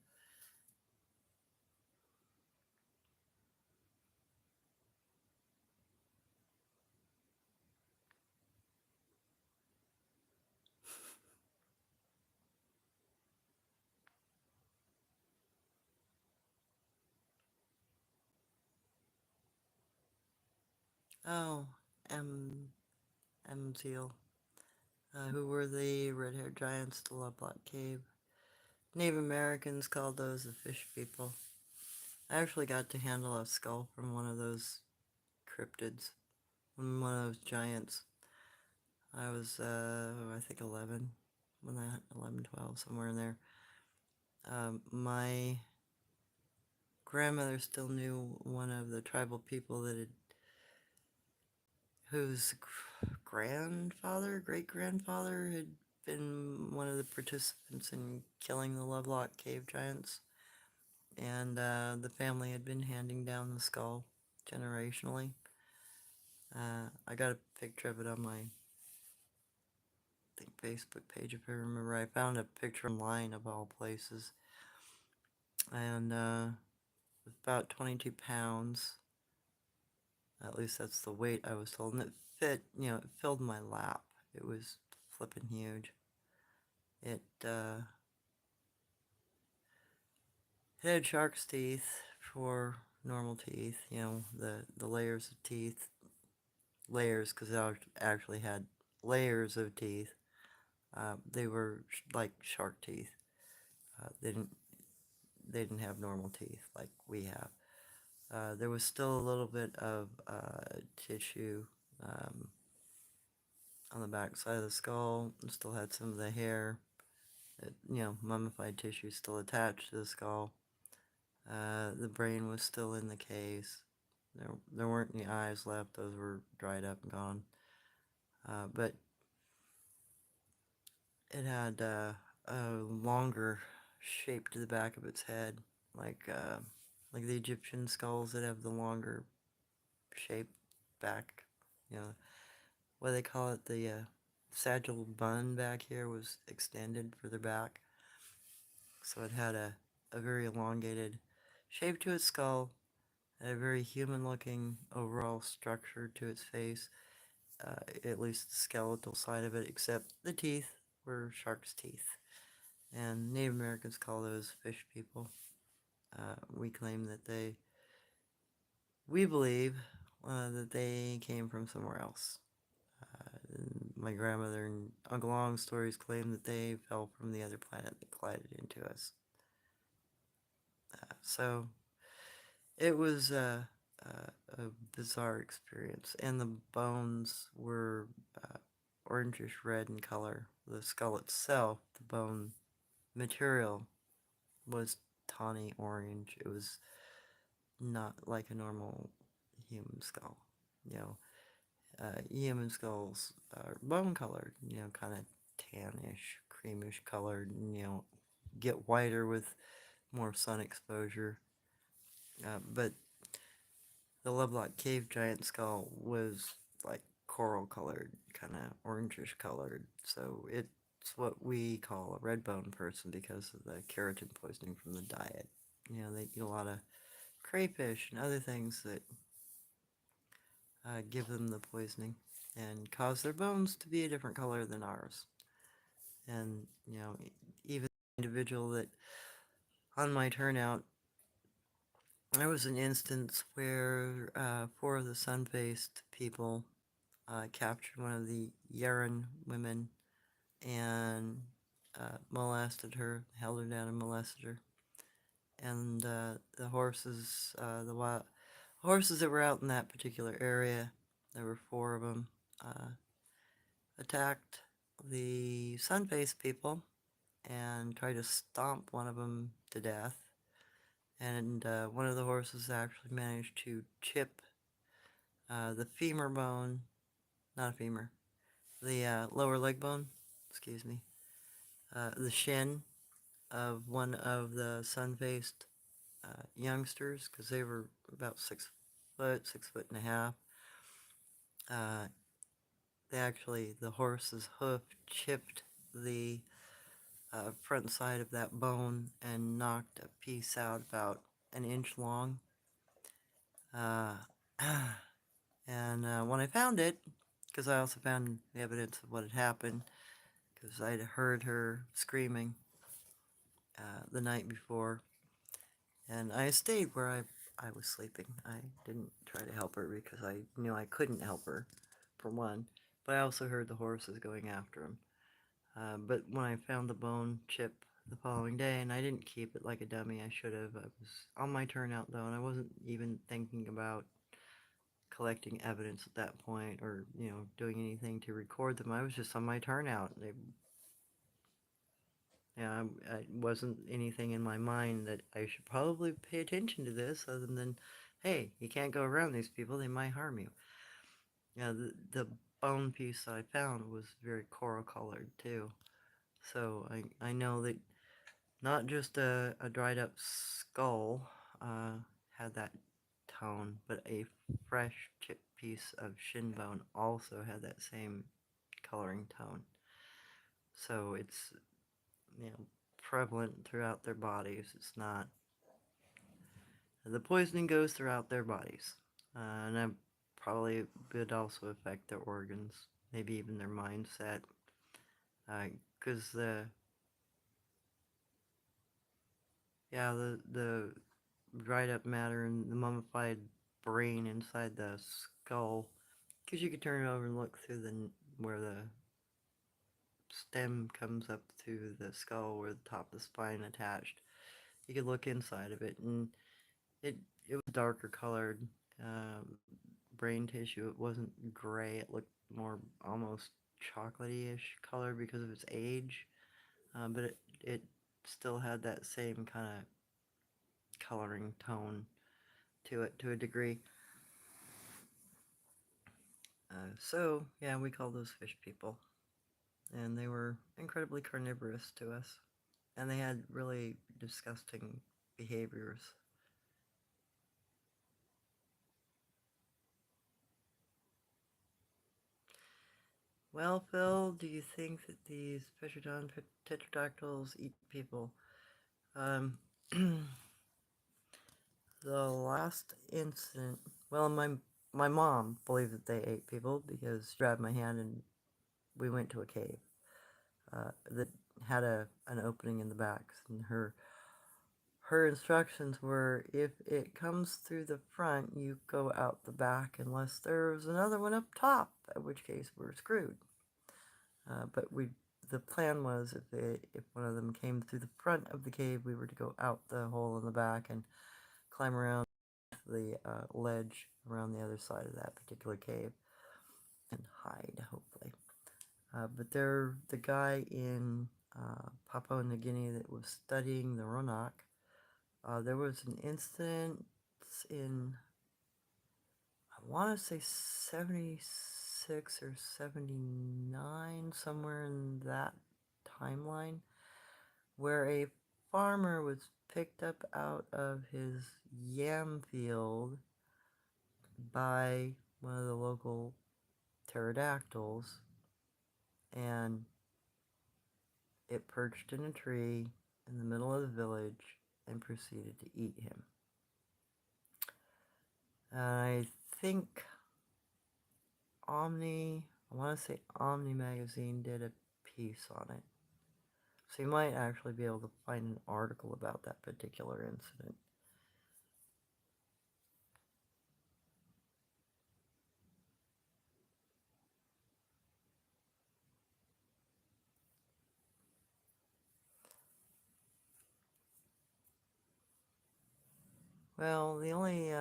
Oh, M. M. Seal. Who were the red-haired giants to Lovelock Cave? Native Americans called those the fish people. I actually got to handle a skull from one of those cryptids, from one of those giants. I was, I think 11, when that, 11, 12, somewhere in there. My grandmother still knew one of the tribal people whose grandfather, great-grandfather, had been one of the participants in killing the Lovelock Cave giants. And the family had been handing down the skull generationally. I got a picture of it on my, Facebook page, if I remember. I found a picture online of all places. And it was about 22 pounds. At least that's the weight I was told. And it fit, it filled my lap. It was flippin' huge. It had shark's teeth for normal teeth, the layers of teeth. Layers, because it actually had layers of teeth. They were like shark teeth. They didn't have normal teeth like we have. There was still a little bit of tissue on the back side of the skull, and still had some of the hair, mummified tissue still attached to the skull. The brain was still in the case. There weren't any eyes left; those were dried up and gone. But it had a longer shape to the back of its head, like the Egyptian skulls that have the longer shape back. What they call it, the sagittal bun back here was extended further back. So it had a very elongated shape to its skull, a very human-looking overall structure to its face, at least the skeletal side of it, except the teeth were shark's teeth. And Native Americans call those fish people. We claim that we believe that they came from somewhere else. My grandmother and Uncle Long's stories claim that they fell from the other planet that collided into us. So it was a bizarre experience. And the bones were orangish red in color. The skull itself, the bone material, was tawny orange. It was not like a normal human skull. You know, human skulls are bone colored, kind of tannish, creamish colored, and, get whiter with more sun exposure. But the Lovelock Cave giant skull was like coral colored, kind of orangish colored. So it's what we call a red bone person because of the keratin poisoning from the diet. They eat a lot of crayfish and other things that give them the poisoning and cause their bones to be a different color than ours. And, even the individual that on my turnout, there was an instance where four of the sun-faced people captured one of the Yaren women and molested her, held her down and molested her. And the horses, the wild horses that were out in that particular area, there were four of them, attacked the sun-faced people and tried to stomp one of them to death. And one of the horses actually managed to chip the femur bone, not a femur, the lower leg bone, excuse me, the shin of one of the sun-faced youngsters, because they were about 6 foot, 6 foot and a half. The horse's hoof chipped the front side of that bone and knocked a piece out about an inch long. Uh, and when I found it, because I also found the evidence of what had happened, because I'd heard her screaming the night before, and I stayed where I was sleeping. I didn't try to help her because I knew I couldn't help her, for one, but I also heard the horses going after him. But when I found the bone chip the following day, and I didn't keep it like a dummy, I should have. I was on my turnout though, and I wasn't even thinking about collecting evidence at that point or, doing anything to record them. I was just on my turnout. I wasn't anything in my mind that I should probably pay attention to this other than, hey, you can't go around these people, they might harm you. The bone piece that I found was very coral colored too. So I know that not just a dried up skull had that tone, but a fresh chipped piece of shin bone also had that same coloring tone. So it's, prevalent throughout their bodies. It's not, the poisoning goes throughout their bodies. And that probably would also affect their organs, maybe even their mindset. Because the dried up matter and the mummified brain inside the skull, because you could turn it over and look through where the stem comes up to the skull, where the top of the spine attached. You could look inside of it, and it it was darker colored um, brain tissue. It wasn't gray. It looked more almost chocolatey-ish color because of its age, but it still had that same kind of coloring tone to it to a degree. So yeah, we call those fish people, and they were incredibly carnivorous to us, and they had really disgusting behaviors. Well, Phil, do you think that these Pterodon tetradactyls eat people? Um, the last incident, well, my mom believed that they ate people because she grabbed my hand and we went to a cave that had an opening in the back, and her instructions were, if it comes through the front, you go out the back unless there's another one up top, in which case we're screwed. But the plan was, if one of them came through the front of the cave, we were to go out the hole in the back and climb around the ledge around the other side of that particular cave and hide, hopefully. But they're the guy in Papua New Guinea that was studying the Ronak. There was an incident in, I want to say 76 or 79, somewhere in that timeline, where a farmer was picked up out of his yam field by one of the local pterodactyls, and it perched in a tree in the middle of the village and proceeded to eat him. I think I want to say Omni magazine did a piece on it. So you might actually be able to find an article about that particular incident. Well, the only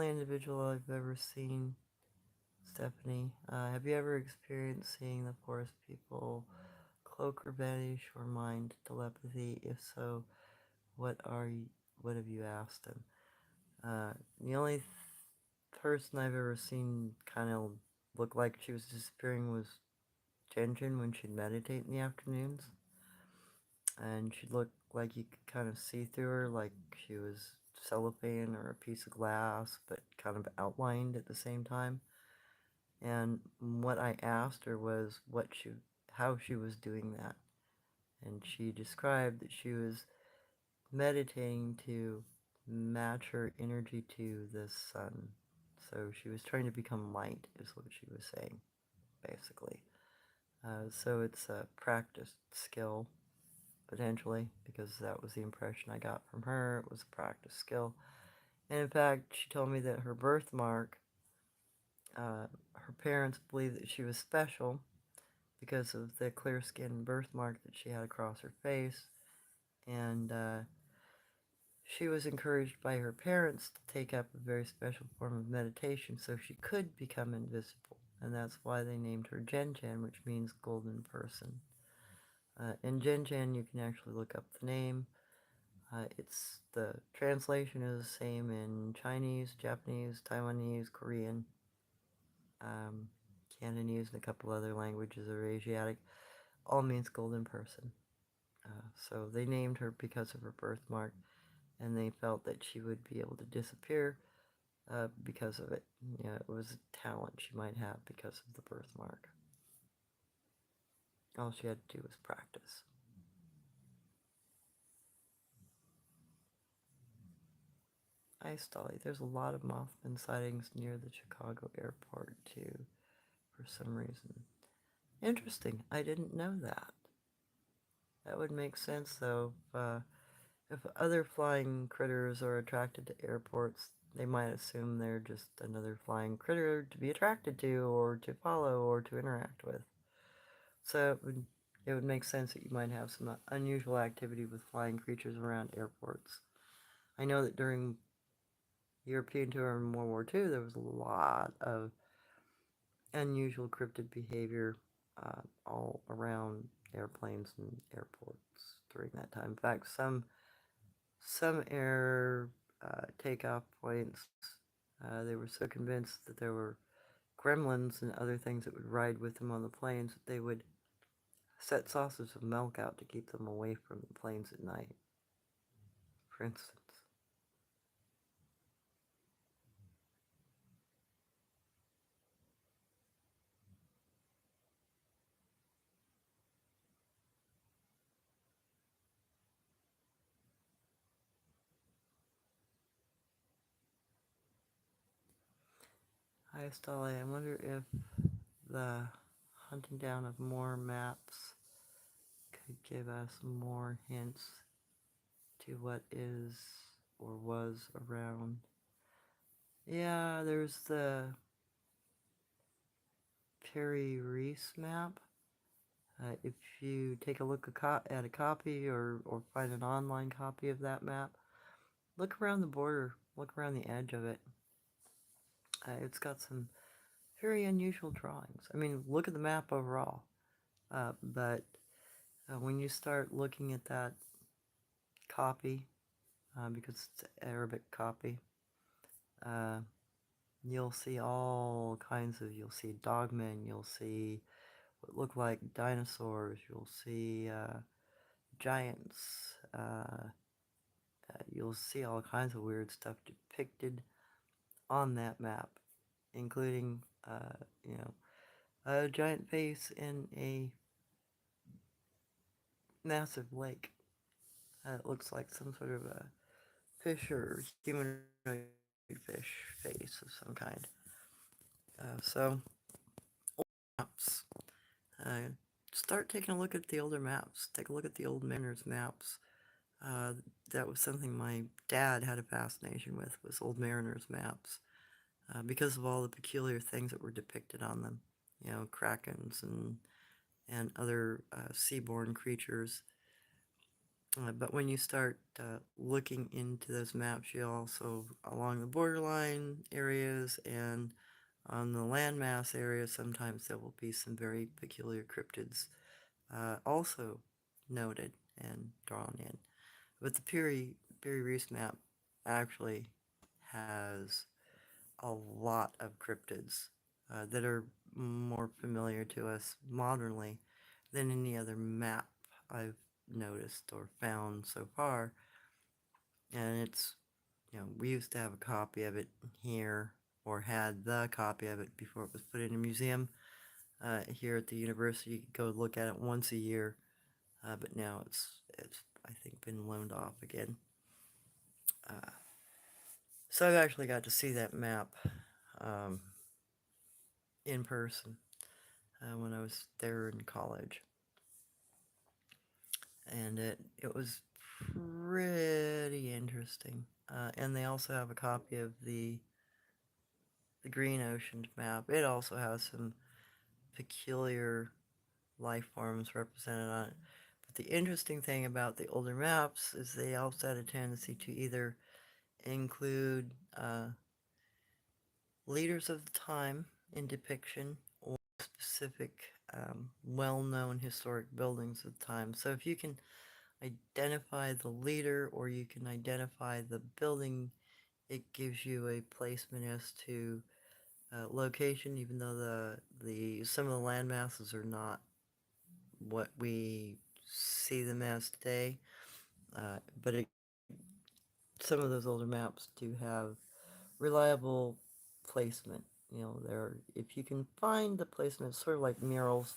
individual I've ever seen, Stephanie, have you ever experienced seeing the forest people cloak or banish or mind telepathy? If so, what have you asked them? The only person I've ever seen kind of look like she was disappearing was Jen when she'd meditate in the afternoons. And she'd look like you could kind of see through her, like she was cellophane or a piece of glass, but kind of outlined at the same time. And what I asked her was how she was doing that. And she described that she was meditating to match her energy to the sun. So she was trying to become light, is what she was saying, basically. So it's a practiced skill, potentially, because that was the impression I got from her. It was a practice skill. And in fact, she told me that her birthmark, her parents believed that she was special because of the clear skin birthmark that she had across her face. And she was encouraged by her parents to take up a very special form of meditation so she could become invisible. And that's why they named her Jen, which means golden person. In Jen, you can actually look up the name. It's the translation is the same in Chinese, Japanese, Taiwanese, Korean, Cantonese, and a couple other languages that are Asiatic. All means golden person. So they named her because of her birthmark, and they felt that she would be able to disappear because of it. You know, it was a talent she might have because of the birthmark. All she had to do was practice. Ice Dolly. There's a lot of Mothman sightings near the Chicago airport, too, for some reason. Interesting. I didn't know that. That would make sense, though. If other flying critters are attracted to airports, they might assume they're just another flying critter to be attracted to, or to follow, or to interact with. So it would make sense that you might have some unusual activity with flying creatures around airports. I know that during European tour in World War II, there was a lot of unusual cryptid behavior all around airplanes and airports during that time. In fact, some air takeoff points, they were so convinced that there were gremlins and other things that would ride with them on the planes that they would set saucers of milk out to keep them away from the planes at night, for instance. Hi, Stolly. I wonder if the hunting down of more maps could give us more hints to what is or was around. Yeah, there's the Perry Reese map. If you take a look at a copy or find an online copy of that map, look around the border, look around the edge of it. It's got some very unusual drawings. I mean, look at the map overall. But when you start looking at that copy, because it's Arabic copy, uh, you'll see all kinds of, you'll see dogmen, you'll see what look like dinosaurs, you'll see giants, you'll see all kinds of weird stuff depicted on that map, including, you know, a giant face in a massive lake. It looks like some sort of a fish or humanoid fish face of some kind. So, maps. Uh, Start taking a look at the older maps. Take a look at the old mariners' maps. Uh, that was something my dad had a fascination with, was old mariners' maps, because of all the peculiar things that were depicted on them. You know, krakens and other seaborne creatures. But when you start looking into those maps, you also, along the borderline areas and on the landmass areas, sometimes there will be some very peculiar cryptids also noted and drawn in. But the Piri Reis map actually has a lot of cryptids that are more familiar to us modernly than any other map I've noticed or found so far. And it's, you know, we used to have a copy of it here, or had the copy of it before it was put in a museum here at the university. You could go look at it once a year, but now it's I think been loaned off again. Uh, so I've actually got to see that map um, in person when I was there in college, and it was pretty interesting. And they also have a copy of the Green Ocean map. It also has some peculiar life forms represented on it. But the interesting thing about the older maps is they also had a tendency to either include leaders of the time in depiction or specific well-known historic buildings of the time. So if you can identify the leader or you can identify the building, it gives you a placement as to location, even though the some of the land masses are not what we see them as today. But some of those older maps do have reliable placement. You know, if you can find the placement, it's sort of like murals.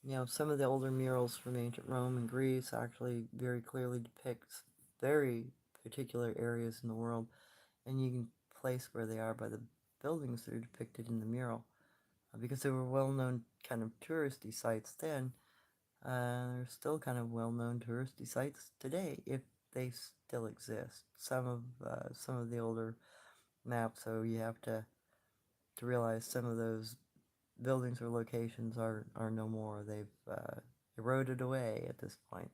You know, some of the older murals from ancient Rome and Greece actually very clearly depicts very particular areas in the world, and you can place where they are by the buildings that are depicted in the mural. Because they were well-known kind of touristy sites then, they're still kind of well-known touristy sites today, if they still exist. Some of the older maps, so you have to realize some of those buildings or locations are no more. They've eroded away at this point.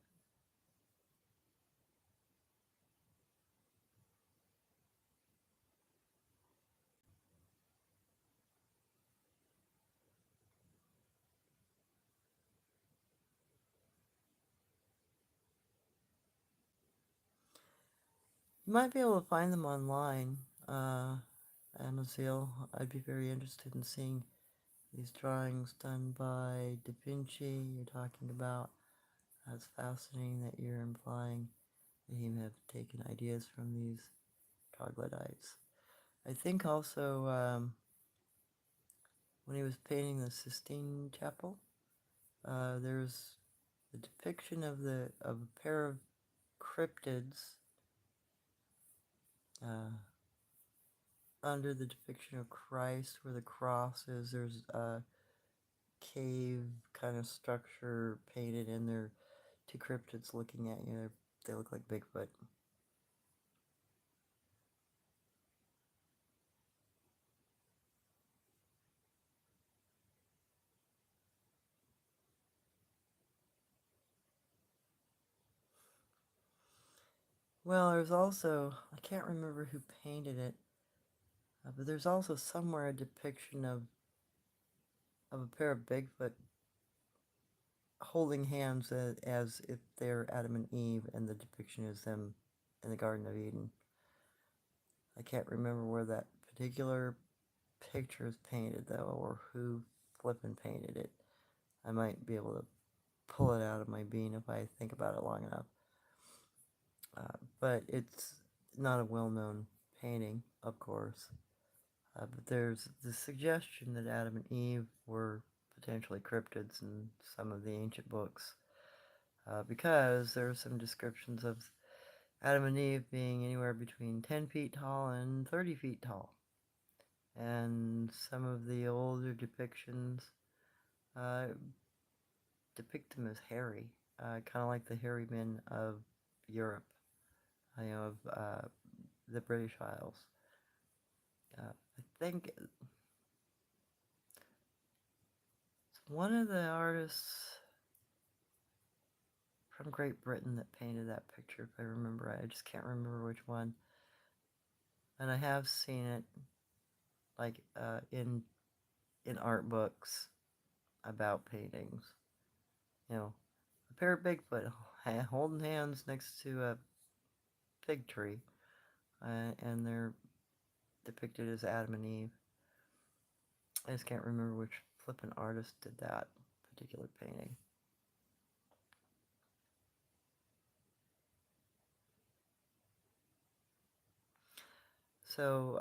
You might be able to find them online, Amazil. I'd be very interested in seeing these drawings done by Da Vinci you're talking about. That's fascinating that you're implying that he may have taken ideas from these troglodytes. I think also when he was painting the Sistine Chapel, there's the depiction of a pair of cryptids uh, under the depiction of Christ, where the cross is. There's a cave kind of structure painted in there. Two cryptids looking at you. They look like Bigfoot. Well, there's also, I can't remember who painted it, but there's also somewhere a depiction of a pair of Bigfoot holding hands as if they're Adam and Eve, and the depiction is them in the Garden of Eden. I can't remember where that particular picture is painted, though, or who flippin' painted it. I might be able to pull it out of my bean if I think about it long enough. But it's not a well-known painting, of course. But there's the suggestion that Adam and Eve were potentially cryptids in some of the ancient books, because there are some descriptions of Adam and Eve being anywhere between 10 feet tall and 30 feet tall. And some of the older depictions uh, depict them as hairy, kind of like the hairy men of Europe, of the British Isles. I think it's one of the artists from Great Britain that painted that picture, if I remember right. I just can't remember which one. And I have seen it, like, in art books about paintings. A pair of Bigfoot holding hands next to a fig tree, and they're depicted as Adam and Eve. I just can't remember which flippin' artist did that particular painting. So,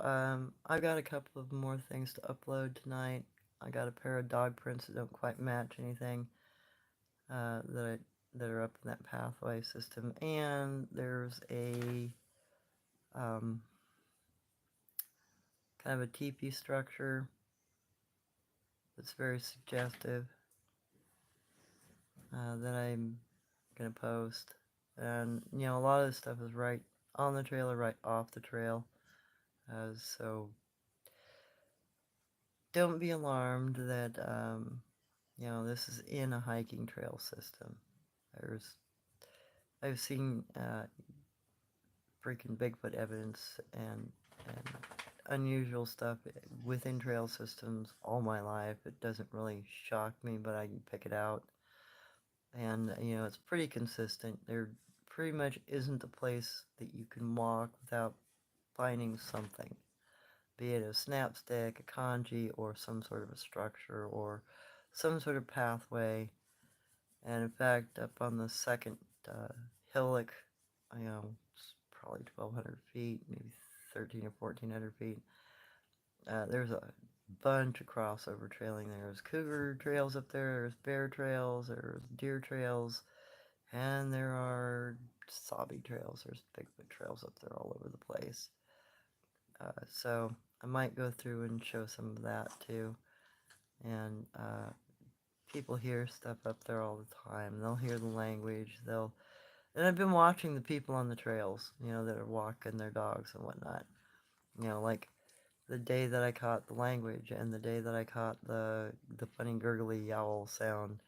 I've got a couple of more things to upload tonight. I got a pair of dog prints that don't quite match anything that are up in that pathway system, and there's a kind of a teepee structure that's very suggestive that I'm gonna post. And a lot of this stuff is right on the trail or right off the trail, so don't be alarmed that this is in a hiking trail system. There's I've seen freaking Bigfoot evidence and unusual stuff within trail systems all my life. It doesn't really shock me, but I can pick it out. And, it's pretty consistent. There pretty much isn't a place that you can walk without finding something, be it a snapstick, a kanji, or some sort of a structure, or some sort of pathway. And in fact, up on the second hillock, it's probably 1,200 feet, maybe 13 or 1,400 feet, there's a bunch of crossover trailing. There's cougar trails up there, there's bear trails, there's deer trails, and there are Sabe trails. There's Bigfoot trails up there all over the place. So I might go through and show some of that too. And people hear stuff up there all the time. They'll hear the language. And I've been watching the people on the trails, that are walking their dogs and whatnot. Like the day that I caught the language and the day that I caught the funny gurgly yowl sound.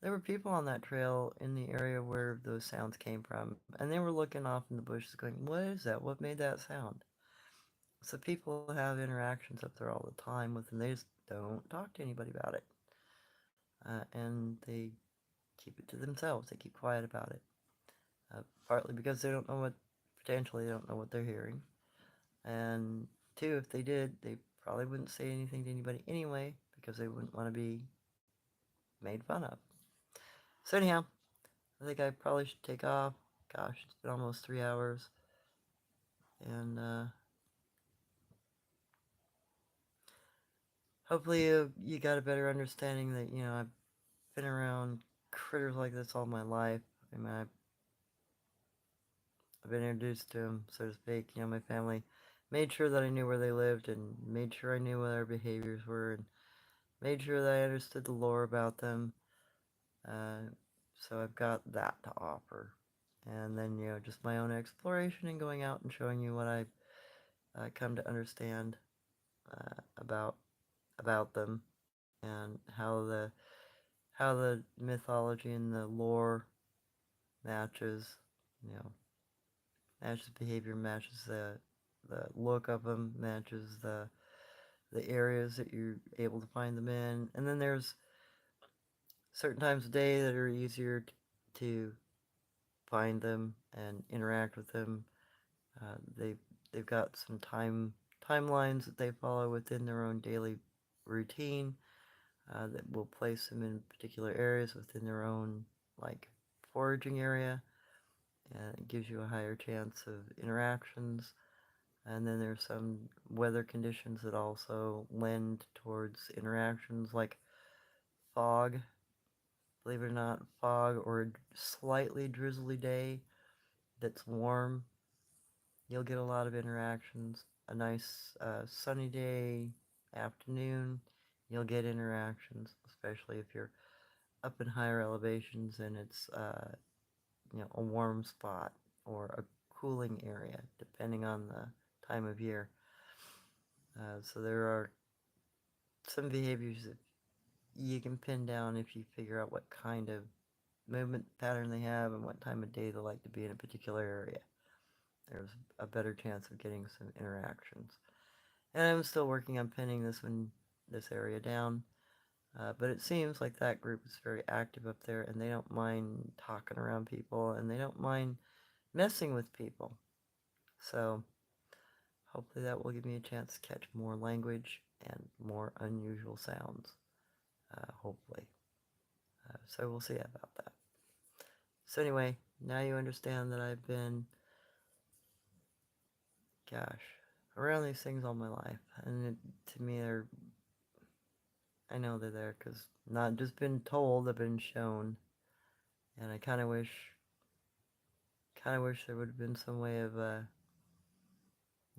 There were people on that trail in the area where those sounds came from, and they were looking off in the bushes going, "What is that? What made that sound?" So people have interactions up there all the time with them. They just don't talk to anybody about it. And they keep it to themselves. They keep quiet about it. Partly because potentially they don't know what they're hearing. And two, if they did, they probably wouldn't say anything to anybody anyway, because they wouldn't want to be made fun of. So anyhow, I think I probably should take off. Gosh, it's been almost 3 hours. And hopefully you got a better understanding that, I've been around critters like this all my life. I mean, I've been introduced to them, so to speak. My family made sure that I knew where they lived and made sure I knew what their behaviors were and made sure that I understood the lore about them. So I've got that to offer. And then, just my own exploration and going out and showing you what I've come to understand about them, and how the mythology and the lore matches, you know. matches behavior, matches the look of them, matches the areas that you're able to find them in. And then there's certain times of day that are easier to find them and interact with them. Uh, they they've got some timelines that they follow within their own daily routine that will place them in particular areas within their own like foraging area, and it gives you a higher chance of interactions. And then there's some weather conditions that also lend towards interactions, like fog. Believe it or not, fog or a slightly drizzly day that's warm, you'll get a lot of interactions. A nice sunny day, afternoon, you'll get interactions, especially if you're up in higher elevations and it's a warm spot or a cooling area, depending on the time of year. So there are some behaviors that you can pin down if you figure out what kind of movement pattern they have and what time of day they like to be in a particular area. There's a better chance of getting some interactions. And I'm still working on pinning this area down. But it seems like that group is very active up there, and they don't mind talking around people, and they don't mind messing with people. So hopefully that will give me a chance to catch more language and more unusual sounds. Hopefully. So we'll see about that. So anyway, now you understand that I've been, gosh, around these things all my life. And to me, I know they're there because not just been told, they've been shown. And I kind of wish there would have been some way of,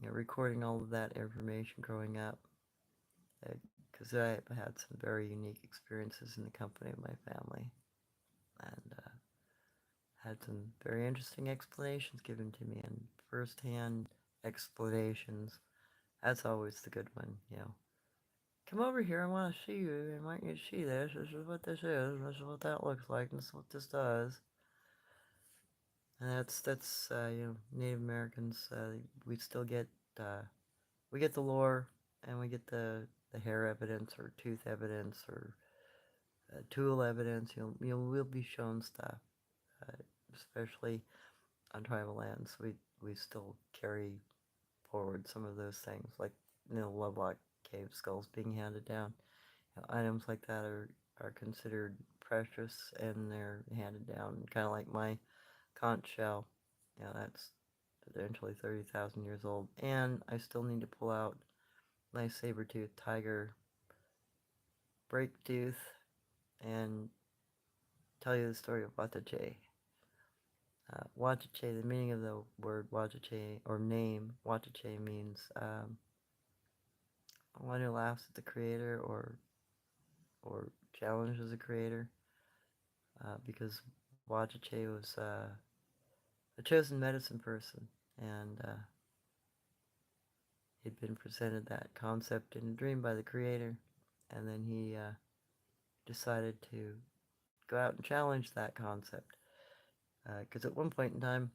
recording all of that information growing up. Because I had some very unique experiences in the company of my family. And had some very interesting explanations given to me, and first-hand explanations. That's always the good one. Come over here, I want to see you, I want you to see this. This is what this is, this is what that looks like, and this is what this does. And that's Native Americans, we still get, we get the lore, and we get the hair evidence, or tooth evidence, or tool evidence. We'll be shown stuff, especially on tribal lands. We still carry forward some of those things, like Lovelock cave skulls being handed down. Items like that are considered precious, and they're handed down, kind of like my conch shell. That's eventually 30,000 years old, and I still need to pull out my saber-toothed tiger break tooth and tell you the story of Watache. Watache, the meaning of the word Watache, or name Watache, means one who laughs at the creator, or challenges the creator, because Watache was a chosen medicine person, and he'd been presented that concept in a dream by the creator, and then he decided to go out and challenge that concept. Because at one point in time,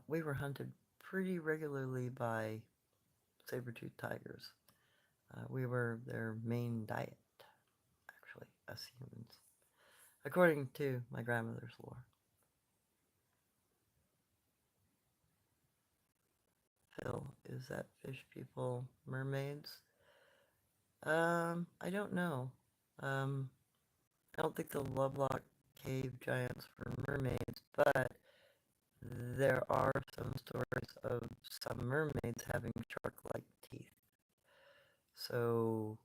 we were hunted pretty regularly by saber-toothed tigers. We were their main diet, actually, us humans, according to my grandmother's lore. Phil, is that fish people mermaids? I don't know. I don't think the Lovelock cave giants were mermaids, but there are some stories of some mermaids having shark-like teeth. So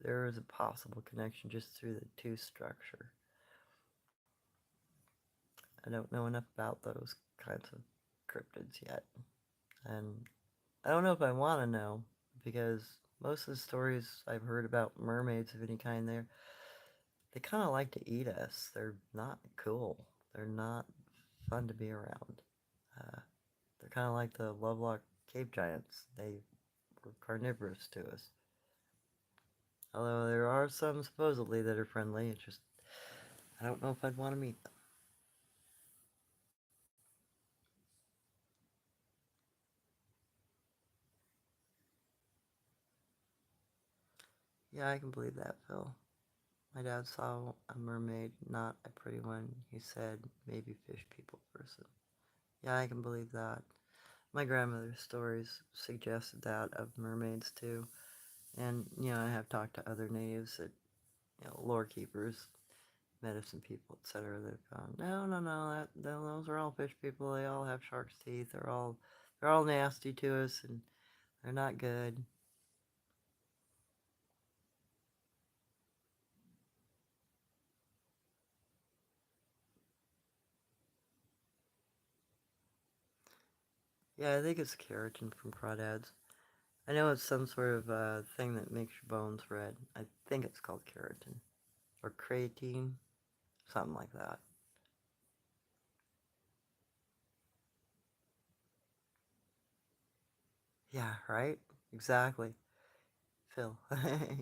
there is a possible connection just through the tooth structure. I don't know enough about those kinds of cryptids yet. And I don't know if I want to know, because most of the stories I've heard about mermaids of any kind, they kind of like to eat us. They're not cool. They're not fun to be around. They're kind of like the Lovelock cave giants. They were carnivorous to us. Although there are some supposedly that are friendly, it's just, I don't know if I'd want to meet them. Yeah, I can believe that, Phil. My dad saw a mermaid, not a pretty one. He said maybe fish people person. Yeah, I can believe that. My grandmother's stories suggested that of mermaids too. And, I have talked to other natives that, lore keepers, medicine people, etc. They've gone, no, no, no, those are all fish people. They all have shark's teeth. They're all nasty to us, and they're not good. Yeah, I think it's keratin from crawdads. I know it's some sort of thing that makes your bones red. I think it's called keratin or creatine, something like that. Yeah, right? Exactly. Phil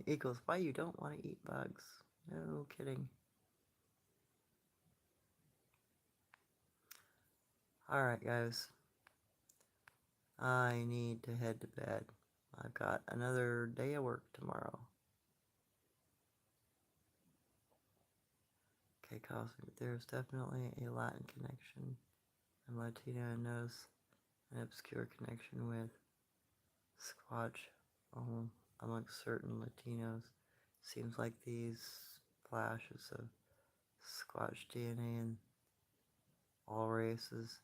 equals why you don't want to eat bugs. No kidding. Alright, guys. I need to head to bed. I've got another day of work tomorrow. Okay, Cosmic, there's definitely a Latin connection. And Latina knows an obscure connection with Squatch amongst certain Latinos. Seems like these flashes of Squatch DNA in all races.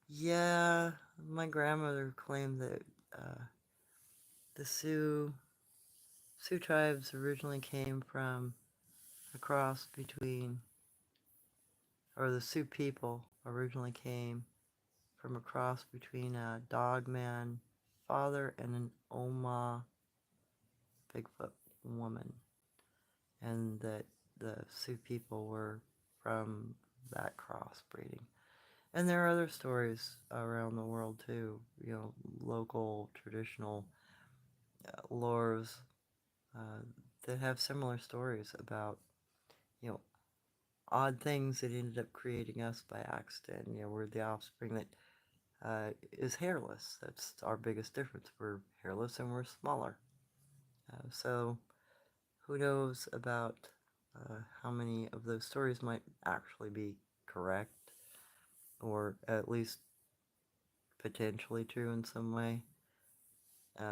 Yeah, my grandmother claimed that the Sioux tribes originally came from a cross between, or the Sioux people originally came from a cross between a dogman father and an Oma Bigfoot woman, and that the Sioux people were from that crossbreeding. And there are other stories around the world too, local traditional lores uh, that have similar stories about, you know, odd things that ended up creating us by accident. We're the offspring that is hairless. That's our biggest difference. We're hairless and we're smaller. So who knows about how many of those stories might actually be correct, or at least potentially true in some way.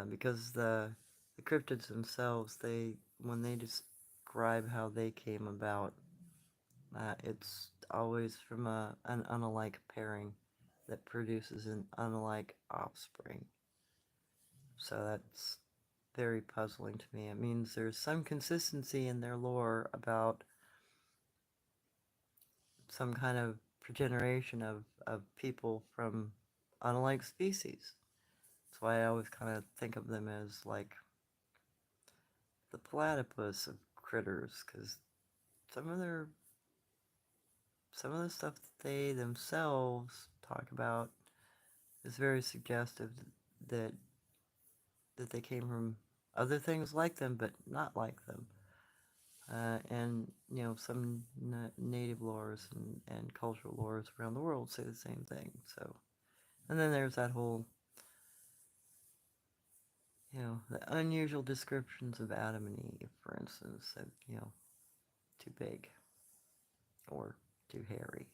Because the cryptids themselves, when they describe how they came about, it's always from an unalike pairing that produces an unalike offspring. So that's very puzzling to me. It means there's some consistency in their lore about some kind of progeneration of people from unlike species. That's why I always kind of think of them as like the platypus of critters, because some of their some of the stuff that they themselves talk about is very suggestive that that they came from other things like them, but not like them. And some native lores and cultural lores around the world say the same thing. So, and then there's that whole, the unusual descriptions of Adam and Eve, for instance, that too big or too hairy.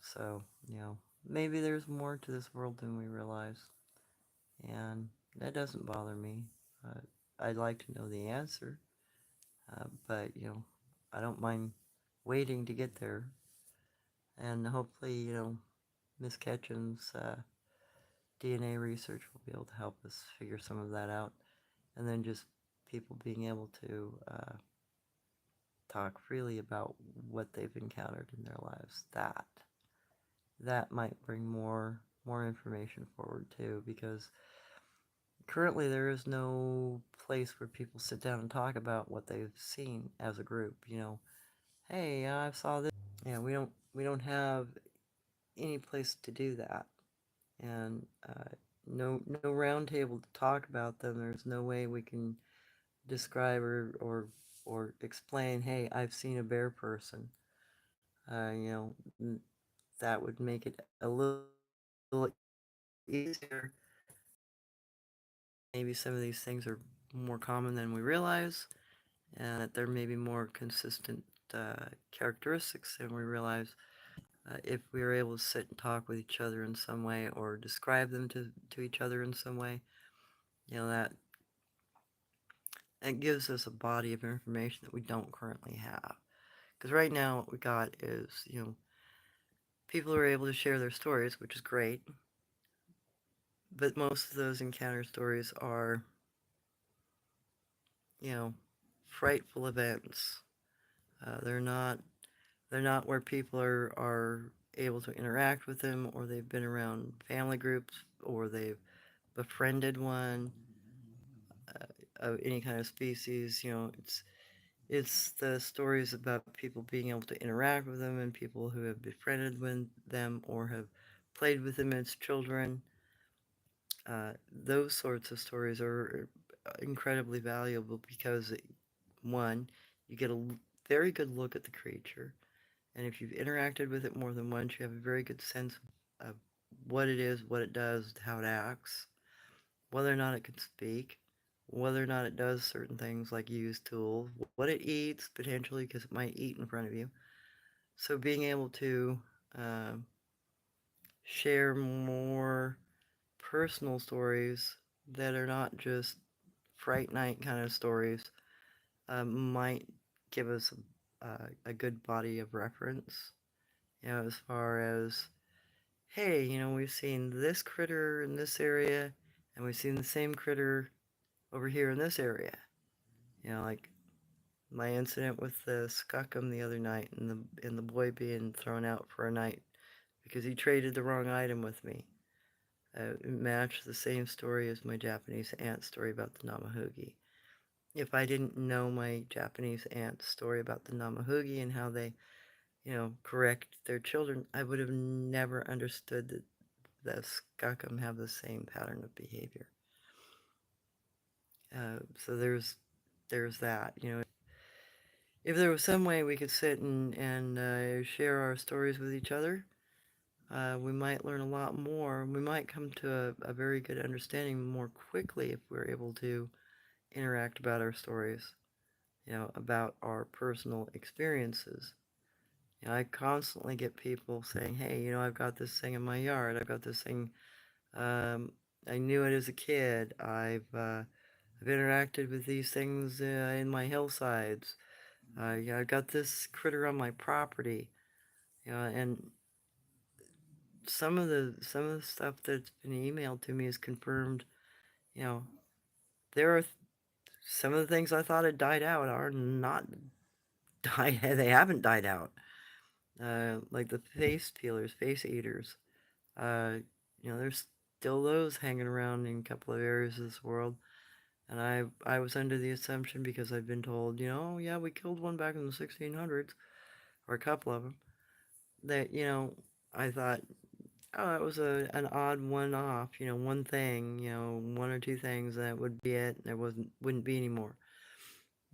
So maybe there's more to this world than we realize, and that doesn't bother me. I'd like to know the answer, but I don't mind waiting to get there. And hopefully, Miss Ketchum's DNA research will be able to help us figure some of that out. And then just people being able to talk freely about what they've encountered in their lives. That might bring more information forward too, because currently there is no place where people sit down and talk about what they've seen as a group. Hey, I saw this. Yeah, we don't have any place to do that, and no round table to talk about them. There's no way we can describe or explain. Hey, I've seen a bear person. That would make it a little easier maybe some of these things are more common than we realize, and that there may be more consistent characteristics than we realize. If we are able to sit and talk with each other in some way or describe them to each other in some way, that it gives us a body of information that we don't currently have. Because right now, what we got is, people are able to share their stories, which is great, but most of those encounter stories are, you know, frightful events. They're not where people are able to interact with them, or they've been around family groups, or they've befriended one of any kind of species. It's the stories about people being able to interact with them and people who have befriended with them or have played with them as children. Those sorts of stories are incredibly valuable because, one, you get a very good look at the creature, and if you've interacted with it more than once, you have a very good sense of what it is, what it does, how it acts, whether or not it can speak, whether or not it does certain things like use tools, what it eats potentially because it might eat in front of you. So being able to uh, share more personal stories that are not just Fright Night kind of stories might give us a good body of reference. As far as, hey, we've seen this critter in this area, and we've seen the same critter over here in this area. Like my incident with the skookum the other night, and the boy being thrown out for a night because he traded the wrong item with me. It matched the same story as my Japanese aunt story about the Namahugi. If I didn't know my Japanese aunt's story about the Namahugi and how they, correct their children, I would have never understood that the skookum have the same pattern of behavior. So there's that. If there was some way we could sit and share our stories with each other, we might learn a lot more. We might come to a very good understanding more quickly if we're able to interact about our stories, about our personal experiences. I constantly get people saying, hey, I've got this thing in my yard. I've got this thing. Um, I knew it as a kid. I've interacted with these things in my hillsides. Yeah, I've got this critter on my property. And some of the stuff that's been emailed to me is confirmed. You know, there are some of the things I thought had died out are not died. They haven't died out. Like the face peelers, face eaters. Uh, there's still those hanging around in a couple of areas of this world. And I was under the assumption because I've been told, oh yeah, we killed one back in the 1600s, or a couple of them, that, I thought, oh, that was an odd one-off, one thing, one or two things, that would be it. There wouldn't be any more.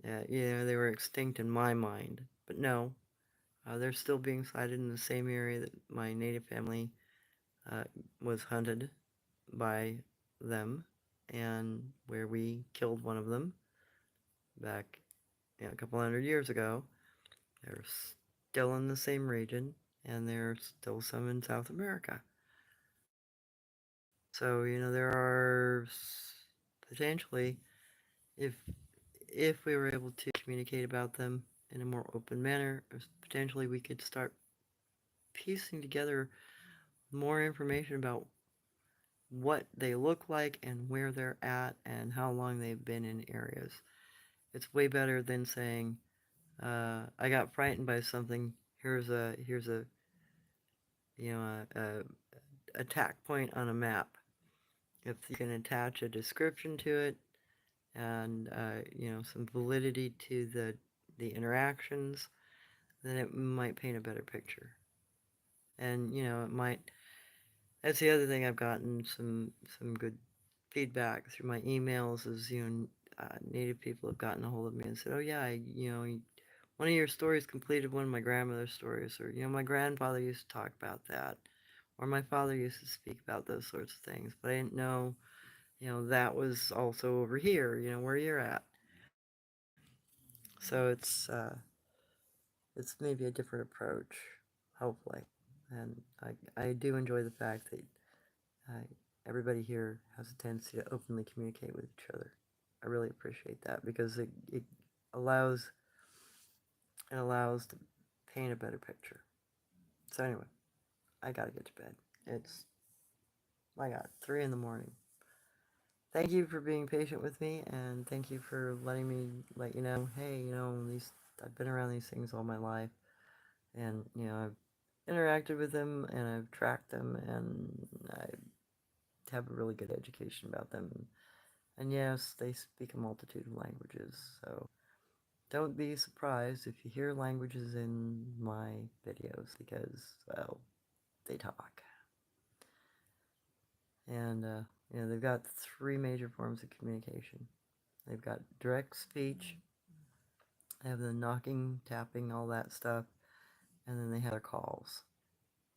They were extinct in my mind. But no, they're still being sighted in the same area that my native family uh, was hunted by them, and where we killed one of them back a couple hundred years ago. They're still in the same region, and there's still some in South America. So, there are potentially, if we were able to communicate about them in a more open manner, potentially we could start piecing together more information about what they look like and where they're at and how long they've been in areas. It's way better than saying, I got frightened by something. Here's a a attack point on a map. If you can attach a description to it and some validity to the interactions, then it might paint a better picture. And it might. That's the other thing. I've gotten some good feedback through my emails. Is native people have gotten a hold of me and said, oh yeah, one of your stories completed one of my grandmother's stories, or my grandfather used to talk about that, or my father used to speak about those sorts of things, but I didn't know that was also over here, where you're at. So it's maybe a different approach, hopefully. And I do enjoy the fact that uh, everybody here has a tendency to openly communicate with each other. I really appreciate that because it allows it allows to paint a better picture. So anyway, I gotta get to bed. It's my God, 3 in the morning. Thank you for being patient with me, and thank you for letting me let you know. Hey, these I've been around these things all my life, and I've interacted with them, and I've tracked them, and I have a really good education about them. And yes, they speak a multitude of languages, so don't be surprised if you hear languages in my videos because, well, they talk. And, they've got three major forms of communication. They've got direct speech, they have the knocking, tapping, all that stuff, and then they have their calls.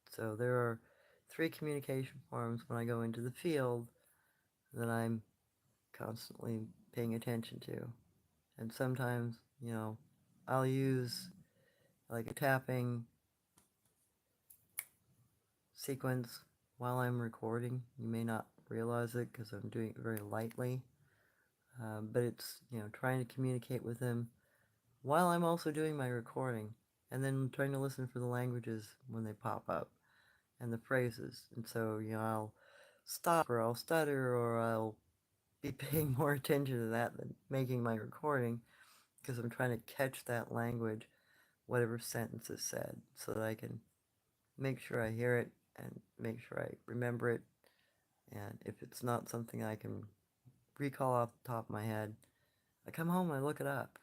So there are three communication forms when I go into the field that I'm constantly paying attention to. And sometimes, I'll use like a tapping sequence while I'm recording. You may not realize it because I'm doing it very lightly, but it's, trying to communicate with them while I'm also doing my recording, and then trying to listen for the languages when they pop up and the phrases. And so, I'll stop or I'll stutter or I'll be paying more attention to that than making my recording because I'm trying to catch that language, whatever sentence is said, so that I can make sure I hear it and make sure I remember it. And if it's not something I can recall off the top of my head, I come home and I look it up.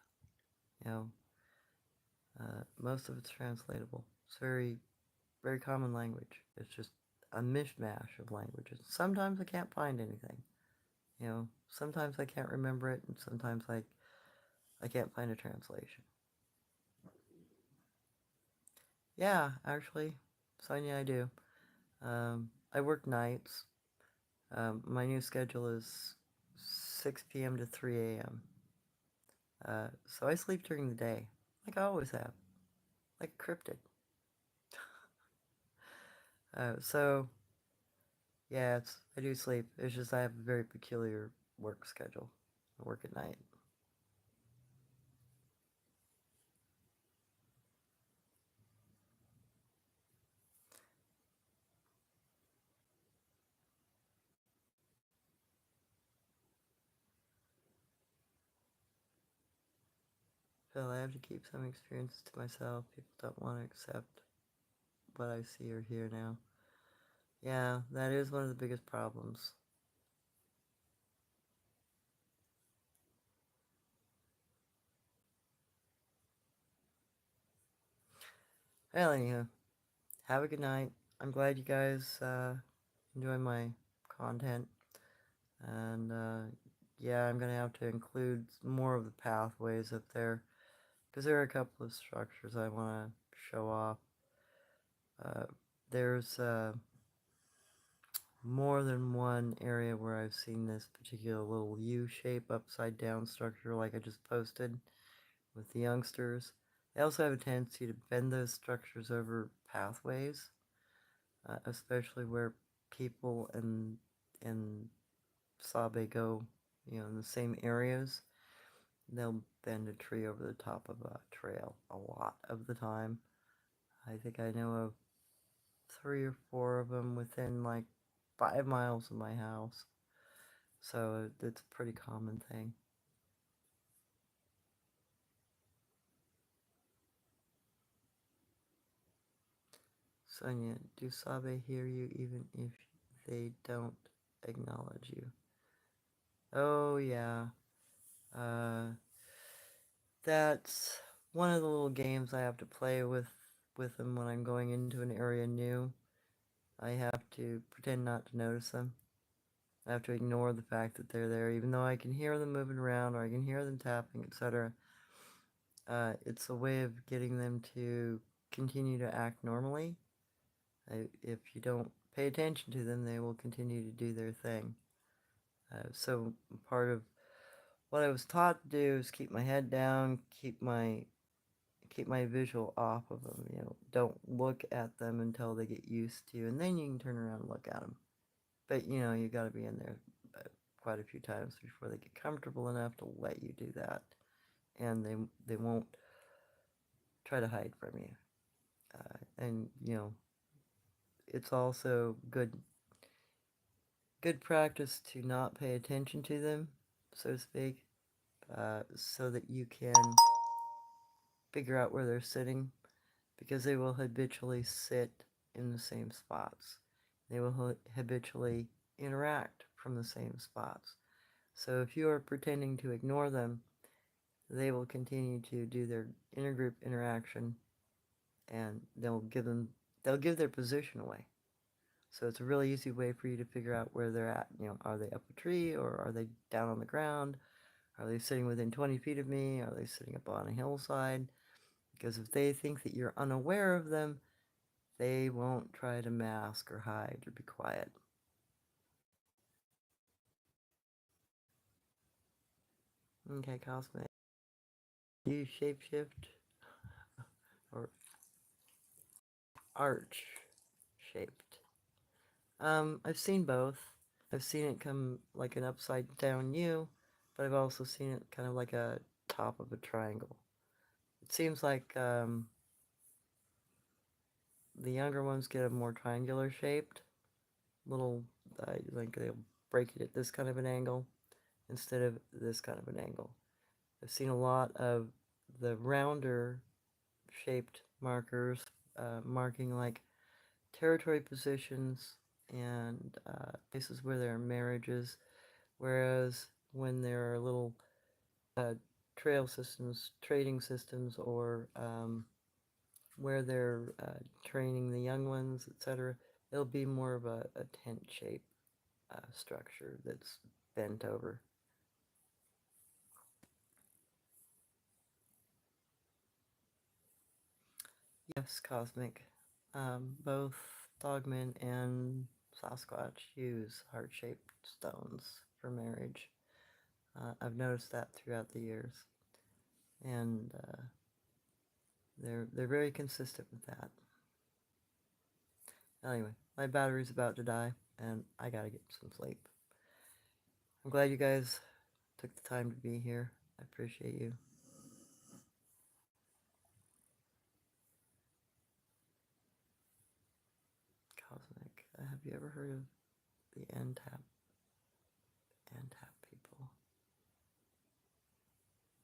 You know, most of it's translatable. It's very, very common language. It's just a mishmash of languages. Sometimes I can't find anything. Sometimes I can't remember it, and sometimes I can't find a translation. Yeah, actually, Sonia, I do. I work nights. My new schedule is 6 p.m. to 3 a.m. So I sleep during the day, like I always have, like a cryptid. So yeah, I do sleep. It's just I have a very peculiar work schedule. I work at night. So I have to keep some experiences to myself. People don't want to accept what I see or hear now. Yeah, that is one of the biggest problems. Well, anyhow, have a good night. I'm glad you guys enjoy my content. And yeah, I'm going to have to include more of the pathways up there because there are a couple of structures I want to show off. Uh, there's more than one area where I've seen this particular little U-shape upside down structure like I just posted with the youngsters. They also have a tendency to bend those structures over pathways, especially where people and Sabe go, in the same areas. They'll bend a tree over the top of a trail a lot of the time. I think I know of 3 or 4 of them within like 5 miles of my house. So it's a pretty common thing. Sonia, do Sabe hear you even if they don't acknowledge you? Oh, yeah. Uh, that's one of the little games I have to play with them when I'm going into an area new. I have to pretend not to notice them. I have to ignore the fact that they're there, even though I can hear them moving around or I can hear them tapping, etc. It's a way of getting them to continue to act normally. If you don't pay attention to them, they will continue to do their thing. So part of what I was taught to do is keep my head down, keep my visual off of them. Don't look at them until they get used to you, and then you can turn around and look at them. But you got to be in there quite a few times before they get comfortable enough to let you do that, and they won't try to hide from you. And it's also good practice to not pay attention to them, so to speak, so that you can figure out where they're sitting, because they will habitually sit in the same spots. They will habitually interact from the same spots. So if you are pretending to ignore them, they will continue to do their intergroup interaction, and they'll give their position away. So it's a really easy way for you to figure out where they're at. Are they up a tree, or are they down on the ground? Are they sitting within 20 feet of me? Are they sitting up on a hillside? Because if they think that you're unaware of them, they won't try to mask or hide or be quiet. Okay, Cosmic. You shapeshift or arch shaped? I've seen both. I've seen it come like an upside down U, but I've also seen it kind of like a top of a triangle. It seems like the younger ones get a more triangular shaped little, like they'll break it at this kind of an angle instead of this kind of an angle. I've seen a lot of the rounder shaped markers marking like territory positions and places where there are marriages, whereas when there are little uh, trail systems, trading systems, or where they're training the young ones, etc., it'll be more of a tent shape structure that's bent over. Yes, Cosmic. Both Dogman and Sasquatch use heart-shaped stones for marriage. I've noticed that throughout the years, and they're very consistent with that. Anyway, my battery's about to die, and I gotta get some sleep. I'm glad you guys took the time to be here. I appreciate you. Cosmic, have you ever heard of the N-tap people?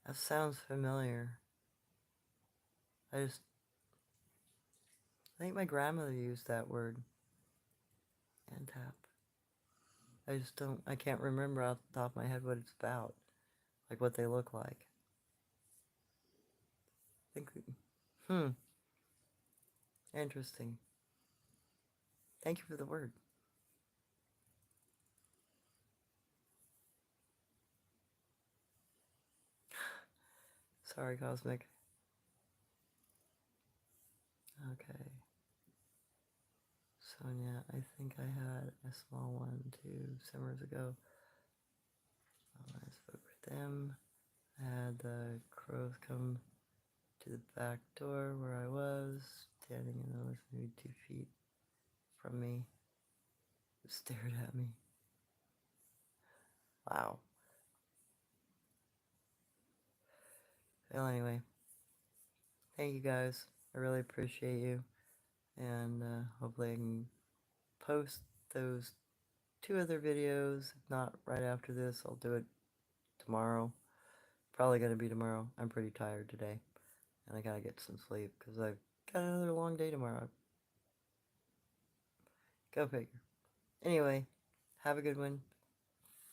That sounds familiar. I think my grandmother used that word, N-tap. I can't remember off the top of my head what it's about, like what they look like. I think, interesting. Thank you for the word. Sorry, Cosmic. Okay. Sonia, I think I had a small one 2 summers ago. I spoke with them. I had the crows come to the back door where I was, standing in those maybe 2 feet from me. Stared at me. Wow. Well, anyway, thank you guys. I really appreciate you. And hopefully I can post those 2 other videos. If not right after this, I'll do it tomorrow. Probably going to be tomorrow. I'm pretty tired today. And I got to get some sleep because I've got another long day tomorrow. Go figure. Anyway, have a good one.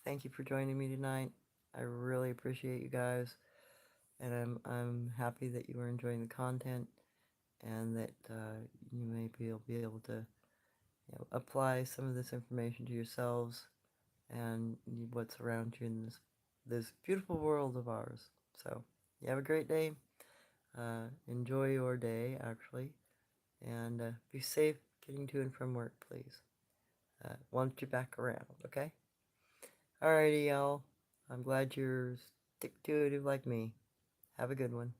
Thank you for joining me tonight. I really appreciate you guys. And I'm happy that you are enjoying the content, and that you may be able to apply some of this information to yourselves and what's around you in this beautiful world of ours. So you have a great day. Enjoy your day, actually, and be safe getting to and from work, please. Want you back around, okay? Alrighty, y'all. I'm glad you're stick to it like me. Have a good one.